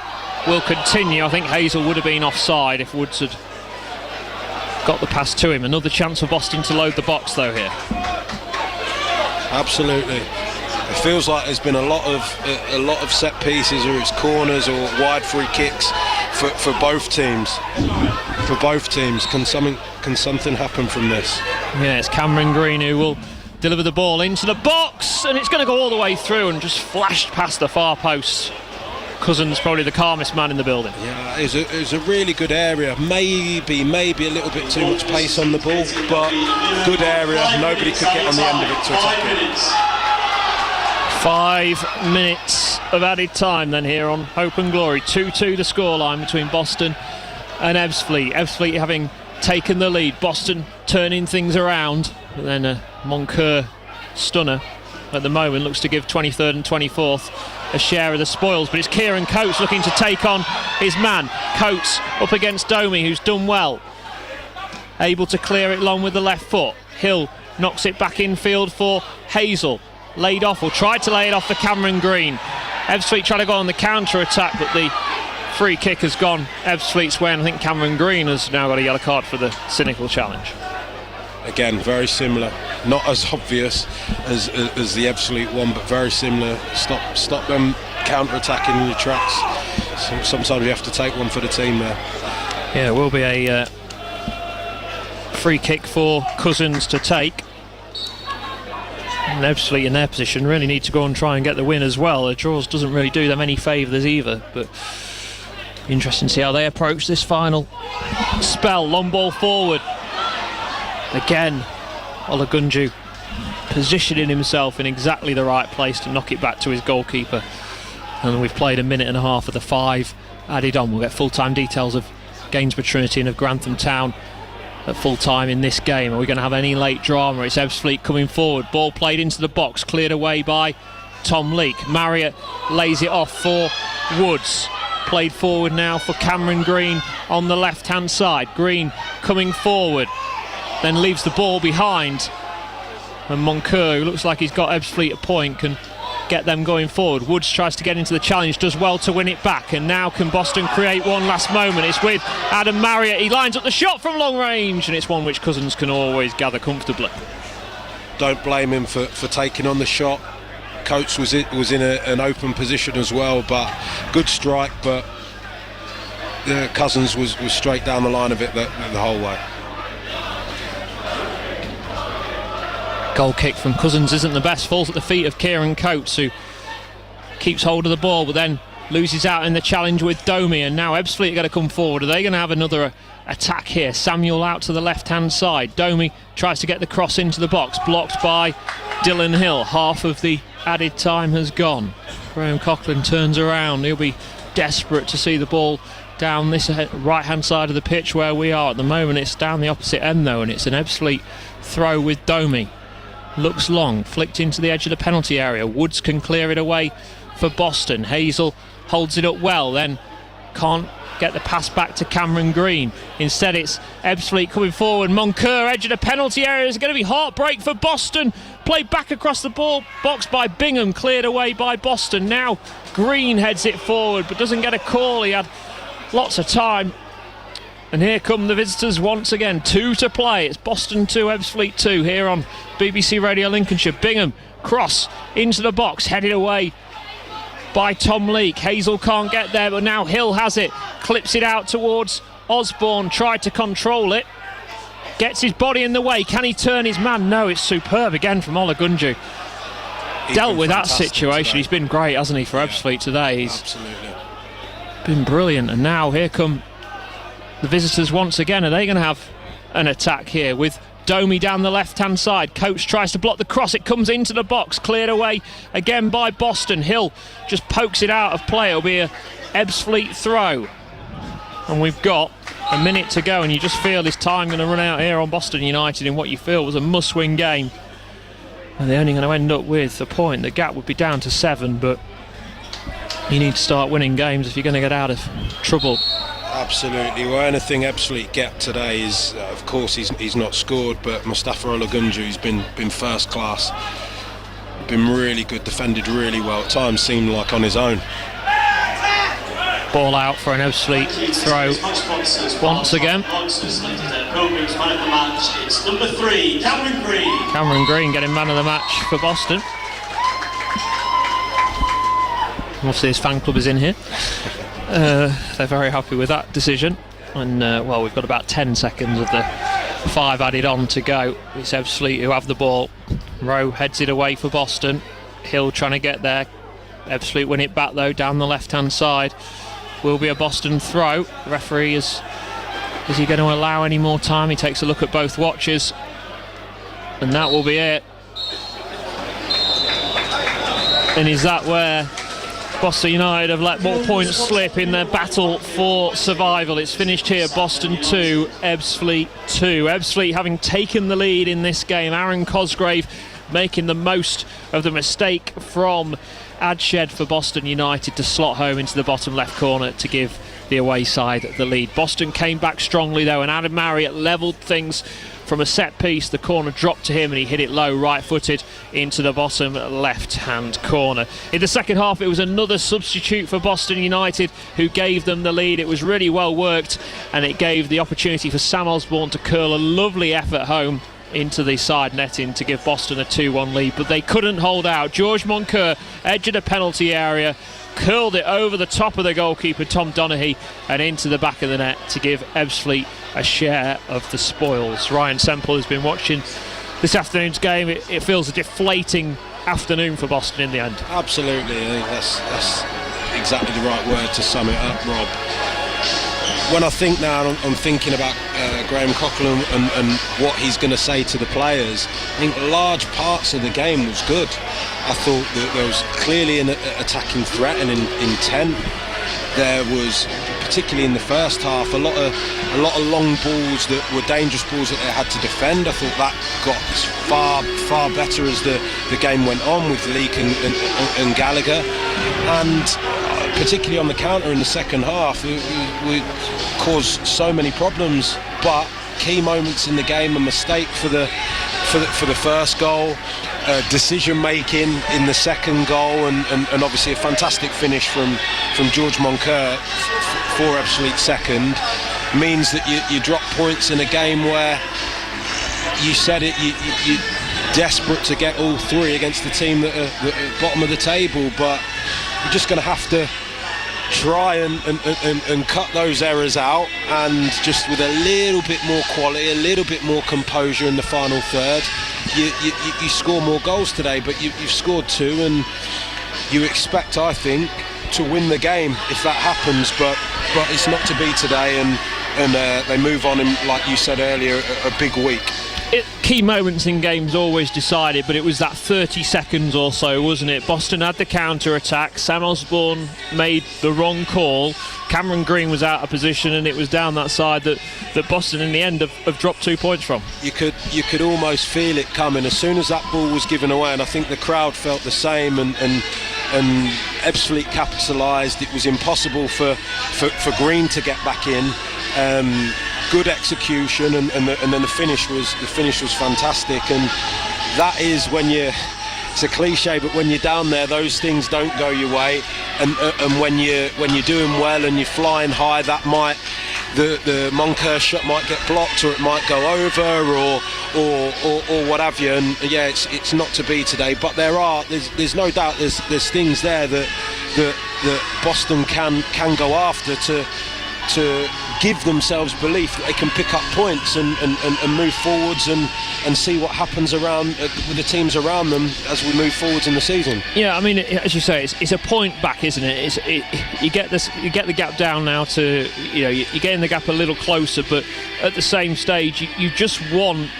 will continue. I think Hazel would have been offside if Woods had got the pass to him. Another chance for Boston to load the box though here. Absolutely. It feels like there's been a lot of set pieces, or it's corners or wide free kicks for both teams. For both teams, can something happen from this? Yeah, it's Cameron Green who will deliver the ball into the box, and it's going to go all the way through and just flashed past the far post. Cousins probably the calmest man in the building. Yeah, it was a really good area. Maybe a little bit too much pace on the ball, but good area. Nobody could get on the end of it to attack it. 5 minutes of added time then here on Hope and Glory. 2-2 the scoreline between Boston and Ebbsfleet. Ebbsfleet having taken the lead. Boston turning things around. But then a Moncur stunner at the moment looks to give 23rd and 24th a share of the spoils, but it's Kieran Coates looking to take on his man. Coates up against Domi, who's done well, able to clear it long with the left foot. Hill knocks it back infield for Hazel, laid off, or tried to lay it off for Cameron Green. Ebbsfleet trying to go on the counter attack, but the free kick has gone Ebbsfleet's way, and I think Cameron Green has now got a yellow card for the cynical challenge. Again, very similar, not as obvious as the Ebbsfleet one, but very similar. Stop them counter-attacking in your tracks. So sometimes you have to take one for the team there. Yeah, it will be a free kick for Cousins to take. And Ebbsfleet in their position really need to go and try and get the win as well. The draws doesn't really do them any favours either, but interesting to see how they approach this final spell. Long ball forward. Again, Olagunju positioning himself in exactly the right place to knock it back to his goalkeeper. And we've played a minute and a half of the 5 added on. We'll get full-time details of Gainsborough Trinity and of Grantham Town at full-time in this game. Are we going to have any late drama? It's Ebbsfleet coming forward. Ball played into the box, cleared away by Tom Leake. Marriott lays it off for Woods. Played forward now for Cameron Green on the left-hand side. Green coming forward, then leaves the ball behind, and Moncur, who looks like he's got Ebbsfleet a point, can get them going forward. Woods tries to get into the challenge, does well to win it back, and now can Boston create one last moment? It's with Adam Marriott. He lines up the shot from long range, and it's one which Cousins can always gather comfortably. Don't blame him for taking on the shot. Coates was in an open position as well, but good strike, but Cousins was straight down the line of it the whole way. Goal kick from Cousins isn't the best, falls at the feet of Kieran Coates, who keeps hold of the ball but then loses out in the challenge with Domi. And now Ebbsfleet are going to come forward. Are they going to have another attack here? Samuel out to the left hand side. Domi tries to get the cross into the box, blocked by Dylan Hill. Half of the added time has gone. Graham Coughlin turns around. He'll be desperate to see the ball down this right hand side of the pitch where we are at the moment. It's down the opposite end though, and it's an Ebbsfleet throw with Domi. Looks long, flicked into the edge of the penalty area. Woods can clear it away for Boston. Hazel holds it up well, then can't get the pass back to Cameron Green. Instead it's Ebbsfleet coming forward. Moncur, edge of the penalty area. Is going to be heartbreak for Boston. Played back across the ball box by Bingham, cleared away by Boston. Now Green heads it forward but doesn't get a call. He had lots of time. And here come the visitors once again. 2 to play. It's Boston 2, Ebbsfleet 2 here on BBC Radio Lincolnshire. Bingham, cross into the box, headed away by Tom Leake. Hazel can't get there, but now Hill has it. Clips it out towards Osborne. Tried to control it. Gets his body in the way. Can he turn his man? No, it's superb again from Olagunju. Dealt with that situation. Today. He's been great, hasn't he, for Ebbsfleet today? He's absolutely been brilliant. And now here come the visitors once again. Are they going to have an attack here with Domi down the left-hand side? Coates tries to block the cross. It comes into the box, cleared away again by Boston. Hill just pokes it out of play. It'll be a Ebbsfleet throw. And we've got a minute to go, and you just feel this time going to run out here on Boston United in what you feel was a must-win game. And they're only going to end up with a point. The gap would be down to 7, but you need to start winning games if you're going to get out of trouble. Absolutely. Well, anything Ebbsfleet get today is, of course, he's not scored, but Mustafa Olagunju's been first class. Been really good, defended really well. At times seemed like on his own. Ball out for an Ebbsfleet throw once again. It's number 3, Cameron Green. Cameron Green getting man of the match for Boston. Obviously his fan club is in here. They're very happy with that decision. And well, we've got about 10 seconds of the 5 added on to go. It's Ebbsfleet who have the ball. Rowe heads it away for Boston. Hill trying to get there. Ebbsfleet win it back though down the left hand side. Will be a Boston throw. The referee is he going to allow any more time? He takes a look at both watches, and that will be it. And is that where Boston United have let more points slip in their battle for survival? It's finished here, Boston 2, Ebbsfleet 2. Ebbsfleet having taken the lead in this game. Aaron Cosgrave making the most of the mistake from Adshed for Boston United to slot home into the bottom left corner to give the away side the lead. Boston came back strongly though, and Adam Marriott levelled things from a set piece. The corner dropped to him and he hit it low, right-footed into the bottom left-hand corner. In the second half, it was another substitute for Boston United who gave them the lead. It was really well worked, and it gave the opportunity for Sam Osborne to curl a lovely effort home into the side netting to give Boston a 2-1 lead, but they couldn't hold out. George Moncur, edge of the penalty area, curled it over the top of the goalkeeper Tom Donaghy and into the back of the net to give Ebbsfleet a share of the spoils. Ryan Semple has been watching this afternoon's game. It feels a deflating afternoon for Boston in the end. Absolutely, I think that's exactly the right word to sum it up, Rob. When I think now, I'm thinking about Graham Coughlin and what he's going to say to the players. I think large parts of the game was good. I thought that there was clearly an attacking threat and intent. There was, particularly in the first half, a lot of long balls that were dangerous balls that they had to defend. I thought that got far better as the game went on with Leake and Gallagher, and particularly on the counter in the second half, we caused so many problems. But key moments in the game, a mistake for the first goal, decision making in the second goal, and obviously a fantastic finish from George Moncur for Ebbsfleet second, means that you drop points in a game where you said it, you're desperate to get all three against the team that are bottom of the table, but you're just going to have to try and cut those errors out, and just with a little bit more quality, a little bit more composure in the final third, you score more goals today. But you've scored 2, and you expect, I think, to win the game if that happens, but it's not to be today, and they move on in, like you said earlier, a big week. Key moments in games always decided, but it was that 30 seconds or so, wasn't it? Boston had the counter-attack, Sam Osborne made the wrong call, Cameron Green was out of position, and it was down that side that Boston in the end have dropped 2 points from. You could almost feel it coming as soon as that ball was given away, and I think the crowd felt the same, and Ebbsfleet capitalised. It was impossible for Green to get back in. Good execution, and then the finish was fantastic, and that is when it's a cliche, but when you're down there, those things don't go your way, and when you're doing well and you're flying high, that might the Moncur shot might get blocked, or it might go over, or what have you, and yeah, it's not to be today. But there's no doubt there's things there that Boston can go after to give themselves belief that they can pick up points and move forwards and see what happens around with the teams around them as we move forwards in the season. Yeah, I mean, as you say, it's a point back, isn't it? You get the gap down now to, you're getting the gap a little closer, but at the same stage, you just want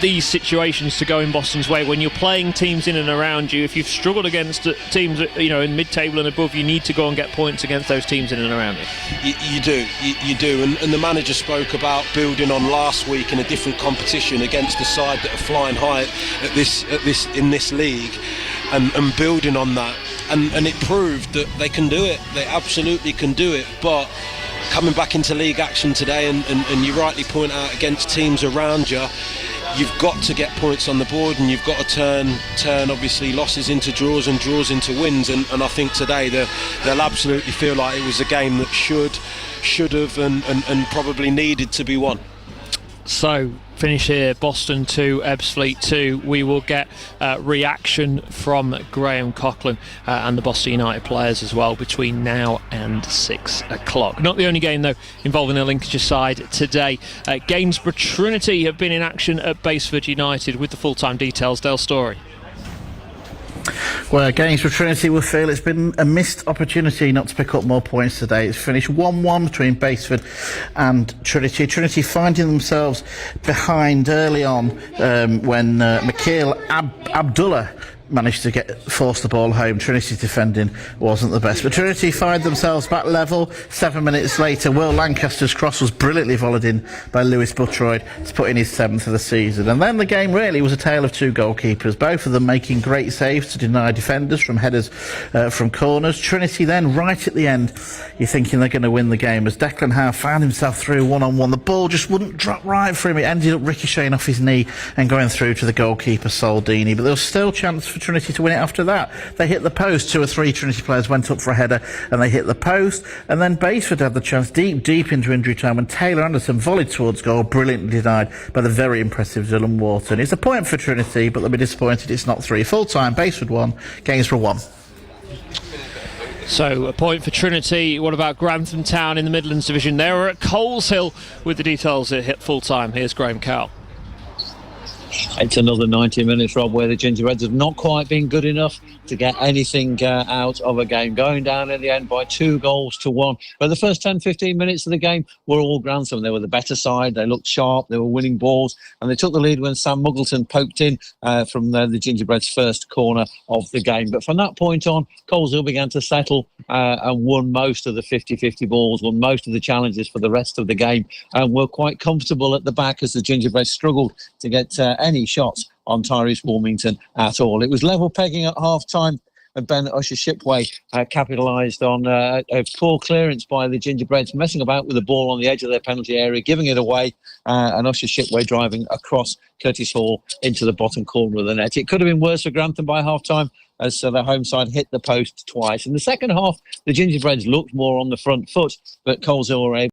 these situations to go in Boston's way. When you're playing teams in and around you, if you've struggled against teams in mid-table and above, you need to go and get points against those teams in and around you. You do, and the manager spoke about building on last week in a different competition against the side that are flying high in this league, and building on that, and it proved that they can do it. They absolutely can do it. But coming back into league action today, and you rightly point out, against teams around you, you've got to get points on the board, and you've got to turn obviously losses into draws and draws into wins, and I think today they'll absolutely feel like it was a game that should have and probably needed to be won. So finish here, Boston 2, Ebbsfleet 2. We will get reaction from Graham Coughlin and the Boston United players as well between now and 6 o'clock. Not the only game though involving the Lincolnshire side today. Gainsborough Trinity have been in action at Basford United. With the full-time details, Dale Story. Well, Gainsborough Trinity will feel it's been a missed opportunity not to pick up more points today. It's finished 1-1 between Basford and Trinity. Trinity finding themselves behind early on when Mikhail Abdullah managed to force the ball home. Trinity's defending wasn't the best, but Trinity find themselves back level. 7 minutes later, Will Lancaster's cross was brilliantly volleyed in by Lewis Buttroyd to put in his 7th of the season. And then the game really was a tale of two goalkeepers, both of them making great saves to deny defenders from headers from corners. Trinity then, right at the end, you're thinking they're going to win the game as Declan Howe found himself through one-on-one. The ball just wouldn't drop right for him. It ended up ricocheting off his knee and going through to the goalkeeper Soldini, but there was still chance for Trinity to win it after that. They hit the post. 2 or 3 Trinity players went up for a header and they hit the post, and then Basford had the chance deep into injury time when Taylor Anderson volleyed towards goal, brilliantly denied by the very impressive Dylan Wharton. It's a point for Trinity, but they'll be disappointed it's not 3. Full time, Basford 1, Gainsborough 1. So a point for Trinity. What about Grantham Town in the Midlands Division? They were at Coleshill with the details at hit full time. Here's Graham Cowell. It's another 90 minutes, Rob, where the Gingerbreads have not quite been good enough to get anything out of a game, going down in the end by 2-1. But the first 10-15 minutes of the game were all Grantham. They were the better side, they looked sharp, they were winning balls, and they took the lead when Sam Muggleton poked in from the Gingerbreads' first corner of the game. But from that point on, Coleshill began to settle and won most of the 50-50 balls, won most of the challenges for the rest of the game, and were quite comfortable at the back as the Gingerbreads struggled to get any shots on Tyrese Wilmington at all. It was level pegging at half-time, and Ben Usher Shipway capitalised on a poor clearance by the Gingerbreads, messing about with the ball on the edge of their penalty area, giving it away, and Usher Shipway driving across Curtis Hall into the bottom corner of the net. It could have been worse for Grantham by half-time, as the home side hit the post twice. In the second half, the Gingerbreads looked more on the front foot, but Coleshill were able